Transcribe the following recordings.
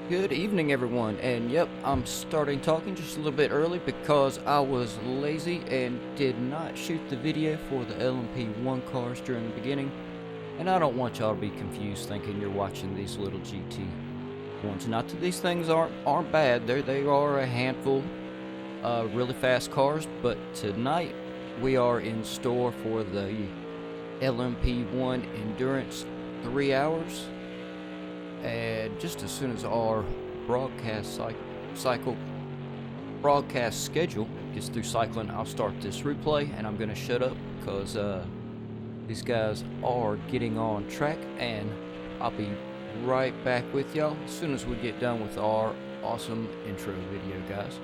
Good evening, everyone, and yep, I'm starting talking just a little bit early because I was lazy and did not shoot the video for the LMP1 cars during the beginning, and I don't want y'all to be confused thinking you're watching these little GT ones. Not that these things aren't bad, they are a handful really fast cars, but tonight we are in store for the LMP1 Endurance 3 hours. And just as soon as our broadcast schedule gets through cycling, I'll start this replay, and I'm gonna shut up because these guys are getting on track, and I'll be right back with y'all as soon as we get done with our awesome intro video, guys.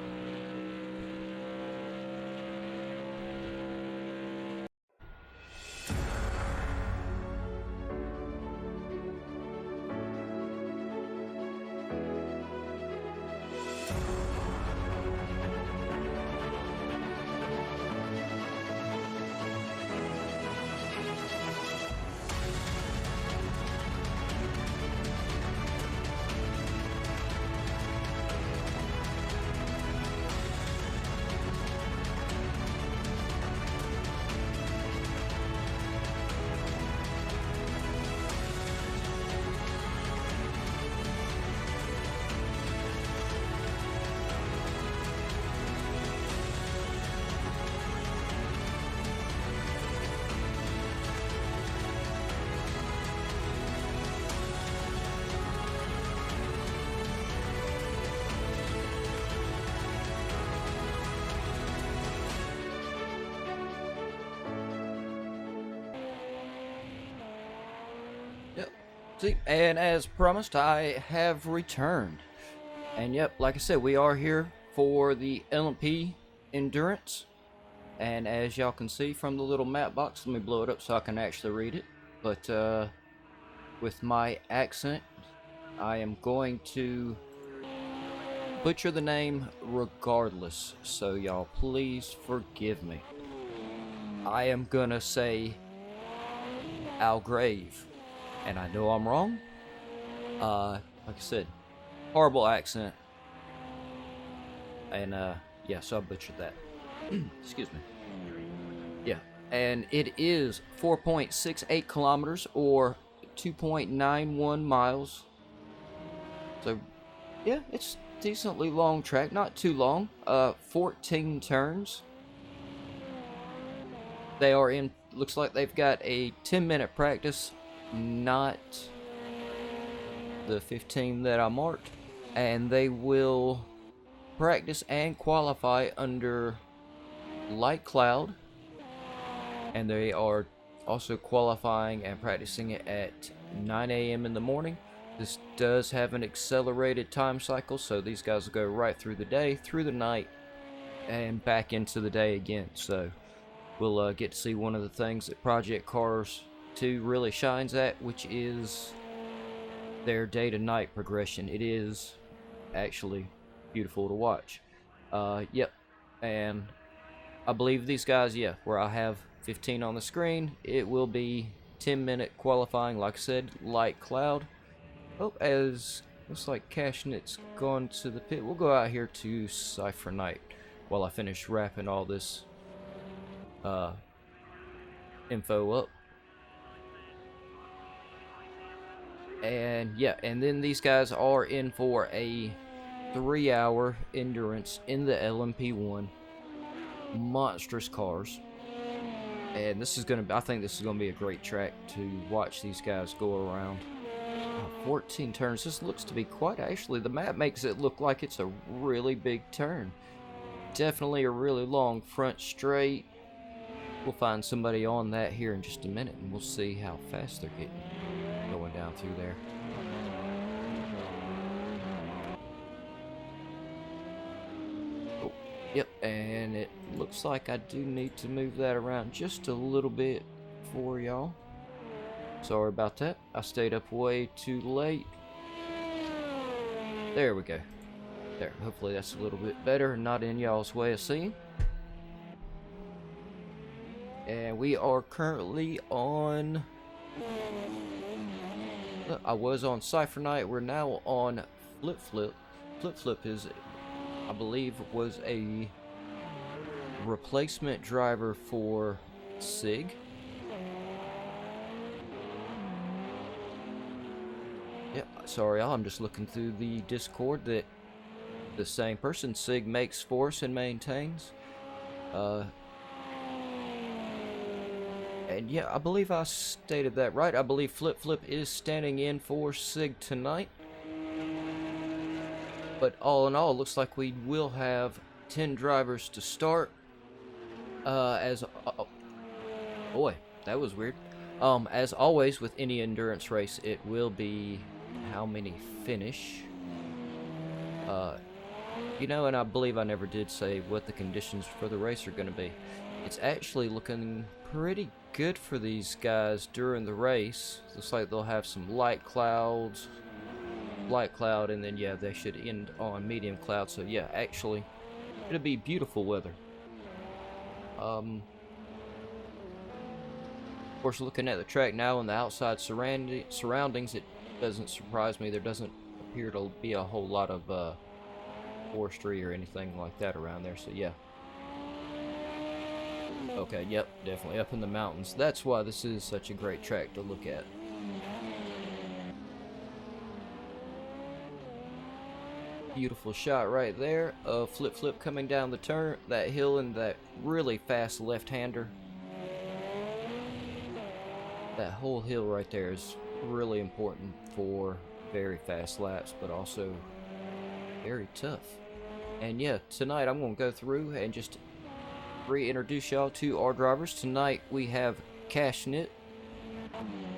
See, and as promised, I have returned. And yep, like I said, we are here for the LMP Endurance. And as y'all can see from the little map box, let me blow it up so I can actually read it. But with my accent, I am going to butcher the name regardless. So y'all please forgive me. I am gonna say Algarve. And I know I'm wrong. Like I said, horrible accent. And yeah, so I butchered that. Excuse me. Yeah, and it is 4.68 kilometers or 2.91 miles. So yeah, it's decently long track, not too long. 14 turns. They are in, looks like they've got a 10-minute practice, not the 15 that I marked, and they will practice and qualify under light cloud, and they are also qualifying and practicing it at 9 a.m. in the morning. This does have an accelerated time cycle, so these guys will go right through the day, through the night, and back into the day again. So we'll get to see one of the things that Project Cars 2 really shines at, which is their day to night progression. It is actually beautiful to watch. Yep, and I believe these guys, yeah, where I have 15 on the screen, it will be 10-minute qualifying, like I said, light cloud. Oh, as looks like Cashnet's gone to the pit. We'll go out here to Cypher Night while I finish wrapping all this info up. And yeah, and then these guys are in for a 3-hour endurance in the LMP1. Monstrous cars. And this is gonna be, I think this is gonna be a great track to watch these guys go around. 14 turns. This looks to be quite, actually, the map makes it look like it's a really big turn. Definitely a really long front straight. We'll find somebody on that here in just a minute, and we'll see how fast they're getting going down through there. Oh, yep, and it looks like I do need to move that around just a little bit for y'all. Sorry about that. I stayed up way too late. There we go. There, hopefully that's a little bit better, not in y'all's way of seeing. And we are currently on, I was on Cypher Night, we're now on Flip Flip. Flip Flip is, I believe, was a replacement driver for Sig. Yep, sorry y'all, I'm just looking through the Discord that the same person Sig makes for us and maintains. And yeah, I believe I stated that right. I believe Flip Flip is standing in for Sig tonight. But all in all, it looks like we will have 10 drivers to start. Boy, that was weird. As always with any endurance race, it will be how many finish. You know, and I believe I never did say what the conditions for the race are going to be. It's actually looking pretty good for these guys during the race. Looks like they'll have some light cloud, and then yeah, they should end on medium cloud. So yeah, actually, it'll be beautiful weather. Of course, looking at the track now and the outside surroundings, it doesn't surprise me. There doesn't appear to be a whole lot of forestry or anything like that around there. So yeah. Okay, yep, definitely up in the mountains. That's why this is such a great track to look at. Beautiful shot right there of Flip Flip coming down the turn, that hill, and that really fast left-hander. That whole hill right there is really important for very fast laps, but also very tough. And yeah, tonight I'm going to go through and just reintroduce y'all to our drivers. Tonight we have Cashnit,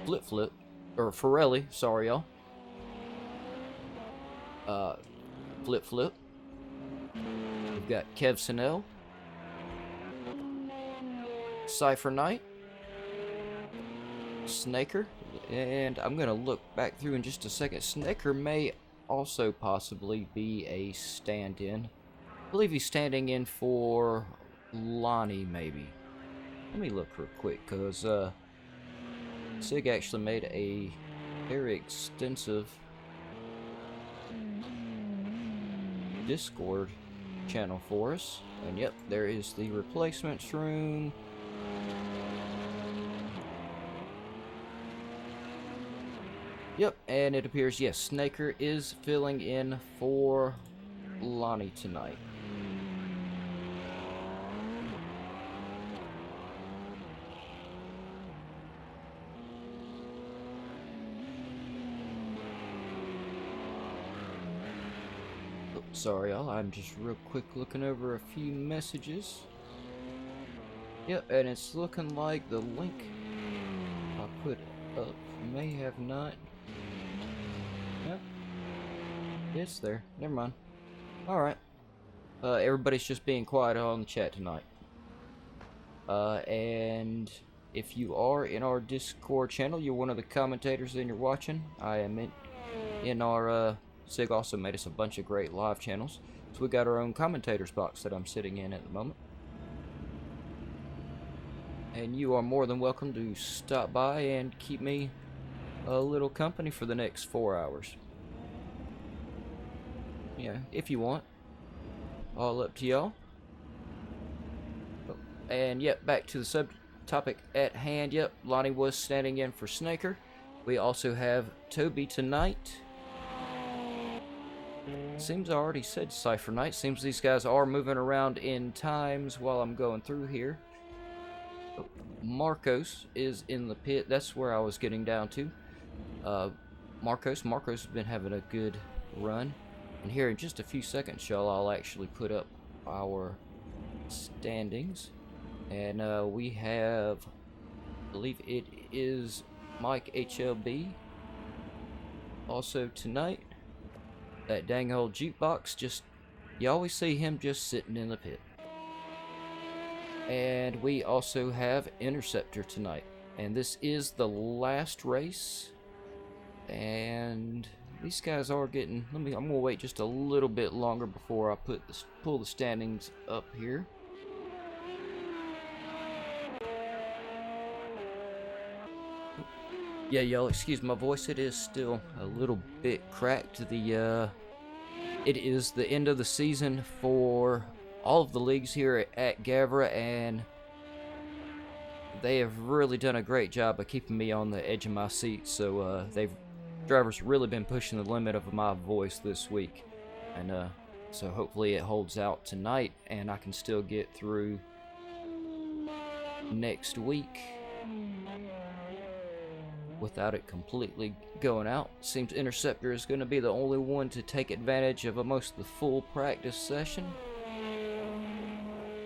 Flip Flip, or Forelli, sorry y'all. Flip Flip. We've got Kev Sinell, Cypher Knight, Snaker, and I'm gonna look back through in just a second. Snaker may also possibly be a stand-in. I believe he's standing in for Lonnie, maybe. Let me look real quick, because Sig actually made a very extensive Discord channel for us. And yep, there is the replacements room. Yep, and it appears, yes, Snaker is filling in for Lonnie tonight. Sorry y'all, I'm just real quick looking over a few messages. Yep, and it's looking like the link I put up may have not. Yep, it's there. Never mind. Alright. Everybody's just being quiet on the chat tonight. And if you are in our Discord channel, you're one of the commentators and you're watching, I am in our Sig also made us a bunch of great live channels, so we got our own commentators box that I'm sitting in at the moment. And you are more than welcome to stop by and keep me a little company for the next 4 hours. Yeah, if you want. All up to y'all. And yep, back to the subtopic at hand. Yep, Lonnie was standing in for Snaker. We also have Toby tonight. Seems I already said Cypher Knight. Seems these guys are moving around in times while I'm going through here. Marcos is in the pit. That's where I was getting down to. Marcos has been having a good run. And here in just a few seconds, y'all, I'll actually put up our standings. And we have, I believe it is Mike HLB. Also tonight. That dang old jukebox, just, you always see him just sitting in the pit. And we also have Interceptor tonight. And this is the last race. And these guys are getting, I'm going to wait just a little bit longer before I pull the standings up here. Yeah, y'all, excuse my voice. It is still a little bit cracked. The it is the end of the season for all of the leagues here at GAVRA, and they have really done a great job of keeping me on the edge of my seat. So drivers really been pushing the limit of my voice this week, and so hopefully it holds out tonight and I can still get through next week without it completely going out. Seems Interceptor is going to be the only one to take advantage of most of the full practice session.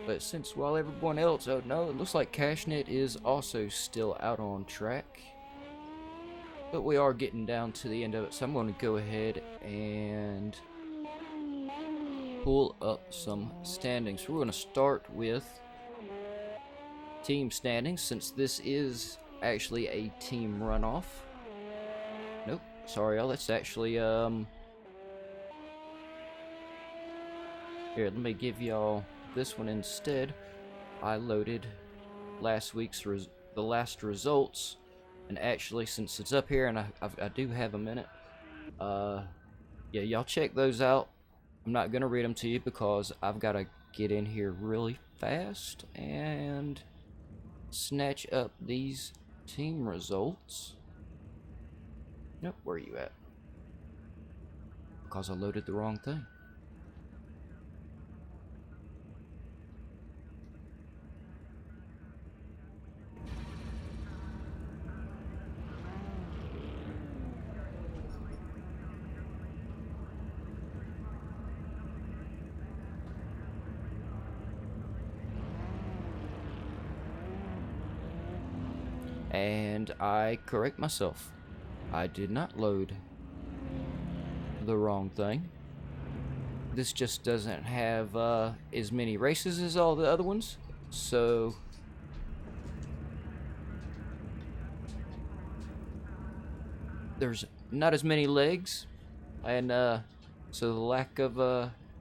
But since while everyone else, oh no, it looks like Cashnet is also still out on track. But we are getting down to the end of it, so I'm going to go ahead and pull up some standings. We're going to start with team standings, since this is actually a team runoff. Nope, sorry y'all, that's actually here, let me give y'all this one instead. I loaded last week's the last results, and actually since it's up here and I do have a minute, yeah, y'all check those out. I'm not gonna read them to you because I've got to get in here really fast and snatch up these team results. Nope, where are you at? Because I loaded the wrong thing. And I correct myself. I did not load the wrong thing. This just doesn't have as many races as all the other ones, so there's not as many legs, and so the lack of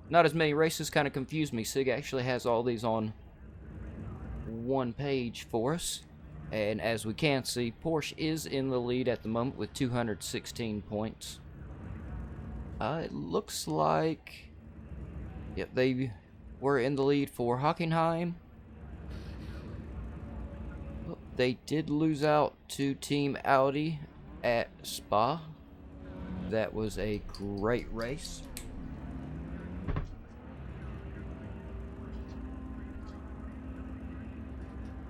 not as many races kind of confused me. SIG actually has all these on one page for us. And as we can see, Porsche is in the lead at the moment with 216 points. It looks like, yep, they were in the lead for Hockenheim. They did lose out to Team Audi at Spa. That was a great race.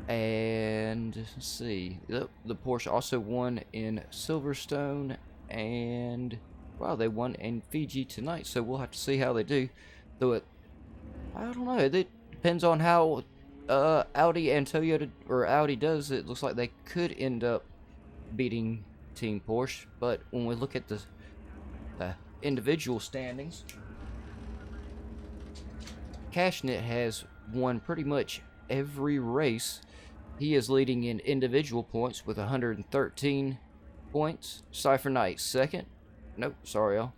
And let's see, the Porsche also won in Silverstone, and wow, they won in Fiji tonight, so we'll have to see how they do. Though I don't know, it depends on how Audi and Toyota, or Audi does. It looks like they could end up beating Team Porsche, but when we look at the individual standings, Cashnet has won pretty much every race. He is leading in individual points with 113 points. Cypher Knight second. Nope, sorry y'all.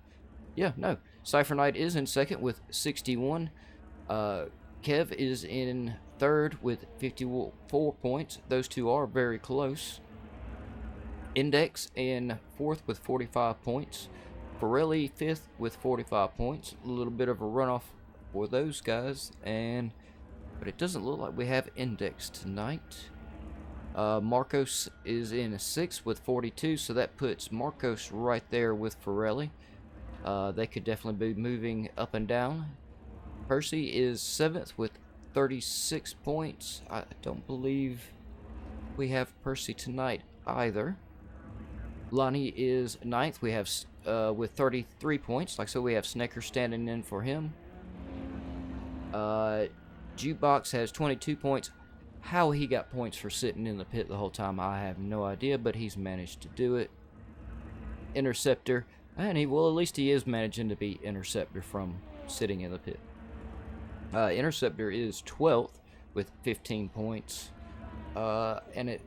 Yeah, no. Cypher Knight is in second with 61. Kev is in third with 54 points. Those two are very close. Index in fourth with 45 points. Pirelli fifth with 45 points. A little bit of a runoff for those guys, but it doesn't look like we have Index tonight. Marcos is in sixth with 42, so that puts Marcos right there with Pirelli. They could definitely be moving up and down. Percy is seventh with 36 points. I don't believe we have Percy tonight either. Lonnie is ninth. We have with 33 points. Like so, we have Snecker standing in for him. Jukebox has 22 points. How he got points for sitting in the pit the whole time, I have no idea, but he's managed to do it. Interceptor, and at least he is managing to beat Interceptor from sitting in the pit. Interceptor is 12th with 15 points. And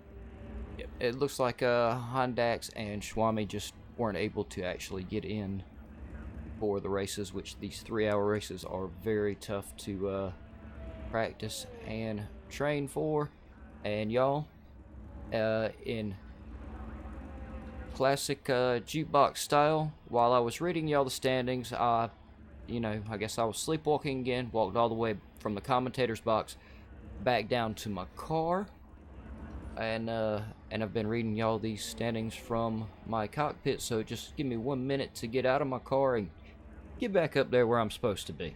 it looks like Hondax and Schwami just weren't able to actually get in for the races, which these 3-hour races are very tough to practice and train for. And y'all, in classic jukebox style, while I was reading y'all the standings, you know, I guess I was sleepwalking again. Walked all the way from the commentator's box back down to my car. And I've been reading y'all these standings from my cockpit, so just give me 1 minute to get out of my car and get back up there where I'm supposed to be.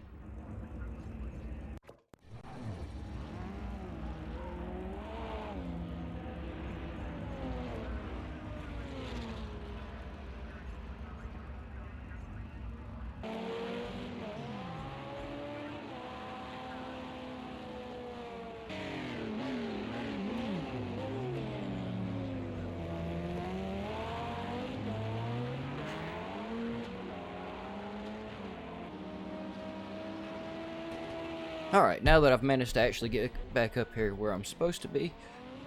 Alright, now that I've managed to actually get back up here where I'm supposed to be,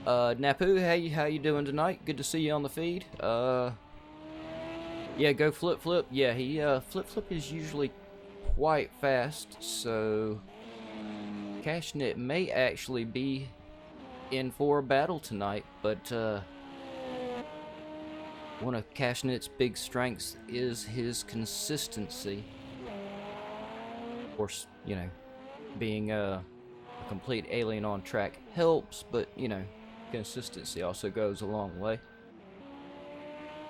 Napu, how you doing tonight? Good to see you on the feed. Yeah, go Flip Flip. Yeah, Flip Flip is usually quite fast, so Cashnit may actually be in for a battle tonight, but one of Cashnit's big strengths is his consistency. Of course, you know, being a complete alien on track helps, but you know, consistency also goes a long way.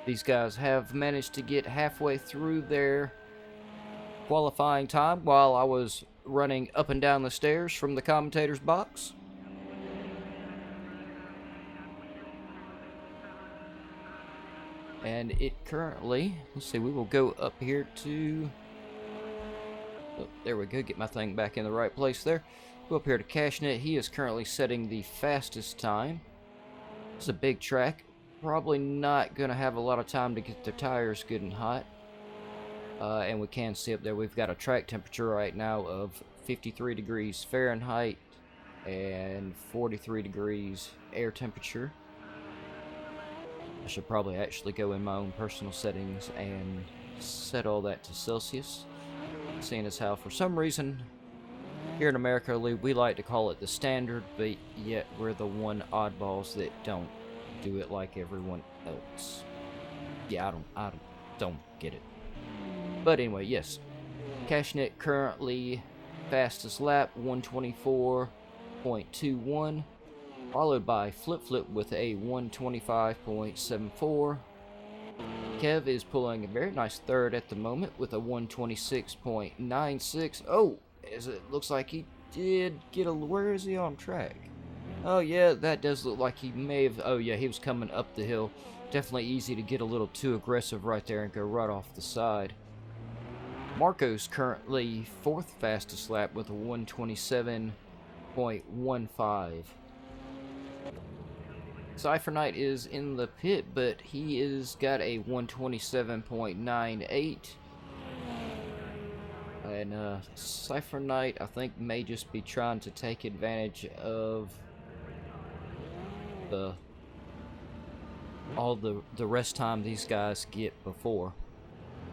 These guys have managed to get halfway through their qualifying time while I was running up and down the stairs from the commentator's box. And it currently, let's see, we will go up here to, oh, there we go, get my thing back in the right place there. Go up here to Cashnit. He is currently setting the fastest time. It's a big track. Probably not going to have a lot of time to get their tires good and hot. And we can see up there we've got a track temperature right now of 53 degrees Fahrenheit and 43 degrees air temperature. I should probably actually go in my own personal settings and set all that to Celsius. Seeing as how for some reason here in America we like to call it the standard, but yet we're the one oddballs that don't do it like everyone else. Yeah, I don't get it. But anyway, yes, Cashnit currently fastest lap 124.21, followed by Flip Flip with a 125.74. Kev is pulling a very nice third at the moment with a 126.96. Oh, as it looks like he did get a... Where is he on track? Oh yeah, that does look like he may have... Oh yeah, he was coming up the hill. Definitely easy to get a little too aggressive right there and go right off the side. Marco's currently fourth fastest lap with a 127.15. Cypher Knight is in the pit, but he is got a 127.98. And Cypher Knight, I think, may just be trying to take advantage of all the rest time these guys get before.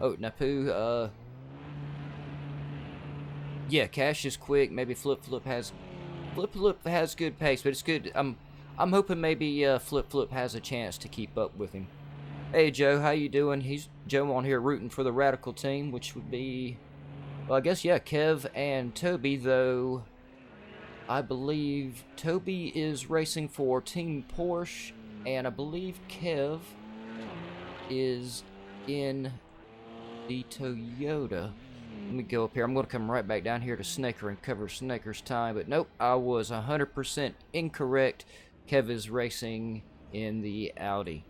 Oh, Napu, yeah, Cash is quick. Maybe Flip Flip has good pace, but it's good. I'm hoping maybe Flip Flip has a chance to keep up with him. Hey Joe, how you doing? He's Joe on here rooting for the Radical team, which would be, well, I guess, yeah, Kev and Toby, though I believe Toby is racing for Team Porsche, and I believe Kev is in the Toyota. Let me go up here. I'm going to come right back down here to Snaker and cover Snaker's time, but nope, I was 100% incorrect. Kev is racing in the Audi.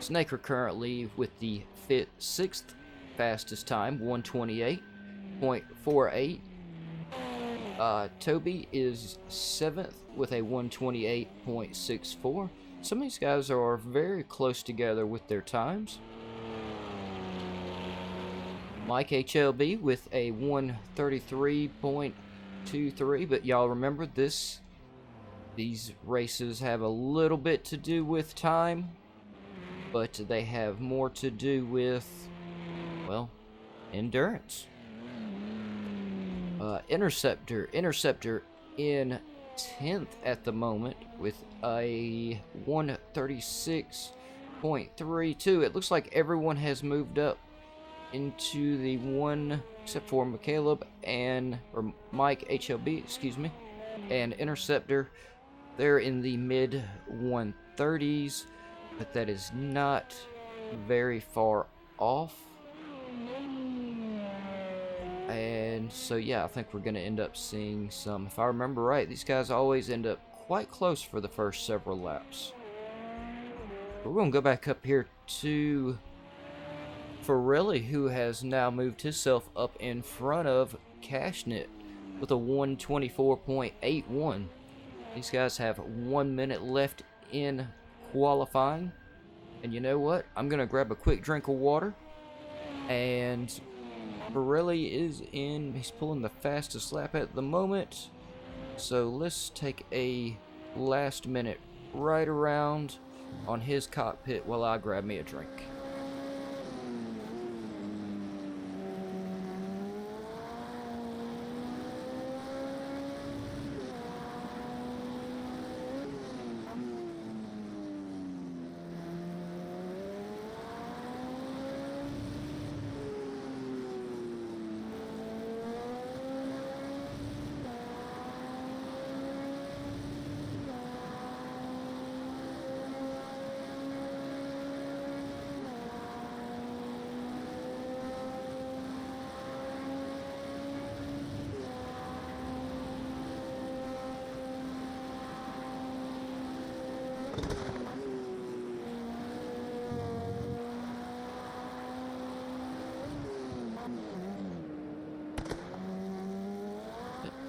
Snaker currently with the sixth fastest time, 128.48. Toby is 7th with a 128.64. Some of these guys are very close together with their times. Mike HLB with a 133.23, but y'all remember these races have a little bit to do with time, but they have more to do with, well, endurance. Interceptor in 10th at the moment with a 136.32. It looks like everyone has moved up into the one, except for Mike HLB, excuse me, and Interceptor. They're in the mid 130s, but that is not very far off. And so yeah, I think we're going to end up seeing some, if I remember right, these guys always end up quite close for the first several laps. We're going to go back up here to Pirelli, who has now moved himself up in front of Cashnit with a 124.81. These guys have 1 minute left in qualifying. And you know what? I'm going to grab a quick drink of water. And Pirelli is in. He's pulling the fastest lap at the moment. So let's take a last minute ride around on his cockpit while I grab me a drink.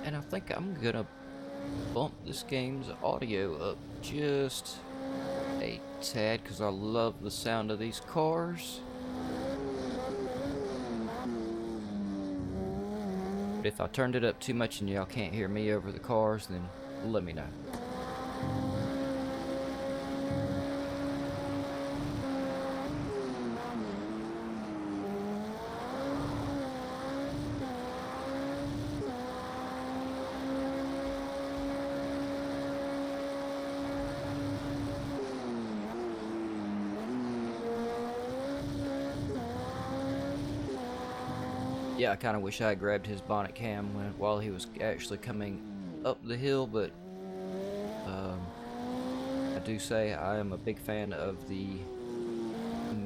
And I think I'm gonna bump this game's audio up just a tad because I love the sound of these cars. But if I turned it up too much and y'all can't hear me over the cars, then let me know. Yeah, I kind of wish I had grabbed his bonnet cam while he was actually coming up the hill, but I do say I am a big fan of the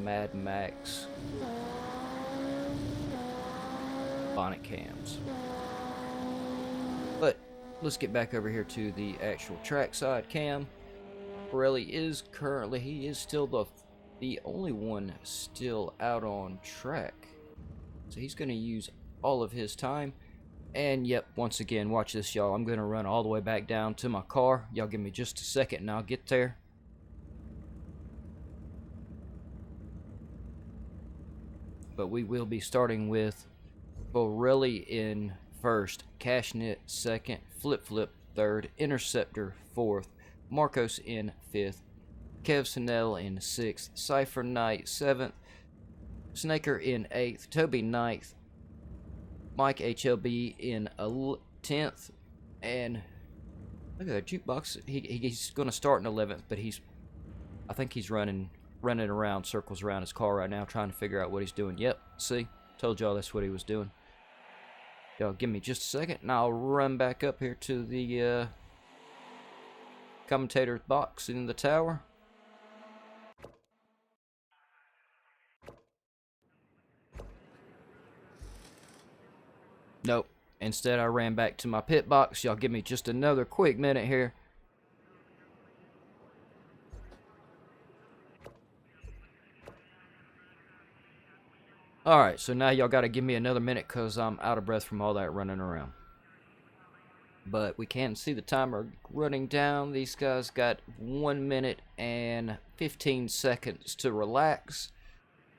Mad Max bonnet cams. But let's get back over here to the actual trackside cam. Pirelli is currently, he is still the only one still out on track. So he's going to use all of his time. And yep, once again, watch this, y'all. I'm going to run all the way back down to my car. Y'all give me just a second and I'll get there. But we will be starting with Pirelli in first, Cashnit second, Flip third, Interceptor fourth, Marcos in fifth, Kev Sinel in sixth, Cypher Knight seventh, Snaker in 8th, Toby 9th, Mike HLB in 10th, and look at that jukebox. He's going to start in 11th, but I think he's running around circles around his car right now, trying to figure out what he's doing. Yep, see, told y'all that's what he was doing. Y'all give me just a second, and I'll run back up here to the commentator's box in the tower. Nope. Instead, I ran back to my pit box. Y'all give me just another quick minute here. Alright, so now y'all got to give me another minute because I'm out of breath from all that running around. But we can see the timer running down. These guys got 1 minute and 15 seconds to relax.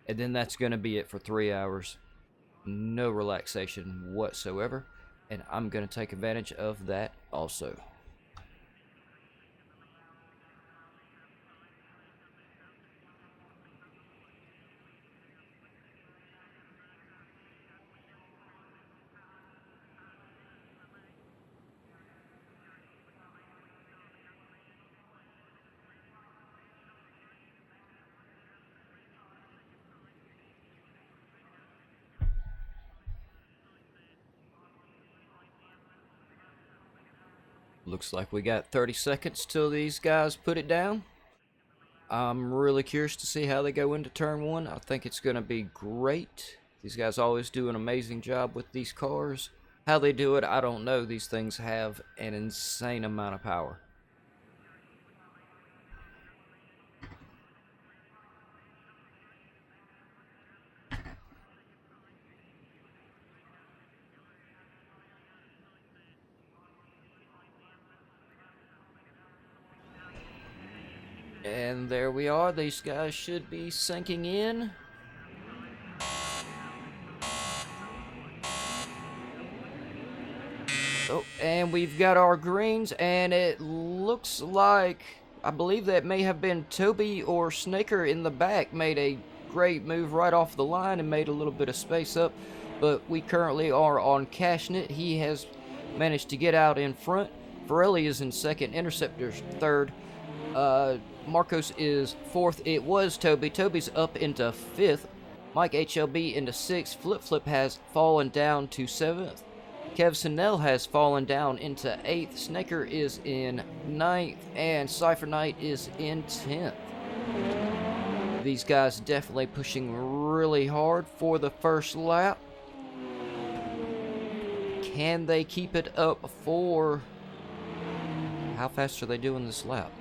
And then that's going to be it for 3 hours. No relaxation whatsoever, and I'm going to take advantage of that also. Looks like we got 30 seconds till these guys put it down. I'm really curious to see how they go into turn one. I think it's going to be great. These guys always do an amazing job with these cars. How they do it, I don't know. These things have an insane amount of power. And there we are. These guys should be sinking in. Oh, and we've got our greens, and it looks like, I believe that may have been Toby or Snaker in the back, made a great move right off the line and made a little bit of space up. But we currently are on Cashnit. He has managed to get out in front. Pirelli is in second, Interceptor's third. Marcos is fourth. It was Toby. Toby's up into fifth. Mike HLB into sixth. Flip Flip has fallen down to seventh. Kev Sinell has fallen down into 8th, Snaker is in 9th, and Cypher Knight is in 10th. These guys definitely pushing really hard for the first lap. Can they keep it up for... How fast are they doing this lap?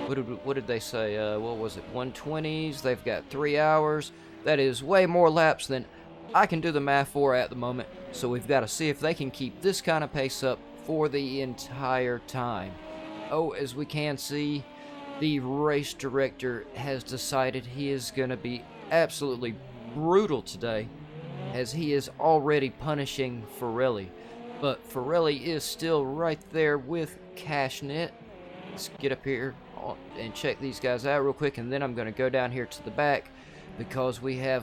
What did they say? What was it? 120s. They've got 3 hours. That is way more laps than I can do the math for at the moment. So we've got to see if they can keep this kind of pace up for the entire time. Oh, as we can see, the race director has decided he is going to be absolutely brutal today, as he is already punishing Pirelli. But Pirelli is still right there with Cashnit. Let's get up here and check these guys out real quick, and then I'm going to go down here to the back because we have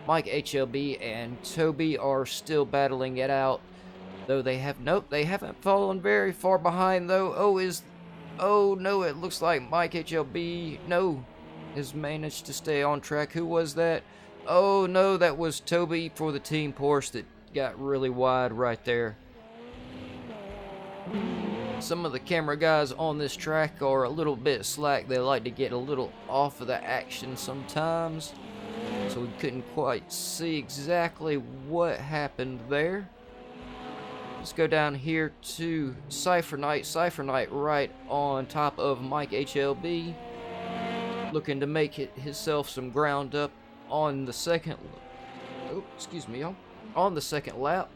Mike HLB and Toby are still battling it out, though they have they haven't fallen very far behind though. Oh no, it looks like Mike HLB has managed to stay on track. Who was that? Oh no, that was Toby for the Team Porsche that got really wide right there. Some of the camera guys on this track are a little bit slack. They like to get a little off of the action sometimes, so we couldn't quite see exactly what happened there. Let's go down here to Cypher Knight. Cypher Knight right on top of Mike HLB, looking to make himself some ground up on the second. Oh, excuse me, y'all. On the second lap.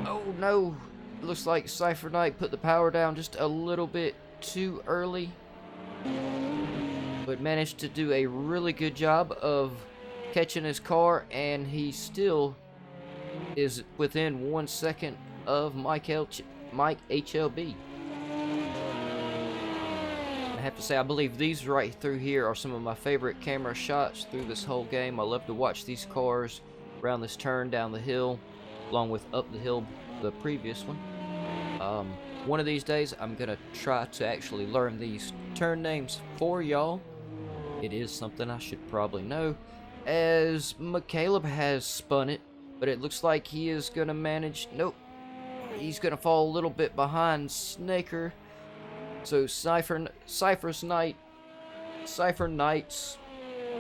Oh no! Looks like Cypher Knight put the power down just a little bit too early, but managed to do a really good job of catching his car, and he still is within 1 second of Mike HLB. I have to say, I believe these right through here are some of my favorite camera shots through this whole game. I love to watch these cars around this turn down the hill, along with up the hill the previous one. One of these days I'm gonna try to actually learn these turn names for y'all. It is something I should probably know, as McCaleb has spun it, but it looks like he is gonna manage. Nope, he's gonna fall a little bit behind Snaker. So Cypher Knight's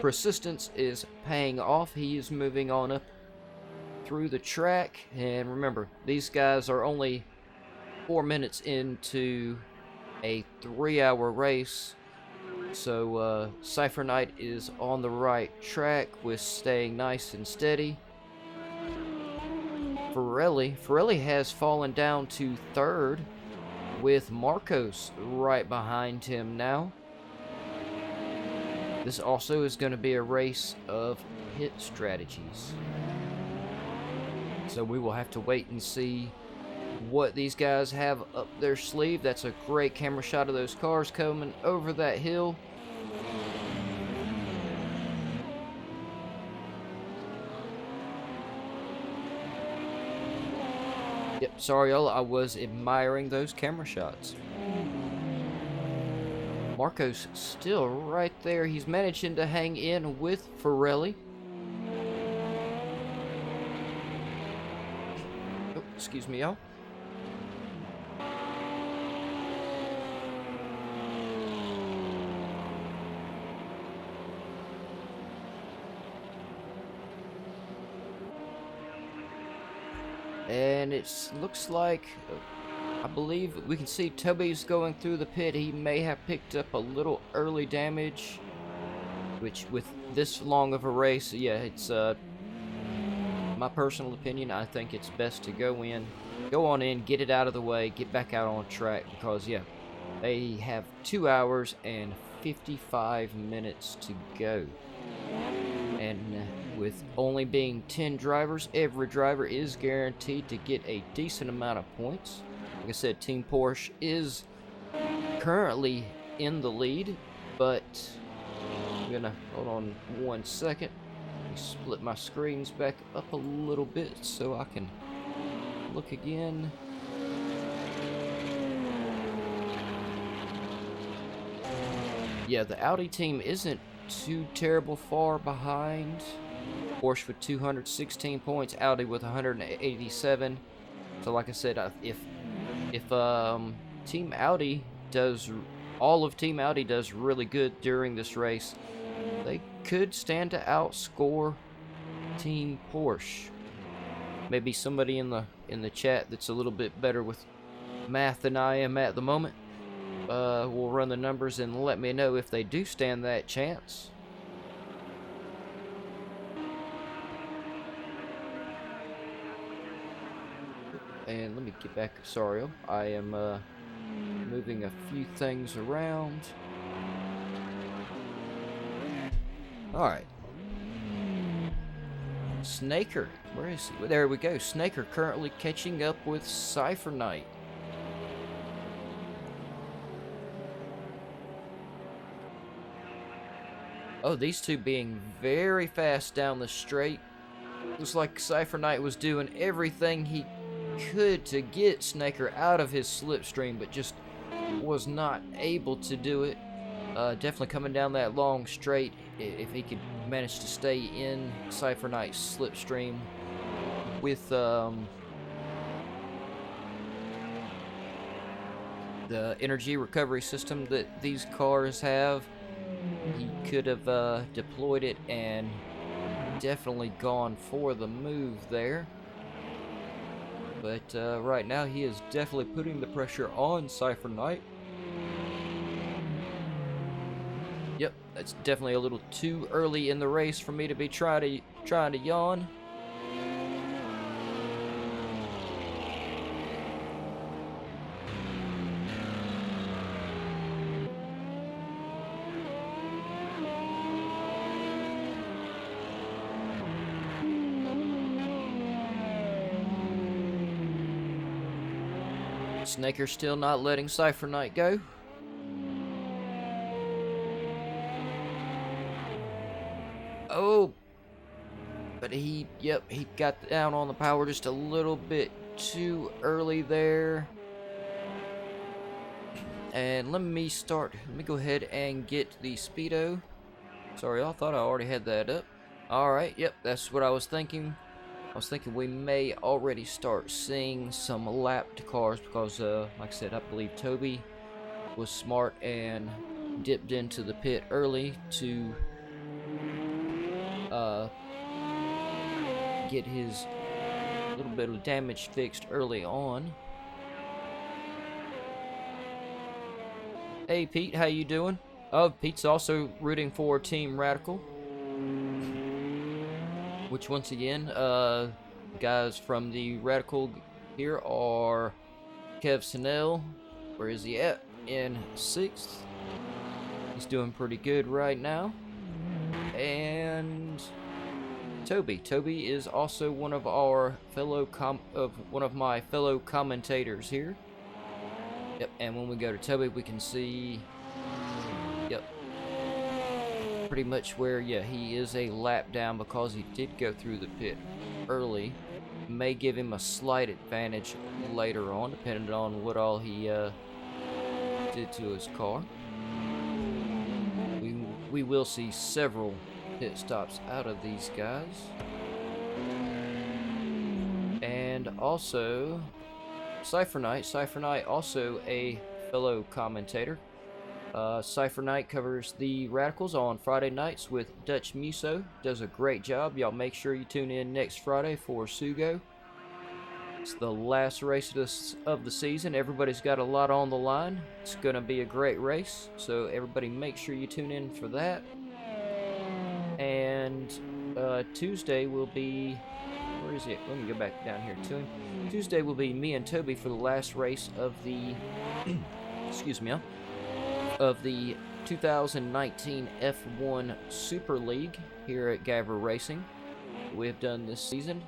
persistence is paying off. He is moving on up through the track, and remember, these guys are only 4 minutes into a 3-hour race, so Cypher Knight is on the right track with staying nice and steady. Pirelli has fallen down to third, with Marcos right behind him now. This also is going to be a race of pit strategies, so we will have to wait and see what these guys have up their sleeve. That's a great camera shot of those cars coming over that hill. Yep, sorry y'all, I was admiring those camera shots. Marco's still right there. He's managing to hang in with Pirelli. Excuse me, y'all. And it looks like, I believe we can see Toby's going through the pit. He may have picked up a little early damage, which with this long of a race, yeah, it's my personal opinion, I think it's best to go on in, get it out of the way, get back out on track, because yeah, they have 2 hours and 55 minutes to go. And with only being 10 drivers, every driver is guaranteed to get a decent amount of points. Like I said, Team Porsche is currently in the lead, but I'm gonna hold on 1 second. Let me split my screens back up a little bit so I can look again. Yeah, the Audi team isn't too terrible far behind. Porsche with 216 points, Audi with 187. So like I said, if Team Audi does, all of Team Audi does really good during this race, they could stand to outscore Team Porsche. Maybe somebody in the chat that's a little bit better with math than I am at the moment will run the numbers and let me know if they do stand that chance. And let me get back. Sorry, I am moving a few things around. Alright. Snaker. Where is he? There we go. Snaker currently catching up with Cypher Knight. Oh, these two being very fast down the straight. Looks like Cypher Knight was doing everything he could to get Snaker out of his slipstream, but just was not able to do it. Definitely coming down that long straight. If he could manage to stay in Cypher Knight's slipstream with the energy recovery system that these cars have, he could have deployed it and definitely gone for the move there. But right now he is definitely putting the pressure on Cypher Knight. Yep, that's definitely a little too early in the race for me to be trying to yawn. Snaker still not letting Cypher Knight go. Oh, but he got down on the power just a little bit too early there. And let me go ahead and get the speedo. Sorry, I thought I already had that up. Alright, yep, that's what I was thinking. I was thinking we may already start seeing some lapped cars because, like I said, I believe Toby was smart and dipped into the pit early to get his little bit of damage fixed early on. Hey Pete, how you doing? Oh, Pete's also rooting for Team Radical. Which once again, guys from the Radical here are Kev Snell. Where is he at? In 6th. He's doing pretty good right now. And Toby. Toby is also one of our one of my fellow commentators here. Yep, and when we go to Toby, we can see, yep, pretty much where, yeah, he is a lap down because he did go through the pit early. May give him a slight advantage later on, depending on what all he did to his car. We will see several pit stops out of these guys. And and also Cypher Knight, also a fellow commentator. Cypher Knight covers the Radicals on Friday nights with Dutch Muso. Does a great job. Y'all make sure you tune in next Friday for Sugo. It's the last race of the season. Everybody's got a lot on the line. It's going to be a great race, so everybody make sure you tune in for that. And Tuesday will be... Where is it? Let me go back down here to him. Tuesday will be me and Toby for the last race of the... excuse me, of the 2019 F1 Super League here at GAVRA Racing. We've done this season.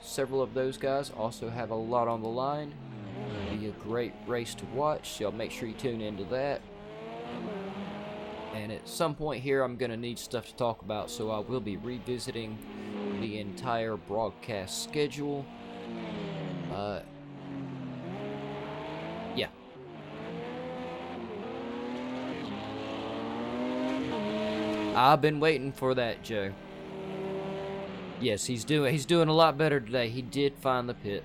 Several of those guys also have a lot on the line. It'll be a great race to watch, so make sure you tune into that. And at some point here, I'm going to need stuff to talk about, so I will be revisiting the entire broadcast schedule. Yeah. I've been waiting for that, Joe. Yes, he's doing a lot better today. He did find the pit.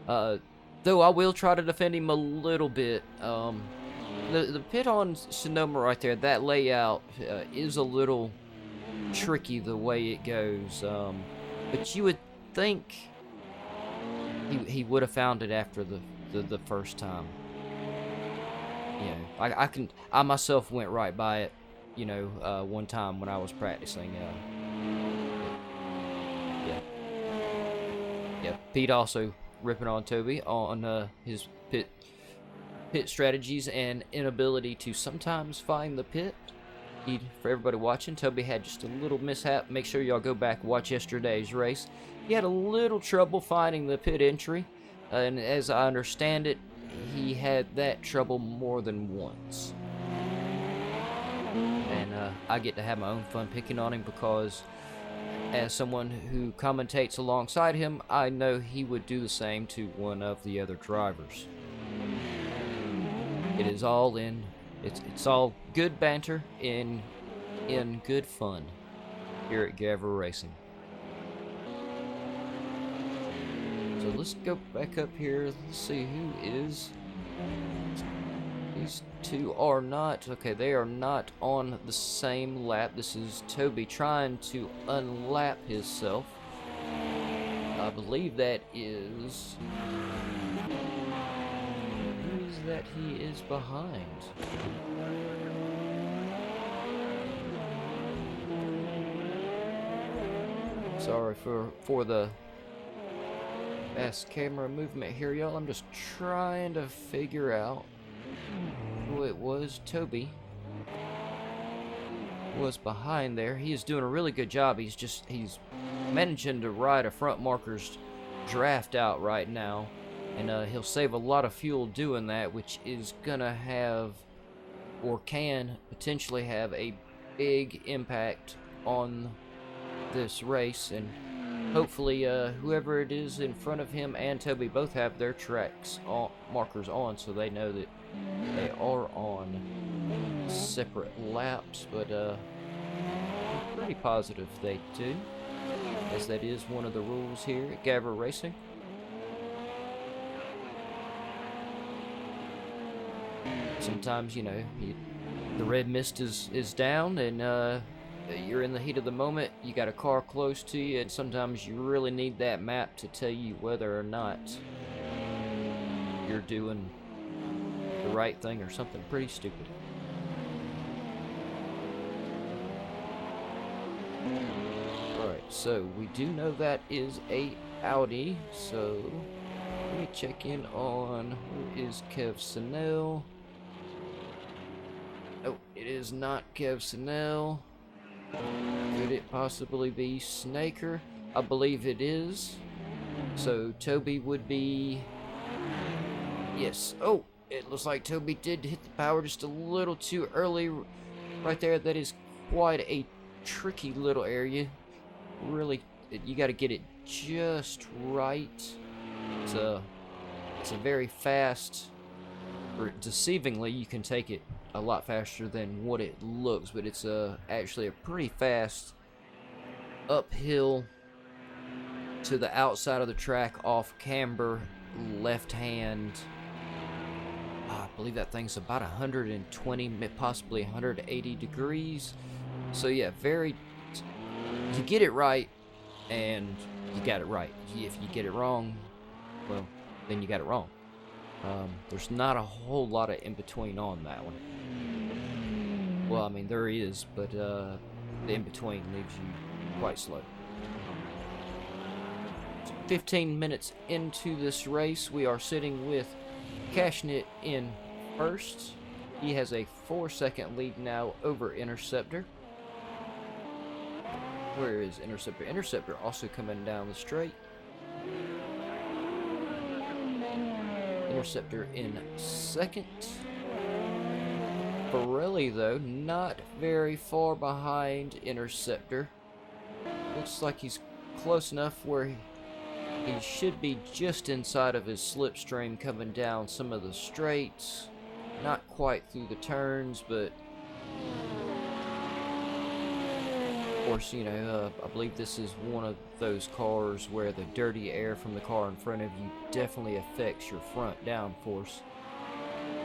Though I will try to defend him a little bit. The pit on Sonoma right there, that layout is a little tricky the way it goes. But you would think he would have found it after the first time. You know, I myself went right by it. You know, one time when I was practicing. Yeah. Pete also ripping on Toby on his pit strategies and inability to sometimes find the pit. For everybody watching, Toby had just a little mishap. Make sure y'all go back watch yesterday's race. He had a little trouble finding the pit entry, and as I understand it, he had that trouble more than once. And I get to have my own fun picking on him because as someone who commentates alongside him, I know he would do the same to one of the other drivers. It is all in... It's all good banter in good fun here at GAVRA Racing. So let's go back up here. Let's see who is... These two are not... Okay, they are not on the same lap. This is Toby trying to unlap himself. I believe that is... Who is that he is behind? Sorry for the fast camera movement here, y'all. I'm just trying to figure out who it was. Toby was behind there. He is doing a really good job. He's managing to ride a front marker's draft out right now, and he'll save a lot of fuel doing that, which is gonna have, or can potentially have, a big impact on this race. And hopefully whoever it is in front of him and Toby both have their tracks markers on, so they know that they are on separate laps. But I'm pretty positive they do, as that is one of the rules here at GAVRA Racing. Sometimes, you know, the red mist is down, and you're in the heat of the moment, you got a car close to you, and sometimes you really need that map to tell you whether or not you're doing the right thing or something pretty stupid. Alright, so we do know that is a Audi, so let me check in on who is Kev Sanel. Oh, it is not Kev Sanel. Could it possibly be Snaker? I believe it is. So Toby would be... Yes. Oh, it looks like Toby did hit the power just a little too early right there. That is quite a tricky little area. Really, you got to get it just right. It's a very fast... Or deceivingly, you can take it a lot faster than what it looks, but it's actually a pretty fast uphill to the outside of the track off camber, left hand. I believe that thing's about 120, possibly 180 degrees. So yeah, you get it right, and you got it right. If you get it wrong, well, then you got it wrong. There's not a whole lot of in-between on that one. Well, I mean, there is, but the in-between leaves you quite slow. 15 minutes into this race, we are sitting with Cashnit in first. He has a 4-second lead now over Interceptor. Where is Interceptor? Interceptor also coming down the straight. Interceptor in second. Pirelli, though, not very far behind Interceptor. Looks like he's close enough where he should be just inside of his slipstream coming down some of the straights. Not quite through the turns, but of course, you know, I believe this is one of those cars where the dirty air from the car in front of you definitely affects your front downforce.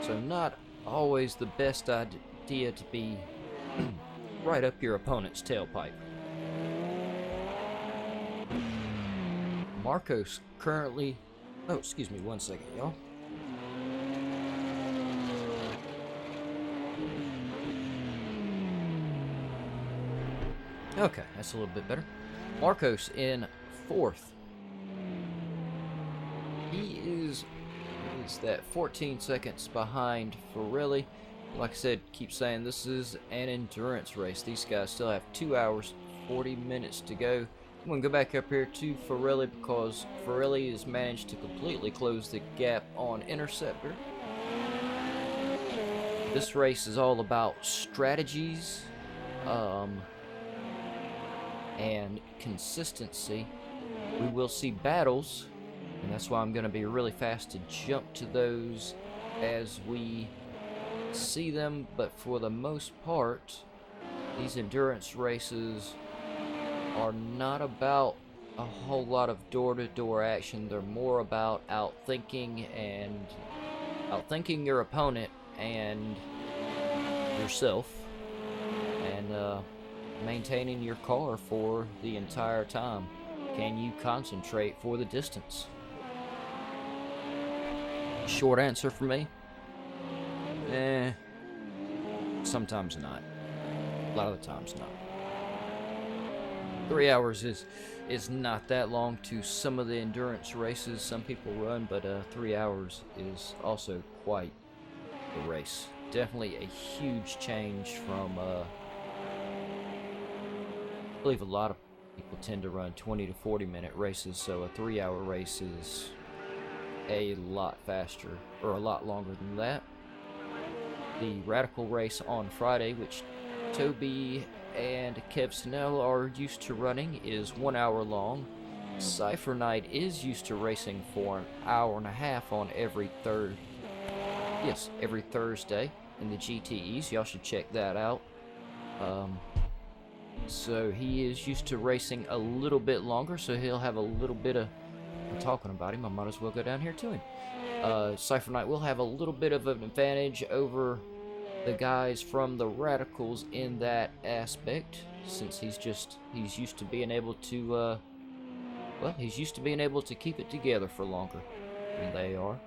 So not always the best idea to be right up your opponent's tailpipe. Marcos currently... Oh, excuse me 1 second, y'all. Okay, that's a little bit better. Marcos in fourth. He is that 14 seconds behind Pirelli. Like I said, keep saying this is an endurance race. These guys still have 2 hours, 40 minutes to go. I'm going to go back up here to Pirelli because Pirelli has managed to completely close the gap on Interceptor. This race is all about strategies and consistency. We will see battles, and that's why I'm going to be really fast to jump to those as we see them. But for the most part, these endurance races are not about a whole lot of door-to-door action. They're more about outthinking your opponent and yourself, and maintaining your car for the entire time. Can you concentrate for the distance? Short answer for me, sometimes not. A lot of the times not. 3 hours is not that long to some of the endurance races some people run, but 3 hours is also quite a race. Definitely a huge change from I believe a lot of people tend to run 20 to 40 minute races, so a 3 hour race is a lot faster, or a lot longer than that. The Radical race on Friday, which Toby and Kev Snell are used to running, is 1 hour long. Cypher Night is used to racing for an hour and a half on every Thursday in the GTEs. Y'all should check that out. So he is used to racing a little bit longer, so he'll have a little bit of... I'm talking about him, I might as well go down here to him. Cypher Knight will have a little bit of an advantage over the guys from the Radicals in that aspect, since he's used to being able to he's used to being able to keep it together for longer than they are.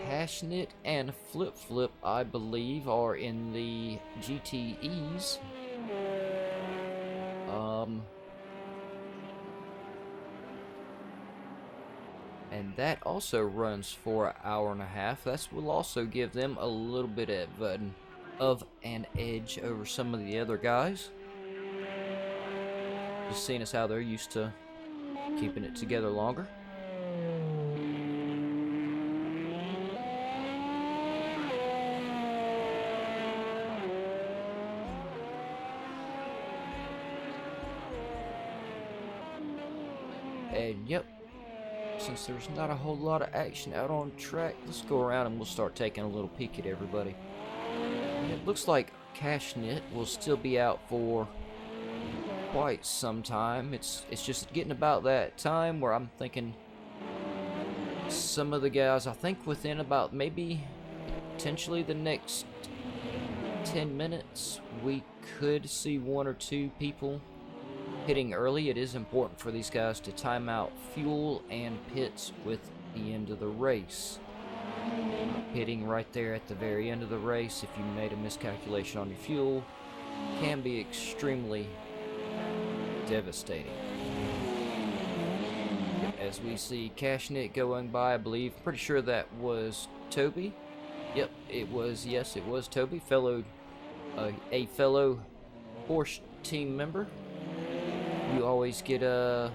Cashnit and Flip Flip, I believe, are in the GTEs. And that also runs for an hour and a half. That will also give them a little bit of an edge over some of the other guys. Just seeing as how they're used to keeping it together longer. And yep, since there's not a whole lot of action out on track, let's go around and we'll start taking a little peek at everybody. And it looks like Cashnit will still be out for quite some time. It's just getting about that time where I'm thinking some of the guys, I think within about maybe potentially the next 10 minutes, we could see 1 or 2 people pitting early. It is important for these guys to time out fuel and pits with the end of the race. Pitting right there at the very end of the race, if you made a miscalculation on your fuel, can be extremely devastating. As we see Cashnit going by, I believe, pretty sure that was Toby. Yep, it was, yes, it was Toby, a fellow Porsche team member. You always get good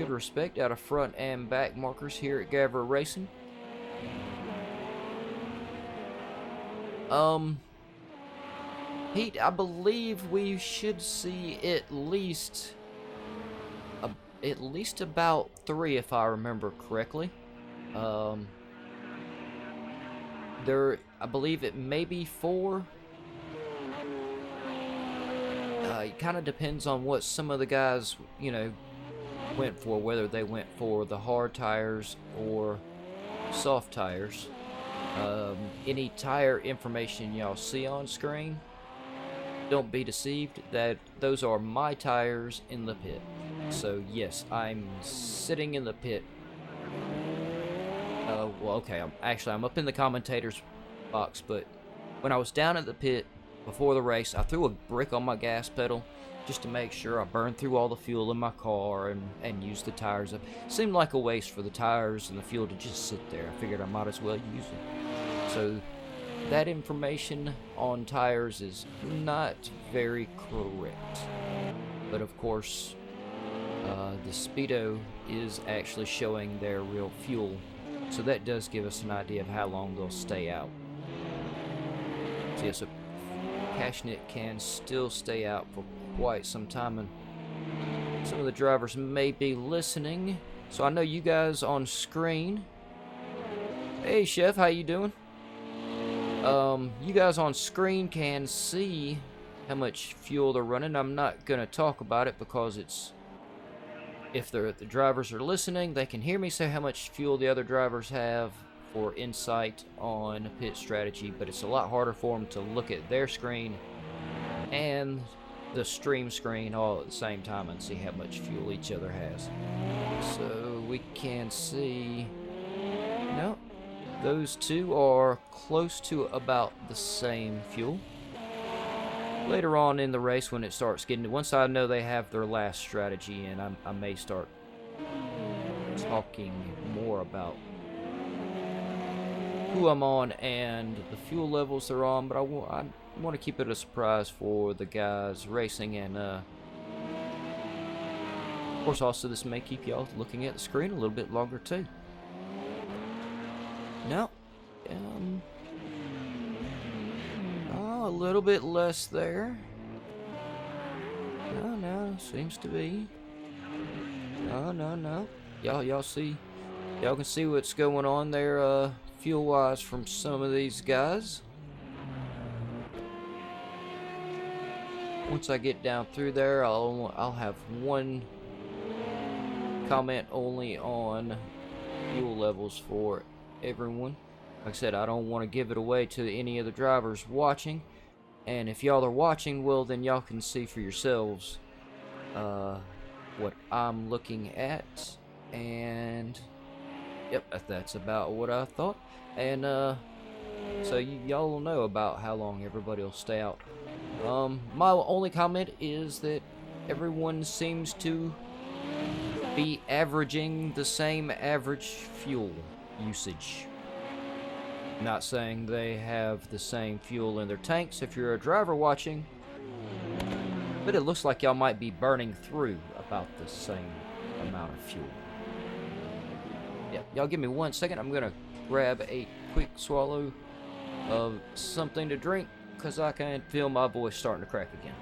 respect out of front and back markers here at GAVRA Racing. Pete, I believe we should see at least about 3, if I remember correctly. I believe it may be 4. It kind of depends on what some of the guys, you know, went for, whether they went for the hard tires or soft tires. Any tire information y'all see on screen, don't be deceived, that those are my tires in the pit. So yes, I'm sitting in the pit. Well, okay, I'm up in the commentator's box, but when I was down at the pit before the race, I threw a brick on my gas pedal just to make sure I burned through all the fuel in my car and used the tires up. Seemed like a waste for the tires and the fuel to just sit there. I figured I might as well use it. So that information on tires is not very correct. But of course, the Speedo is actually showing their real fuel. So that does give us an idea of how long they'll stay out. So yes, Cashnit can still stay out for quite some time, and some of the drivers may be listening. So I know you guys on screen. Hey Chef, how you doing? You guys on screen can see how much fuel they're running. I'm not gonna talk about it because if the drivers are listening, they can hear me say how much fuel the other drivers have for insight on pit strategy, but it's a lot harder for them to look at their screen and the stream screen all at the same time and see how much fuel each other has. So we can see, no, those two are close to about the same fuel. Later on in the race, when it starts getting, once I know they have their last strategy, and I may start talking more about who I'm on and the fuel levels they're on, but I want to keep it a surprise for the guys racing, and of course also this may keep y'all looking at the screen a little bit longer too. No, a little bit less there. No, seems to be. No. Y'all see, y'all can see what's going on there, fuel-wise from some of these guys. Once I get down through there, I'll have one comment only on fuel levels for everyone. Like I said, I don't want to give it away to any of the drivers watching, and if y'all are watching, well then y'all can see for yourselves what I'm looking at. And yep, that's about what I thought. And so y'all will know about how long everybody will stay out. My only comment is that everyone seems to be averaging the same average fuel usage. Not saying they have the same fuel in their tanks if you're a driver watching, but it looks like y'all might be burning through about the same amount of fuel. Yeah, y'all give me 1 second. I'm gonna grab a quick swallow of something to drink because I can feel my voice starting to crack again.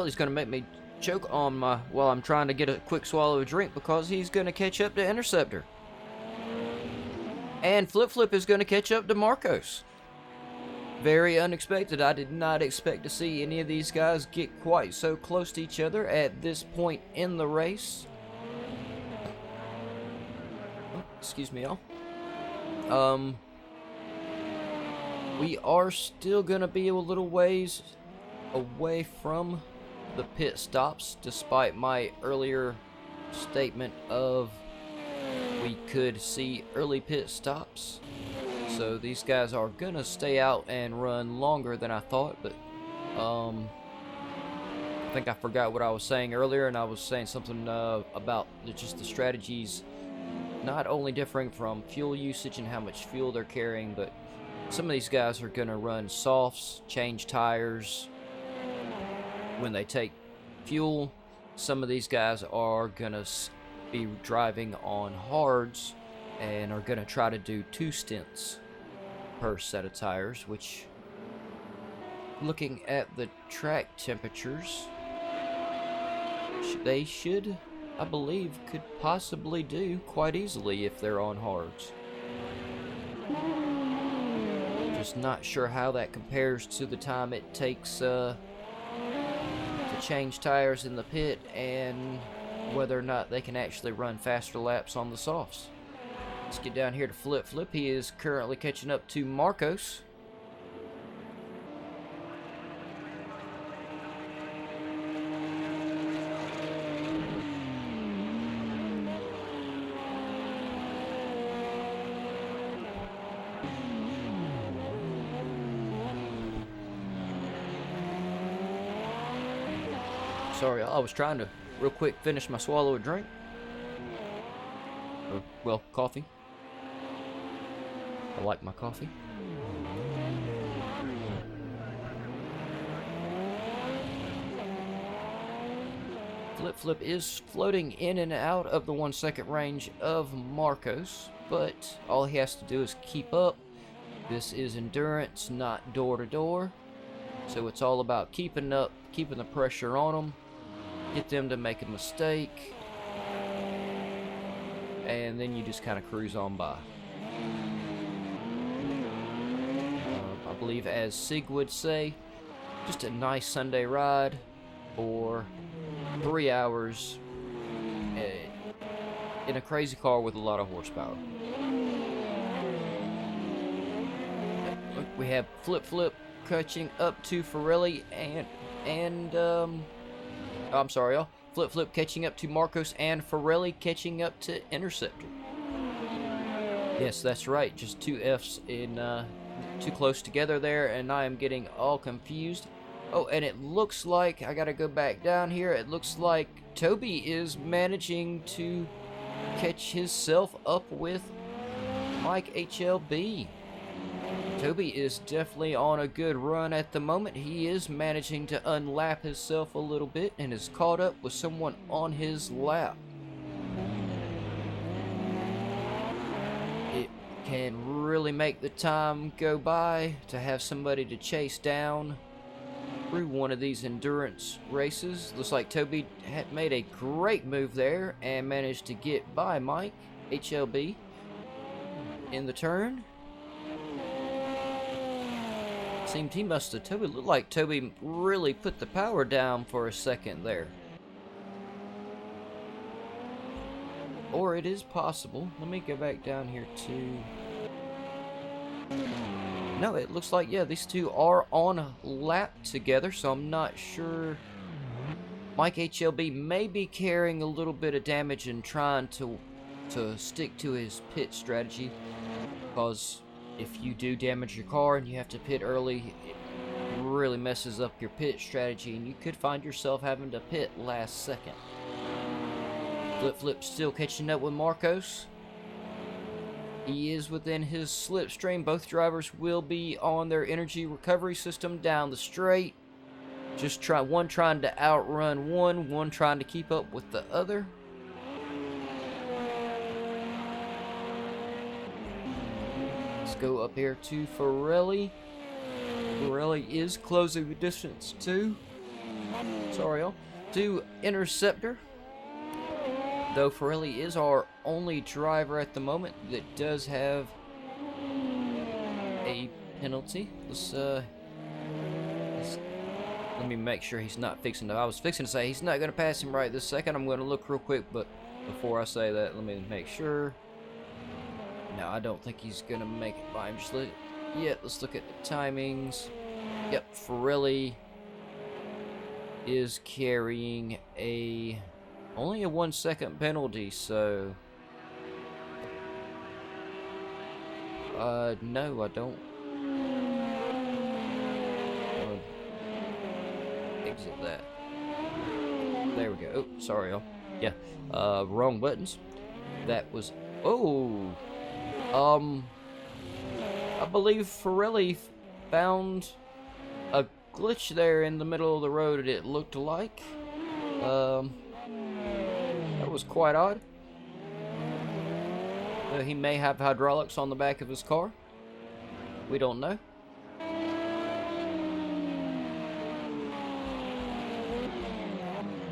Pirelli's going to make me choke on my, while I'm trying to get a quick swallow of drink, because he's going to catch up to Interceptor. And Flip Flip is going to catch up to Marcos. Very unexpected. I did not expect to see any of these guys get quite so close to each other at this point in the race. Oh, excuse me, y'all. We are still going to be a little ways away from the pit stops, despite my earlier statement of we could see early pit stops. So these guys are gonna stay out and run longer than I thought, but I think I forgot what I was saying earlier, and I was saying something about just the strategies not only differing from fuel usage and how much fuel they're carrying, but some of these guys are gonna run softs, change tires when they take fuel. Some of these guys are gonna be driving on hards and are gonna try to do 2 stints per set of tires, which, looking at the track temperatures, they should, I believe, could possibly do quite easily if they're on hards. Just not sure how that compares to the time it takes to change tires in the pit, and whether or not they can actually run faster laps on the softs. Let's get down here to Flip Flip. He is currently catching up to Marcos. Sorry, I was trying to real quick finish my swallow of drink. Or, well, coffee. I like my coffee. Flip Flip is floating in and out of the 1 second range of Marcos, but all he has to do is keep up. This is endurance, not door to door. So it's all about keeping up, keeping the pressure on them, get them to make a mistake, and then you just kind of cruise on by. I believe, as Sig would say, just a nice Sunday ride for 3 hours in a crazy car with a lot of horsepower. We have Flip Flip catching up to Pirelli I'm sorry, y'all. Flip Flip catching up to Marcos, and Pirelli catching up to Interceptor. Yes, that's right. Just 2 F's in too close together there, and I am getting all confused. Oh, and it looks like I gotta go back down here. It looks like Toby is managing to catch himself up with Mike HLB. Toby is definitely on a good run at the moment. He is managing to unlap himself a little bit and is caught up with someone on his lap. It can really make the time go by to have somebody to chase down through one of these endurance races. Looks like Toby had made a great move there and managed to get by Mike HLB in the turn. Seemed he must have, Toby looked like Toby really put the power down for a second there. Or it is possible. Let me go back down here to... No, it looks like, yeah, these two are on a lap together, so I'm not sure. Mike HLB may be carrying a little bit of damage and trying to stick to his pit strategy, because if you do damage your car and you have to pit early, it really messes up your pit strategy, and you could find yourself having to pit last second. Flip Flip still catching up with Marcos. He is within his slipstream. Both drivers will be on their energy recovery system down the straight. Just one trying to outrun one trying to keep up with the other. Go up here to Pirelli. Pirelli is closing the distance too. sorry y'all, to Interceptor. Though Pirelli is our only driver at the moment that does have a penalty. Let me make sure he's not fixing to. I was fixing to say he's not going to pass him right this second. I'm going to look real quick, but before I say that, let me make sure. No, I don't think he's going to make it by him. Let's look at the timings. Yep, Pirelli is carrying only a 1 second penalty, so no, I don't. Exit that. There we go. Oh, sorry, y'all. Yeah, wrong buttons. That was. Oh, I believe Pirelli found a glitch there in the middle of the road. It looked like. That was quite odd. He may have hydraulics on the back of his car. We don't know.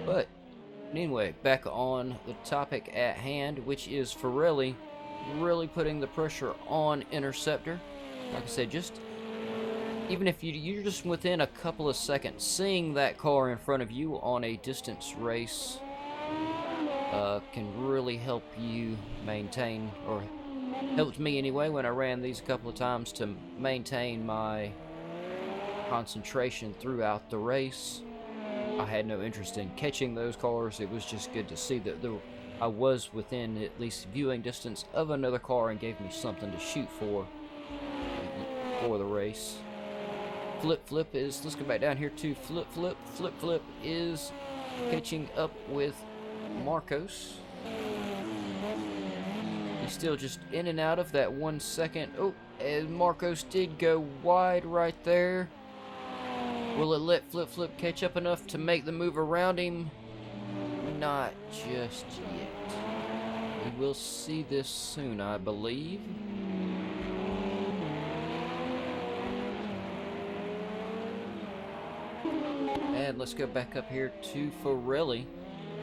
But anyway, back on the topic at hand, which is Pirelli really putting the pressure on Interceptor. Like I said, just even if you're just within a couple of seconds, seeing that car in front of you on a distance race can really help you maintain, or helped me anyway when I ran these a couple of times, to maintain my concentration throughout the race. I had no interest in catching those cars. It was just good to see that I was within at least viewing distance of another car and gave me something to shoot for the race. Flip is, let's go back down here to Flip is catching up with Marcos. He's still just in and out of that 1 second. Oh, and Marcos did go wide right there. Will it let Flip catch up enough to make the move around him? Not just yet. We will see this soon, I believe. And let's go back up here to Pirelli.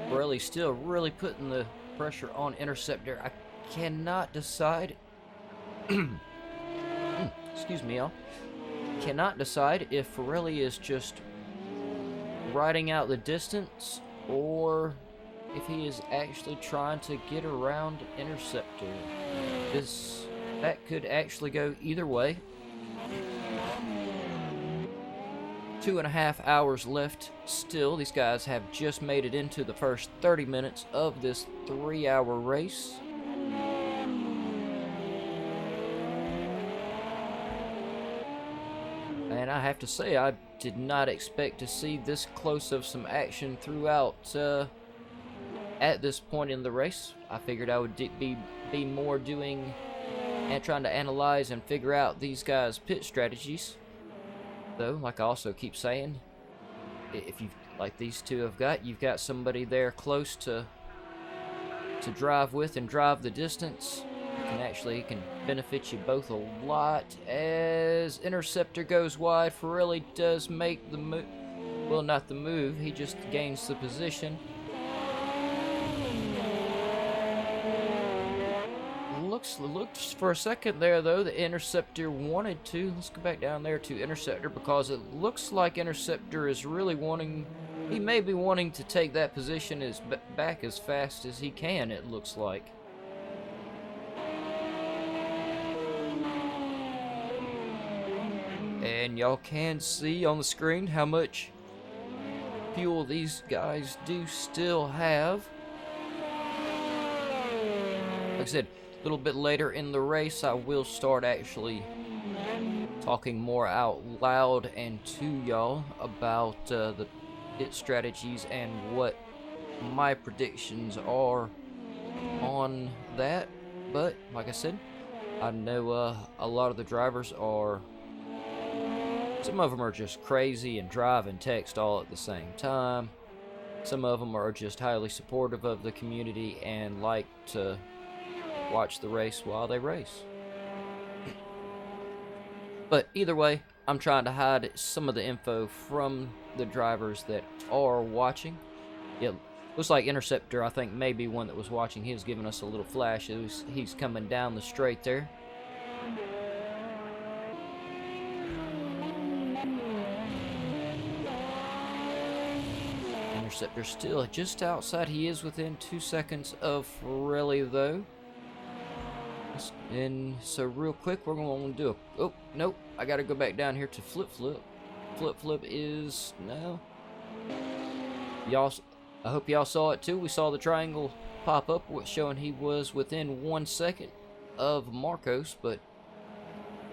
Pirelli still really putting the pressure on Interceptor. I cannot decide. Excuse me, y'all. Cannot decide if Pirelli is just riding out the distance or if he is actually trying to get around Interceptor. That could actually go either way. 2.5 hours left still. These guys have just made it into the first 30 minutes of this 3-hour race. And I have to say, I did not expect to see this close of some action throughout at this point in the race. I figured I would be more doing and trying to analyze and figure out these guys' pit strategies. Though, like I also keep saying, if you like these two have got, you've got somebody there close to drive with and drive the distance. It can benefit you both a lot. As Interceptor goes wide, Pirelli does make the move. Well, not the move. He just gains the position. Looks for a second there, though, the Interceptor wanted to. Let's go back down there to Interceptor, because it looks like Interceptor is really wanting. He may be wanting to take that position back as fast as he can, it looks like. And y'all can see on the screen how much fuel these guys do still have. Like I said, a little bit later in the race, I will start actually talking more out loud and to y'all about the pit strategies and what my predictions are on that. But like I said, I know a lot of the drivers are. Some of them are just crazy and drive and text all at the same time. Some of them are just highly supportive of the community and like to watch the race while they race. But either way, I'm trying to hide some of the info from the drivers that are watching. It looks like Interceptor, I think, may be one that was watching. He was giving us a little flash. He's coming down the straight there. Interceptor still just outside. He is within 2 seconds of Pirelli, though. And so real quick, we're going to do a... Oh, nope. I got to go back down here to Flip Flip. Flip Flip is... No. Y'all... I hope y'all saw it too. We saw the triangle pop up showing he was within 1 second of Marcos, but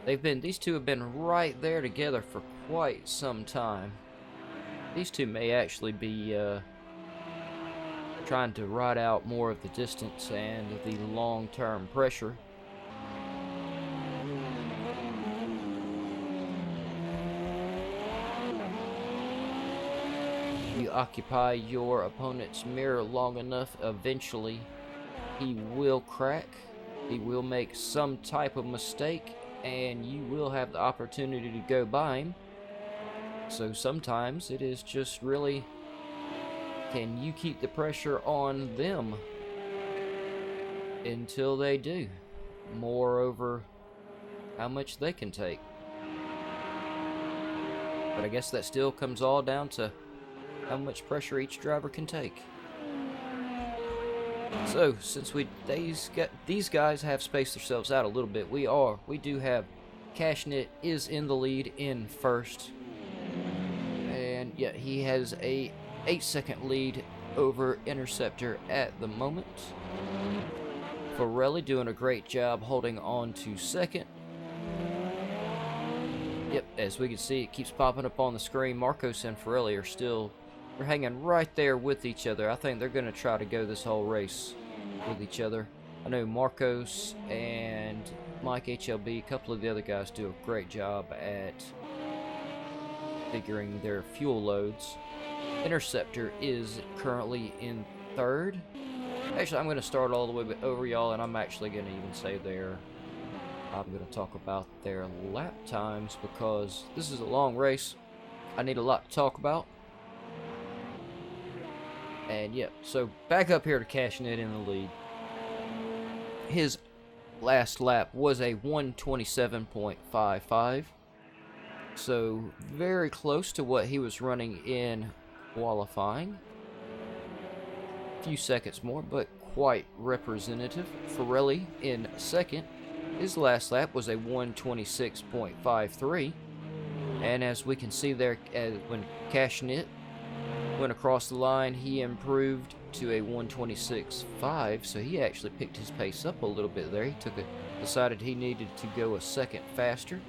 these two have been right there together for quite some time. These two may actually be trying to ride out more of the distance and the long-term pressure. You occupy your opponent's mirror long enough, eventually he will crack. He will make some type of mistake, and you will have the opportunity to go by him. So sometimes it is just really, can you keep the pressure on them until they do? Moreover, how much they can take. But I guess that still comes all down to how much pressure each driver can take. So, since these guys have spaced themselves out a little bit, we do have Cashnit is in the lead in first. And yeah, he has a 8-second lead over Interceptor at the moment. Pirelli doing a great job holding on to second. Yep, as we can see, it keeps popping up on the screen. Marcos and Pirelli are still... They're hanging right there with each other. I think they're going to try to go this whole race with each other. I know Marcos and Mike HLB, a couple of the other guys, do a great job at figuring their fuel loads. Interceptor is currently in third. Actually, I'm going to start all the way over, y'all, and I'm actually going to even say I'm going to talk about their lap times because this is a long race. I need a lot to talk about. And yeah, so back up here to Cashnit in the lead. His last lap was a 1:27.55. So very close to what he was running in qualifying. A few seconds more, but quite representative. Pirelli in second. His last lap was a 1:26.53. And as we can see there, when Cashnit went across the line, he improved to a 1:26.5, so he actually picked his pace up a little bit there. He decided he needed to go a second faster,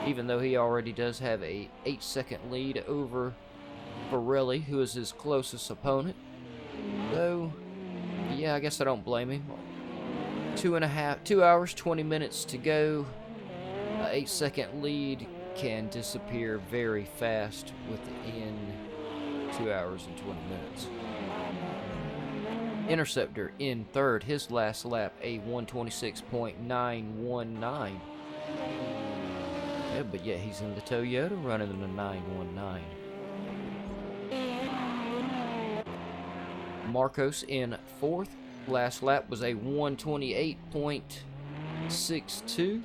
even though he already does have a 8-second lead over Pirelli, who is his closest opponent. Though, yeah, I guess I don't blame him. 2 hours, 20 minutes to go. An 8-second lead can disappear very fast within 2 hours and 20 minutes. Interceptor in third. His last lap, a 1:26.919. Yeah, but yeah, he's in the Toyota running in the 919. Marcos in fourth. Last lap was a 1:28.62.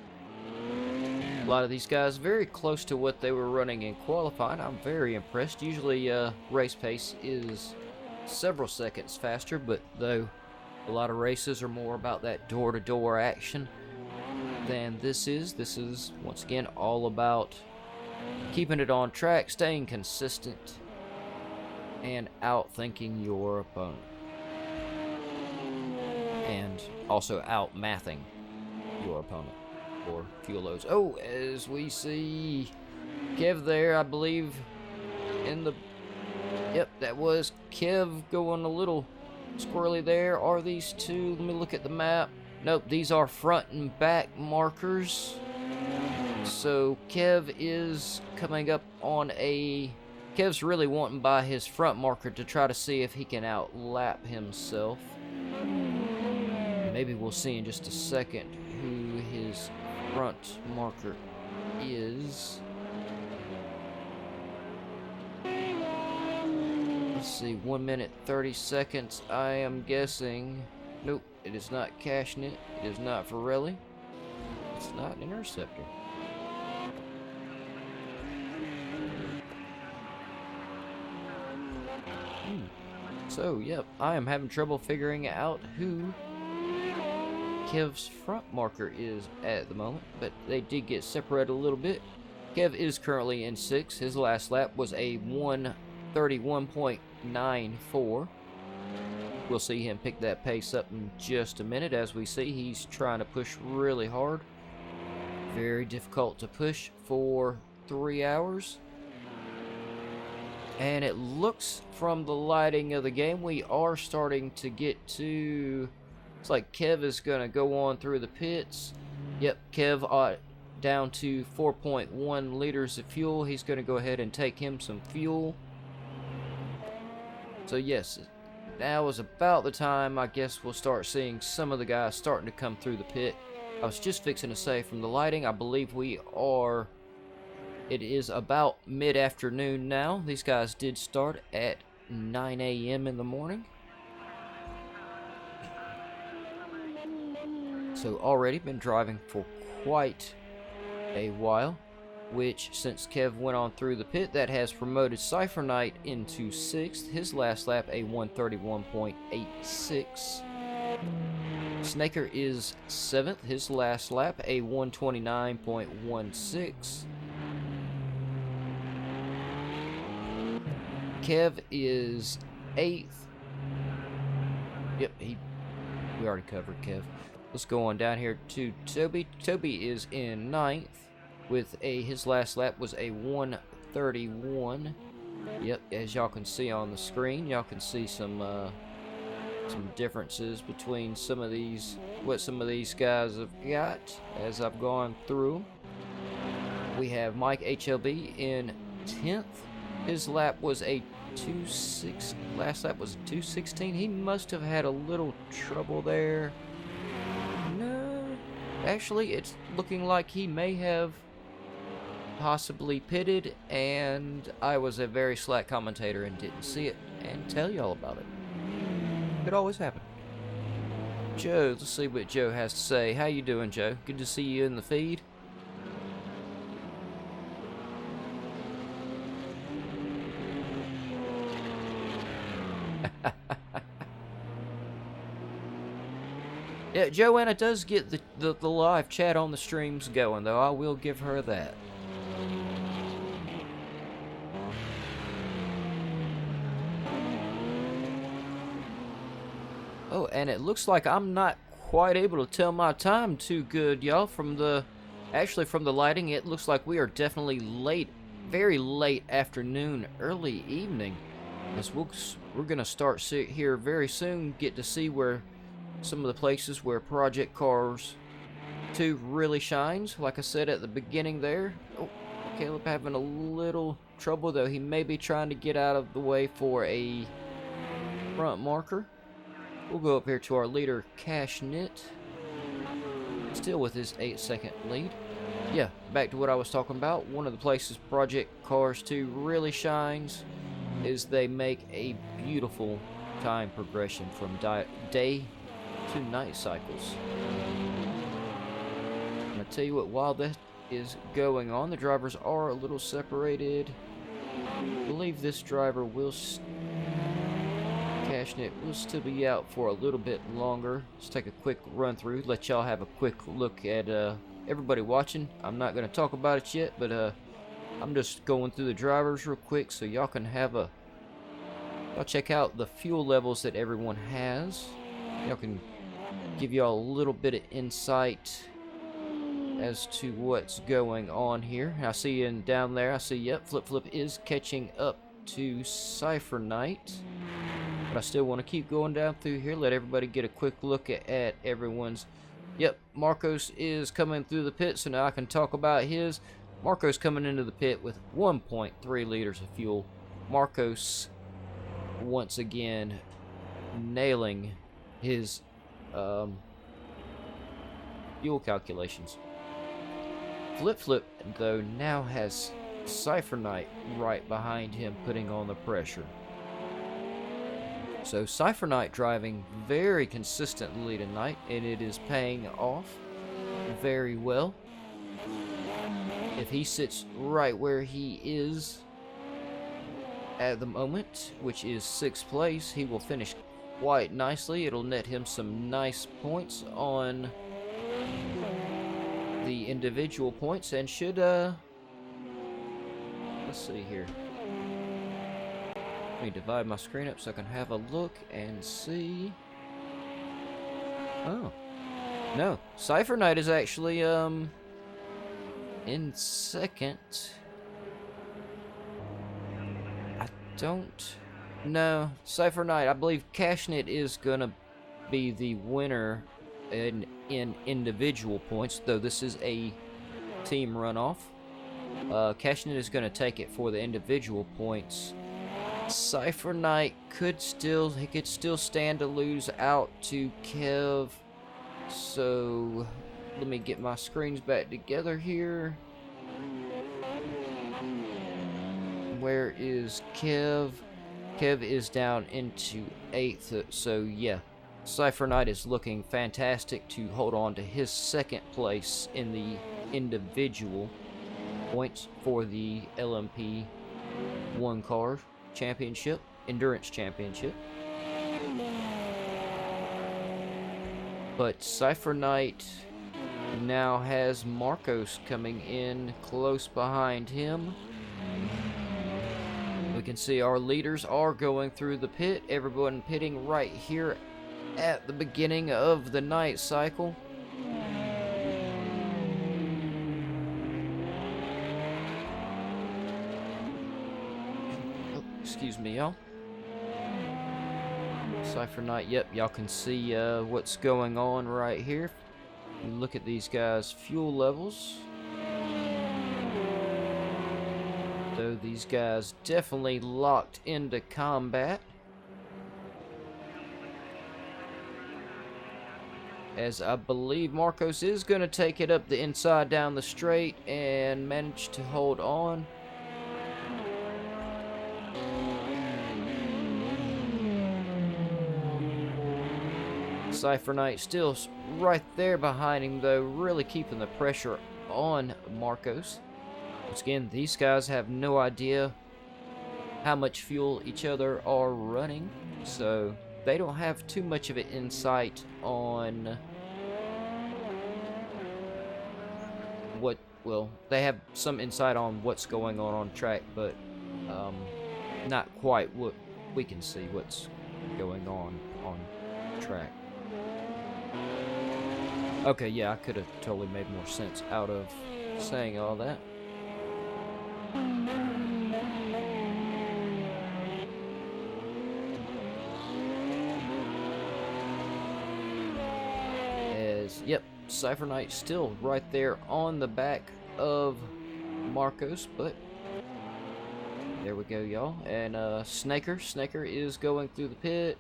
A lot of these guys very close to what they were running in qualifying. I'm very impressed. Usually race pace is several seconds faster, but though a lot of races are more about that door-to-door action than this is once again all about keeping it on track, staying consistent, and outthinking your opponent, and also out-mathing your opponent for fuel loads. Oh, as we see Kev there, I believe, in the... Yep, that was Kev going a little squirrely there. Are these two? Let me look at the map. Nope, these are front and back markers. So Kev is coming up on a... Kev's really wanting by his front marker to try to see if he can outlap himself. Maybe we'll see in just a second who his front marker is. Let's see, 1 minute 30 seconds. I am guessing. Nope, it is not cashing it. It is not Forelli. It's not an interceptor. So, yep, I am having trouble figuring out who Kev's front marker is at the moment, but they did get separated a little bit. Kev is currently in 6th. His last lap was a 1:31.94. We'll see him pick that pace up in just a minute. As we see, he's trying to push really hard. Very difficult to push for 3 hours. And it looks from the lighting of the game, we are starting to get to... It's like Kev is going to go on through the pits. Yep, Kev down to 4.1 liters of fuel. He's going to go ahead and take him some fuel. So yes, now is about the time I guess we'll start seeing some of the guys starting to come through the pit. I was just fixing to say, from the lighting, I believe we are... It is about mid-afternoon now. These guys did start at 9 a.m. in the morning. So already been driving for quite a while, which since Kev went on through the pit, that has promoted Cypher Knight into 6th. His last lap a 1:31.86. Snaker is 7th. His last lap a 1:29.16. Kev is 8th. Yep, we already covered Kev. Let's go on down here to Toby. Toby is in 9th with his last lap was a 1:31. Yep, as y'all can see on the screen, y'all can see some differences between what some of these guys have got as I've gone through. We have Mike HLB in 10th. His lap was a 2:6. Last lap was 2:16. He must have had a little trouble there. No, actually, it's looking like he may have possibly pitted, and I was a very slack commentator and didn't see it and tell y'all about it. Could always happen. Joe, let's see what Joe has to say. How you doing, Joe? Good to see you in the feed. Yeah, Joanna does get the live chat on the streams going, though. I will give her that. Oh, and it looks like I'm not quite able to tell my time too good, y'all. Actually, from the lighting, it looks like we are definitely late, very late afternoon, early evening. As we're gonna start here very soon, get to see where some of the places where Project Cars 2 really shines. Like I said at the beginning there. Oh, Caleb having a little trouble, though. He may be trying to get out of the way for a front marker. We'll go up here to our leader, Cashnit. Still with his 8-second lead. Yeah, back to what I was talking about. One of the places Project Cars 2 really shines is they make a beautiful time progression from day to night cycles. I'm gonna tell you what, while that is going on, the drivers are a little separated. I believe this driver will Cashnit will still be out for a little bit longer. Let's take a quick run through, let y'all have a quick look at everybody watching. I'm not gonna talk about it yet, but I'm just going through the drivers real quick so y'all can have y'all check out the fuel levels that everyone has. Y'all can give y'all a little bit of insight as to what's going on here. I see down there, I see, yep, Flip is catching up to Cypher Knight. But I still want to keep going down through here, let everybody get a quick look at everyone's. Yep, Marcos is coming through the pit, so now I can talk about his. Marcos coming into the pit with 1.3 liters of fuel. Marcos, once again, nailing his fuel calculations. Flip, though, now has Cypher Knight right behind him, putting on the pressure. So Cypher Knight driving very consistently tonight, and it is paying off very well. If he sits right where he is at the moment, which is 6th place, he will finish quite nicely. It'll net him some nice points on the individual points, and should let's see here. Let me divide my screen up so I can have a look and see. Oh no, Cypher Knight is actually in 2nd. I don't know. Cypher Knight, I believe Cashnit is gonna be the winner in individual points, though this is a team runoff. Cashnit is gonna take it for the individual points. Cypher Knight could still stand to lose out to Kev. So let me get my screens back together here. Where is Kev? Kev is down into 8th. So yeah, Cypher Knight is looking fantastic to hold on to his 2nd place in the individual points for the LMP1 car championship, endurance championship. But Cypher Knight now has Marcos coming in close behind him. We can see our leaders are going through the pit, everyone pitting right here at the beginning of the night cycle. Excuse me, y'all. Cypher Knight, yep, y'all can see what's going on right here. You look at these guys' fuel levels. So these guys definitely locked into combat. As I believe Marcos is going to take it up the inside down the straight and manage to hold on. Cypher Knight still right there behind him, though, really keeping the pressure on Marcos. Once again, these guys have no idea how much fuel each other are running, so they don't have too much of an insight on what, well, they have some insight on what's going on track, but not quite what we can see what's going on track. Okay, yeah, I could have totally made more sense out of saying all that. Yep, Cypher Knight still right there on the back of Marcos, but there we go, y'all. And Snaker is going through the pit.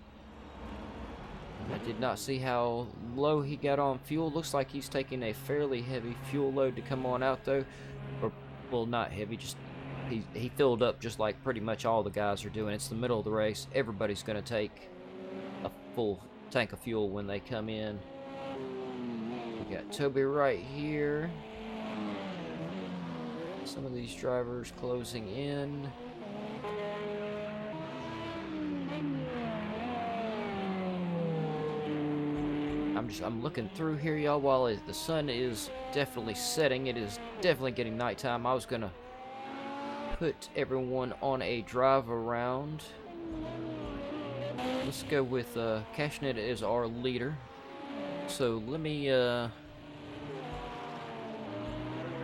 I did not see how low he got on fuel. Looks like he's taking a fairly heavy fuel load to come on out, though. Or, well, not heavy, just he filled up just like pretty much all the guys are doing. It's the middle of the race. Everybody's going to take a full tank of fuel when they come in. We got Toby right here. Some of these drivers closing in. I'm looking through here, y'all, while the sun is definitely setting. It is definitely getting nighttime. I was gonna put everyone on a drive around. Let's go with Cashnit as our leader. So let me I'm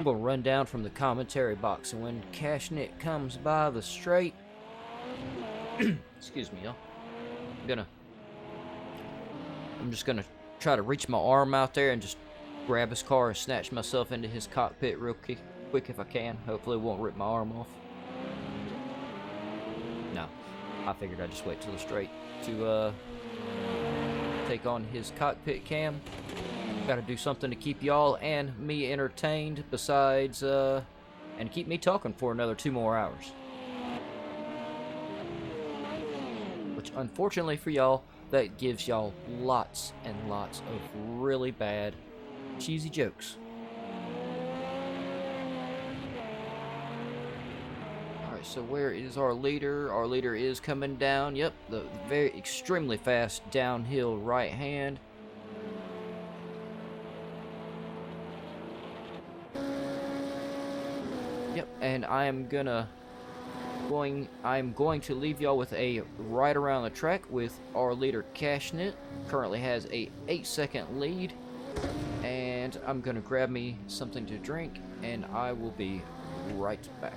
gonna run down from the commentary box, and when Cashnit comes by the straight excuse me, y'all, I'm just gonna try to reach my arm out there and just grab his car and snatch myself into his cockpit real quick if I can. Hopefully it won't rip my arm off. No, I figured I'd just wait till the straight to take on his cockpit cam. Gotta do something to keep y'all and me entertained besides and keep me talking for another 2 more hours. which unfortunately for y'all, that gives y'all lots and lots of really bad, cheesy jokes. Alright, so where is our leader? Our leader is coming down. Yep, the very extremely fast downhill right hand. Yep, and I'm going to leave y'all with a ride around the track with our leader Cashnit. Currently has a 8-second lead, and I'm gonna grab me something to drink, and I will be right back.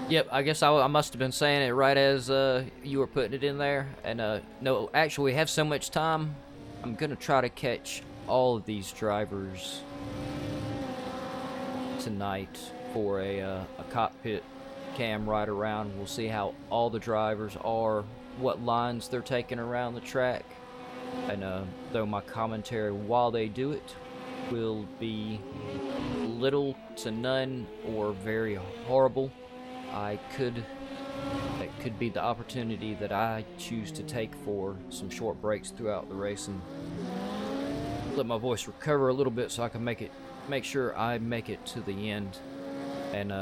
Yep, I guess I must have been saying it right as you were putting it in there. And no, actually, we have so much time. I'm gonna try to catch all of these drivers tonight for a cockpit cam ride around. We'll see how all the drivers are, what lines they're taking around the track, and though my commentary while they do it will be little to none or very horrible, that could be the opportunity that I choose to take for some short breaks throughout the race and let my voice recover a little bit so I can make sure I make it to the end and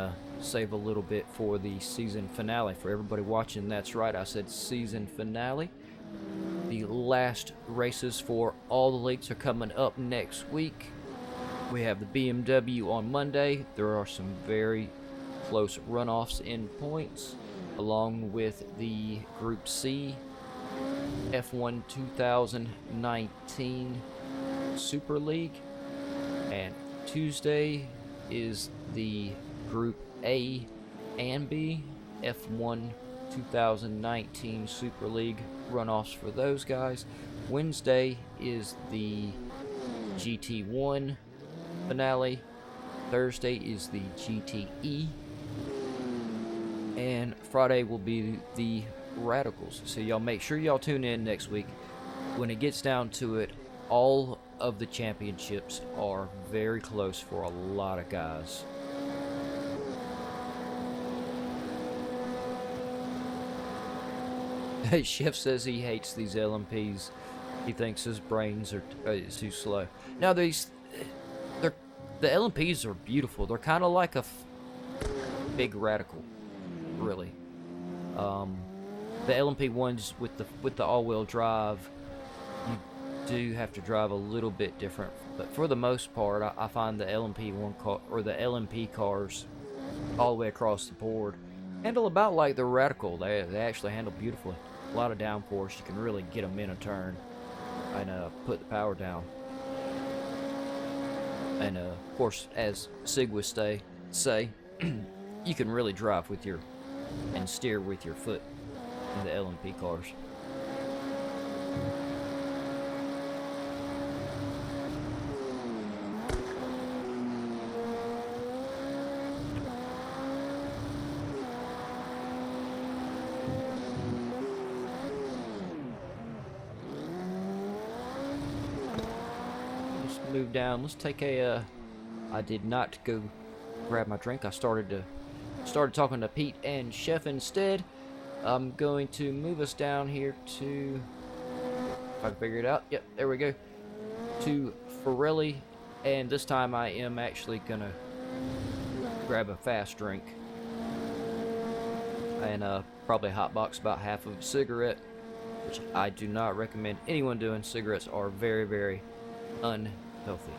save a little bit for the season finale. For everybody watching, that's right, I said season finale. The last races for all the leagues are coming up next week. We have the BMW on Monday. There are some very close runoffs in points, along with the Group C F1 2019 Super League. And Tuesday is the Group A and B F1 2019 Super League runoffs for those guys. Wednesday is the GT1 finale. Thursday is the GTE. And Friday will be the Radicals. So y'all make sure y'all tune in next week. When it gets down to it, all of the championships are very close for a lot of guys. Hey, Chef says he hates these LMPs. He thinks his brains are too slow. Now the LMPs are beautiful. They're kind of like a big Radical, really. The LMP1s with the all-wheel drive, you do have to drive a little bit different. But for the most part, I find the LMP1 car or the LMP cars all the way across the board handle about like the Radical. They actually handle beautifully. A lot of downforce. You can really get them in a turn and put the power down. And of course, as Sig would say, you can really drive with your and steer with your foot in the LMP cars. Let's move down. Let's take a I did not go grab my drink. I started talking to Pete and Chef instead. I'm going to move us down here to, if I can figure it out, yep, there we go, to Forelli, and this time I am actually gonna grab a fast drink and probably hotbox about half of a cigarette, which I do not recommend anyone doing. Cigarettes are very, very unhealthy.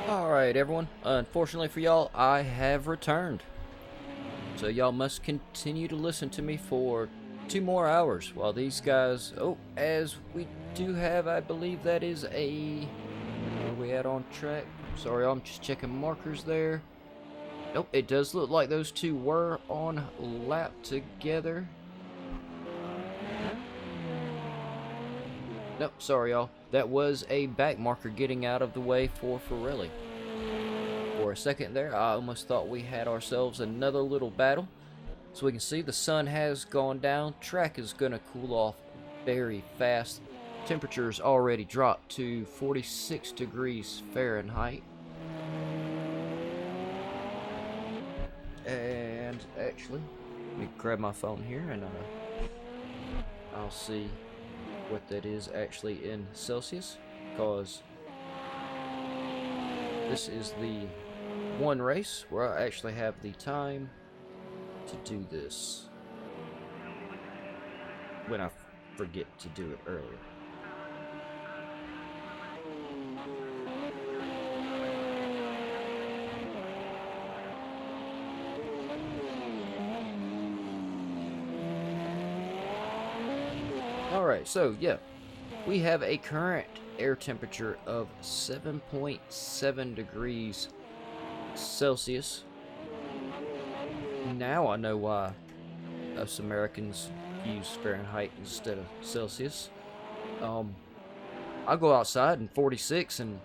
Alright everyone, unfortunately for y'all, I have returned. So y'all must continue to listen to me for 2 more hours while these guys, as we do have, I believe that is a, where are we at on track? Sorry, I'm just checking markers there. Nope, it does look like those two were on lap together. Nope, sorry y'all. That was a back marker getting out of the way for Pirelli. For a second there, I almost thought we had ourselves another little battle. So we can see the sun has gone down. Track is going to cool off very fast. Temperatures already dropped to 46 degrees Fahrenheit. And actually, let me grab my phone here and I'll see what that is actually in Celsius, because this is the one race where I actually have the time to do this when I forget to do it earlier. Alright, so yeah, we have a current air temperature of 7.7 degrees Celsius. Now I know why us Americans use Fahrenheit instead of Celsius. I go outside in 46 and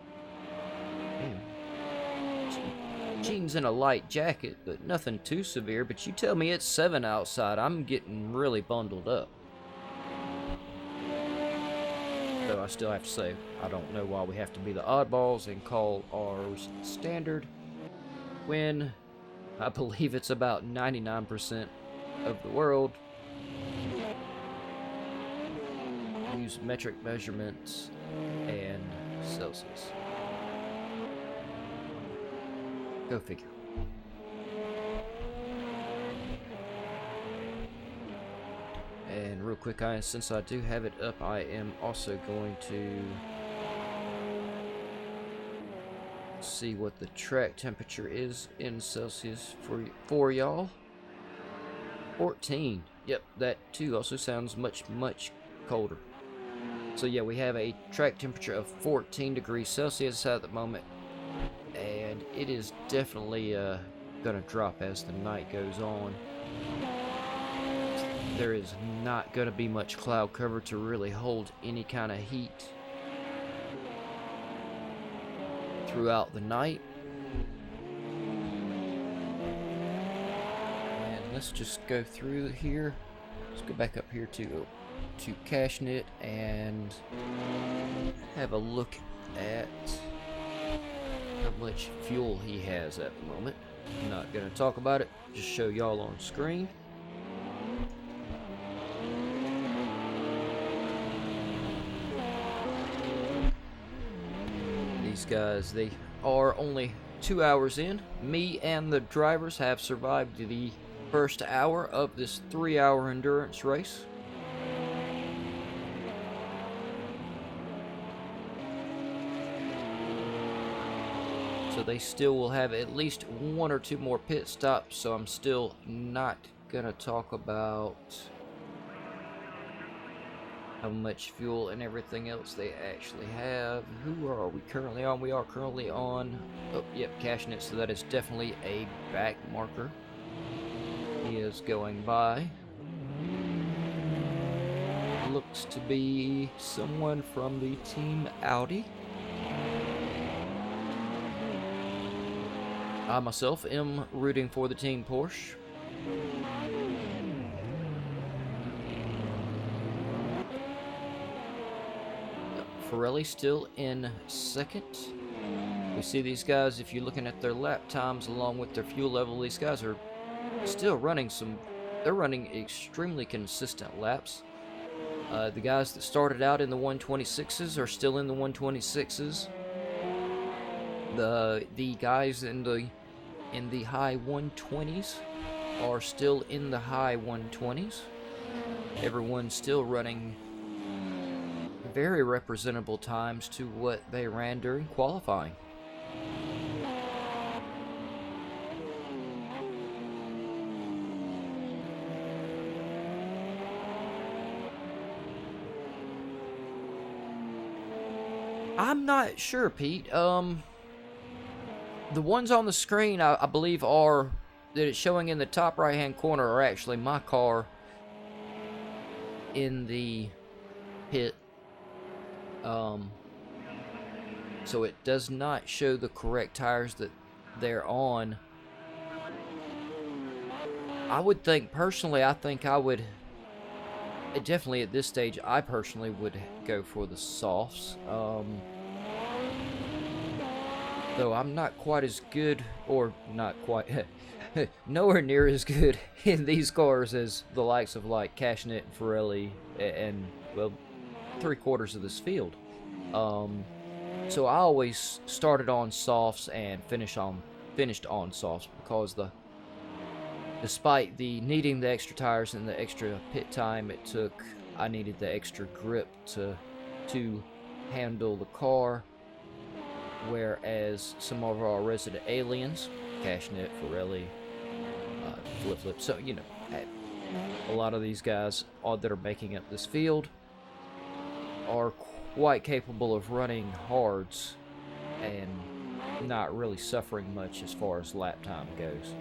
jeans and a light jacket, but nothing too severe. But you tell me it's 7 outside, I'm getting really bundled up. Though I still have to say, I don't know why we have to be the oddballs and call ours standard when I believe it's about 99% of the world use metric measurements and Celsius. Go figure. And real quick, since I do have it up, I am also going to see what the track temperature is in Celsius for y'all. 14. Yep, that too also sounds much colder. So yeah, we have a track temperature of 14 degrees Celsius at the moment, and it is definitely gonna drop as the night goes on. There is not going to be much cloud cover to really hold any kind of heat throughout the night. And let's just go through here. Let's go back up here to Cashnit and have a look at how much fuel he has at the moment. I'm not going to talk about it, just show y'all on screen. These guys, they are only 2 hours in. Me and the drivers have survived the first hour of this 3-hour endurance race. So they still will have at least 1 or 2 more pit stops, so I'm still not gonna talk about how much fuel and everything else they actually have. Who are we currently on? We are currently on, Cashnit, so that is definitely a back marker. He is going by. Looks to be someone from the team Audi. I myself am rooting for the team Porsche. Pirelli still in second. We see these guys, if you're looking at their lap times along with their fuel level, these guys are still running they're running extremely consistent laps. The guys that started out in the 126s are still in the 126s. The guys in the high 120s are still in the high 120s. Everyone's still running very representable times to what they ran during qualifying. I'm not sure, Pete. The ones on the screen, I believe, are that it's showing in the top right-hand corner are actually my car in the pit. So it does not show the correct tires that they're on. I would think, personally, I think I would, definitely at this stage, I personally would go for the softs. Though I'm not quite as good, or not quite, nowhere near as good in these cars as the likes of like Cashnet and Pirelli and, well, 3/4 of this field. So I always started on softs and finished on softs because despite the needing the extra tires and the extra pit time it took, I needed the extra grip to handle the car. Whereas some of our resident aliens, Cashnet, Pirelli, Flip, so you know, a lot of these guys that are making up this field are quite capable of running hards and not really suffering much as far as lap time goes.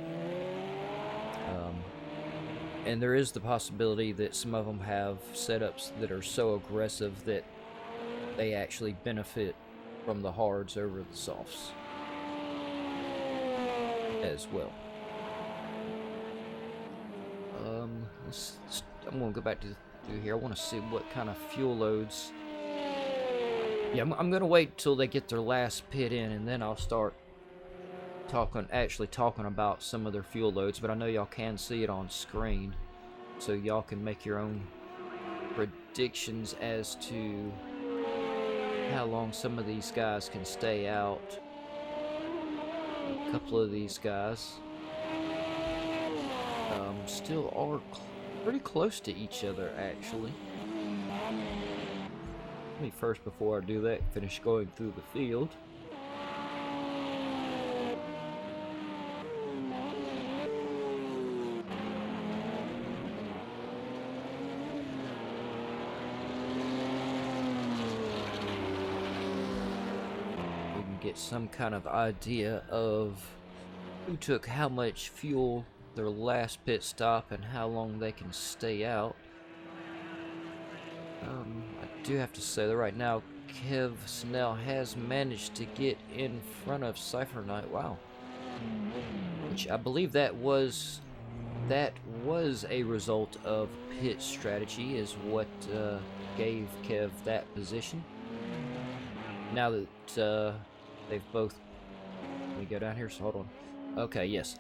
And there is the possibility that some of them have setups that are so aggressive that they actually benefit from the hards over the softs as well. I'm gonna go back to here. I want to see what kind of fuel loads. Yeah, I'm gonna wait till they get their last pit in, and then I'll start actually talking about some of their fuel loads. But I know y'all can see it on screen, so y'all can make your own predictions as to how long some of these guys can stay out. A couple of these guys still are pretty close to each other, actually. Let me first, before I do that, finish going through the field. We can get some kind of idea of who took how much fuel their last pit stop and how long they can stay out. I do have to say that right now Kev Snell has managed to get in front of Cypher Knight. Wow. Which I believe that was a result of pit strategy, is what gave Kev that position. Now that they've both, let me go down here, so hold on. Okay, yes.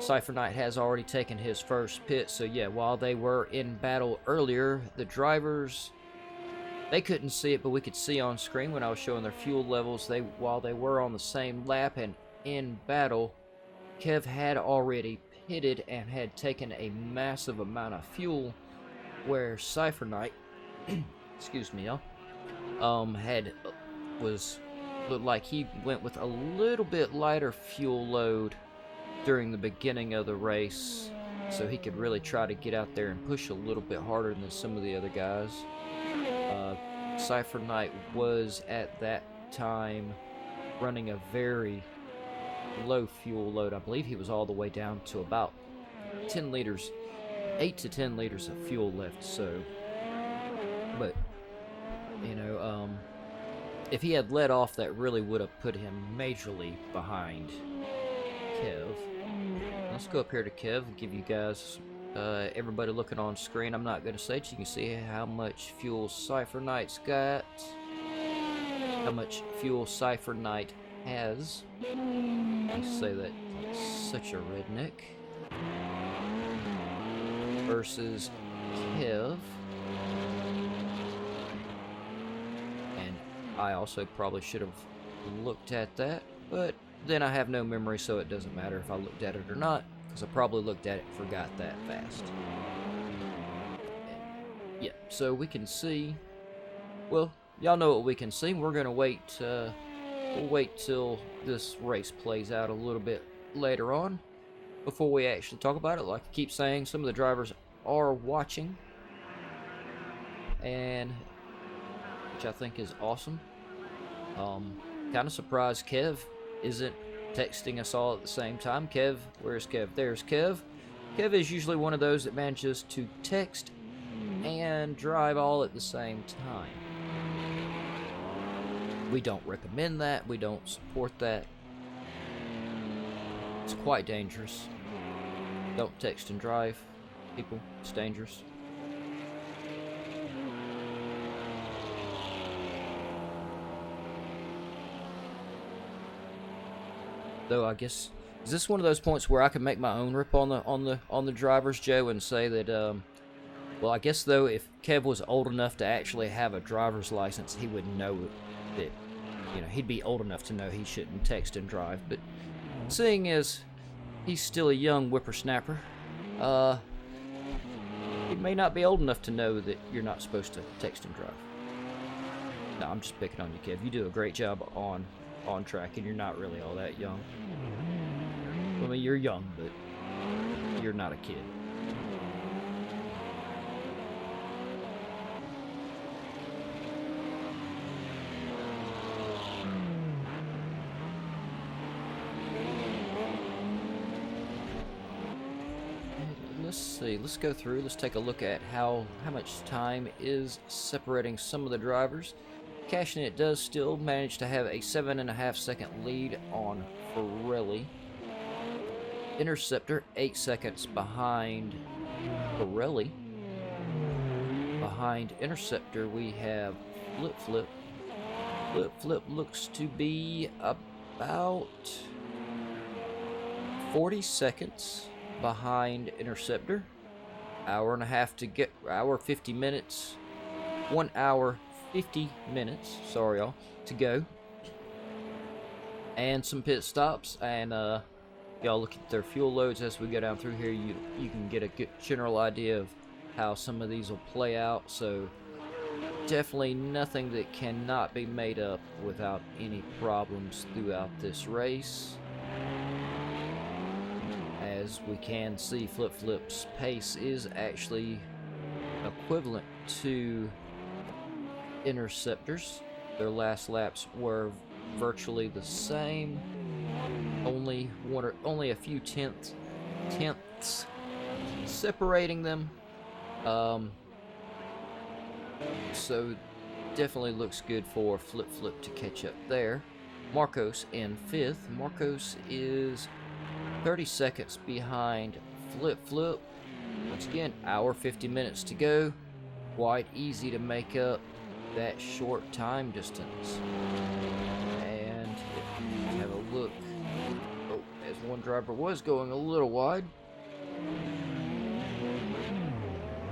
Cypher Knight has already taken his first pit, so yeah, while they were in battle earlier, the drivers, they couldn't see it, but we could see on screen when I was showing their fuel levels, while they were on the same lap and in battle, Kev had already pitted and had taken a massive amount of fuel, where Cypher Knight, excuse me, y'all, looked like he went with a little bit lighter fuel load during the beginning of the race, so he could really try to get out there and push a little bit harder than some of the other guys. Cypher Knight was at that time running a very low fuel load. I believe he was all the way down to about 10 liters, 8 to 10 liters of fuel left. So, but you know, if he had let off, that really would have put him majorly behind Kev. Let's go up here to Kev and give you guys, everybody looking on screen, I'm not going to say it, you can see how much fuel Cypher Knight's got, how much fuel Cypher Knight has. I say that like such a redneck. Versus Kev. And I also probably should have looked at that, but then I have no memory, so it doesn't matter if I looked at it or not, because I probably looked at it and forgot that fast. And, yeah, so we can see, well, y'all know what we can see. We're going to wait, we'll wait till this race plays out a little bit later on before we actually talk about it. Like I keep saying, some of the drivers are watching, and which I think is awesome. Kind of surprised Kev isn't texting us all at the same time. Kev, where's Kev? There's Kev. Kev is usually one of those that manages to text and drive all at the same time. We don't recommend that. We don't support that. It's quite dangerous. Don't text and drive, people. It's dangerous. Though I guess, is this one of those points where I can make my own rip on the drivers, Joe, and say that well, I guess though if Kev was old enough to actually have a driver's license, he would know that, you know, he'd be old enough to know he shouldn't text and drive. But seeing as he's still a young whippersnapper, he may not be old enough to know that you're not supposed to text and drive. No, I'm just picking on you, Kev. You do a great job on track, and you're not really all that young. I mean, you're young, but you're not a kid. Let's see. Let's go through. Let's take a look at how much time is separating some of the drivers. Cashing it does still manage to have a 7.5 second lead on Pirelli. Interceptor 8 seconds behind Pirelli. Behind Interceptor we have Flip Flip. Flip Flip looks to be about 40 seconds behind Interceptor. Hour and a half to get, hour 50 minutes. 1 hour 50 minutes, sorry y'all, to go. And some pit stops, and y'all look at their fuel loads as we go down through here. You can get a good general idea of how some of these will play out. So definitely nothing that cannot be made up without any problems throughout this race. As we can see, Flip Flip's pace is actually equivalent to Interceptors. Their last laps were virtually the same, only a few tenths separating them. So definitely looks good for Flip Flip to catch up there. Marcos in 5th. Marcos is 30 seconds behind Flip Flip. Once again, hour 50 minutes to go. Quite easy to make up that short time distance. And if you have a look, oh, as one driver was going a little wide.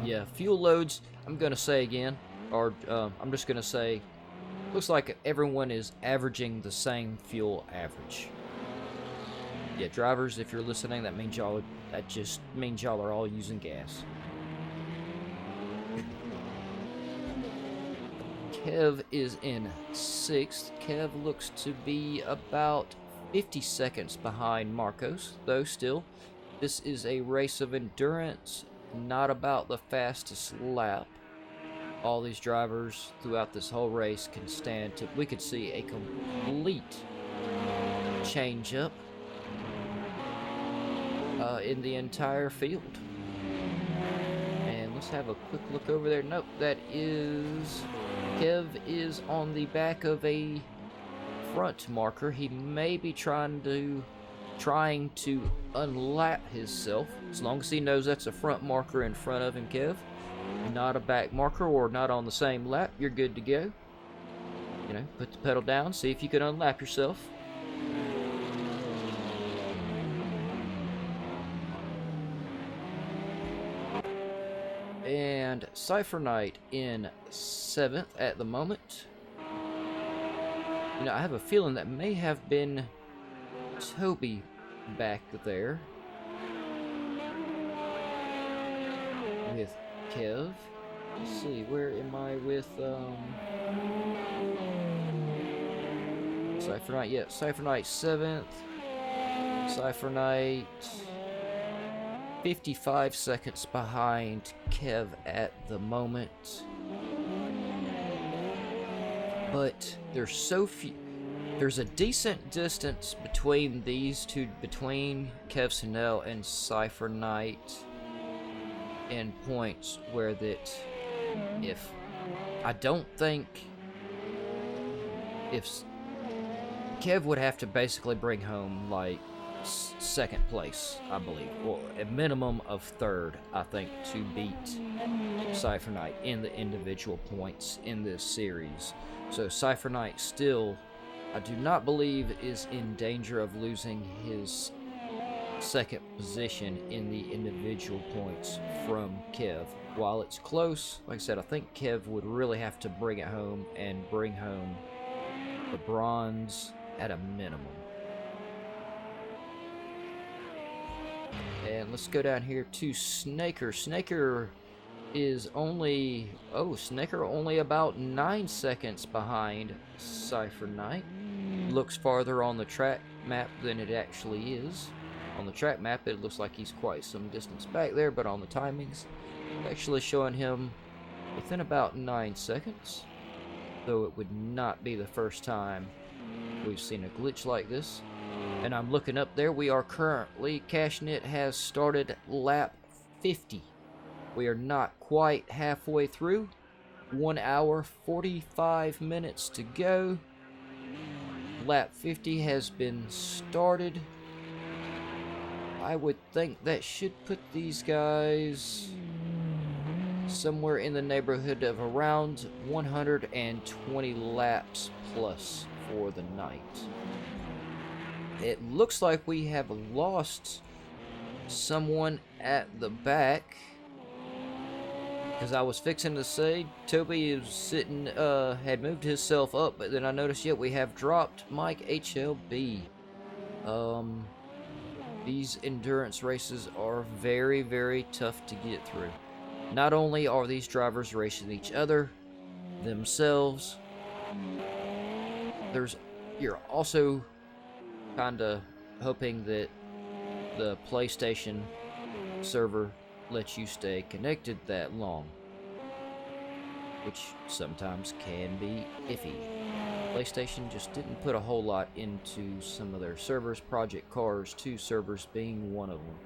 Yeah, fuel loads, I'm gonna say again, or I'm just gonna say, looks like everyone is averaging the same fuel average. Yeah, drivers, if you're listening, that just means y'all are all using gas. Kev is in 6th. Kev looks to be about 50 seconds behind Marcos, though still, this is a race of endurance, not about the fastest lap. All these drivers throughout this whole race can stand to, we could see a complete change up in the entire field. And let's have a quick look over there. Nope, that is... Kev is on the back of a front marker. He may be trying to unlap himself. As long as he knows that's a front marker in front of him, Kev, not a back marker or not on the same lap, you're good to go. You know, put the pedal down, see if you can unlap yourself. And Cypher Knight in 7th at the moment. You know, I have a feeling that may have been Toby back there with Kev. Let's see, where am I with Cypher Knight? Yeah, Cypher Knight 7th. Cypher Knight 55 seconds behind Kev at the moment. but there's so few. There's a decent distance between these two, between Kevsinel and Cypher Knight, in points where that if I don't think if Kev would have to basically bring home like second place, I believe, or a minimum of third, I think, to beat Cypher Knight in the individual points in this series. So Cypher Knight still, I do not believe, is in danger of losing his second position in the individual points from Kev. While it's close, like I said, I think Kev would really have to bring it home and bring home the bronze at a minimum. And let's go down here to Snaker. Snaker is only, Snaker only about 9 seconds behind Cypher Knight. Looks farther on the track map than it actually is. On the track map, it looks like he's quite some distance back there, but on the timings, actually showing him within about 9 seconds. Though it would not be the first time we've seen a glitch like this. And I'm looking up there, we are currently, CashNet has started lap 50. We are not quite halfway through. 1 hour, 45 minutes to go. Lap 50 has been started. I would think that should put these guys somewhere in the neighborhood of around 120 laps plus for the night. It looks like we have lost someone at the back, because I was fixing to say Toby is sitting, had moved himself up, but then I noticed, we have dropped Mike HLB. These endurance races are very, very tough to get through. Not only are these drivers racing each other, themselves, you're also kind of hoping that the PlayStation server lets you stay connected that long, which sometimes can be iffy. PlayStation just didn't put a whole lot into some of their servers, Project Cars 2 servers being one of them.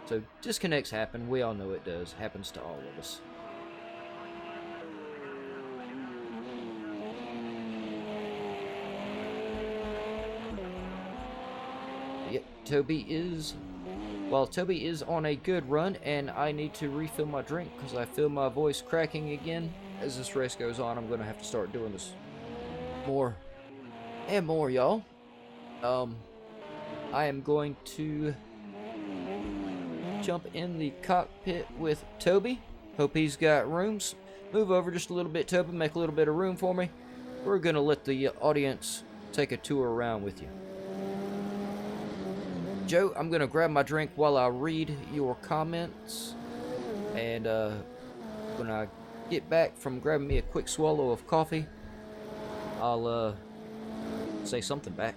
So disconnects happen, we all know it does, happens to all of us. Yep, Toby is on a good run, and I need to refill my drink because I feel my voice cracking again. As this race goes on, I'm going to have to start doing this more and more, y'all. I am going to jump in the cockpit with Toby. Hope he's got rooms. Move over just a little bit, Toby. Make a little bit of room for me. We're going to let the audience take a tour around with you. Joe, I'm going to grab my drink while I read your comments. And when I get back from grabbing me a quick swallow of coffee, I'll say something back.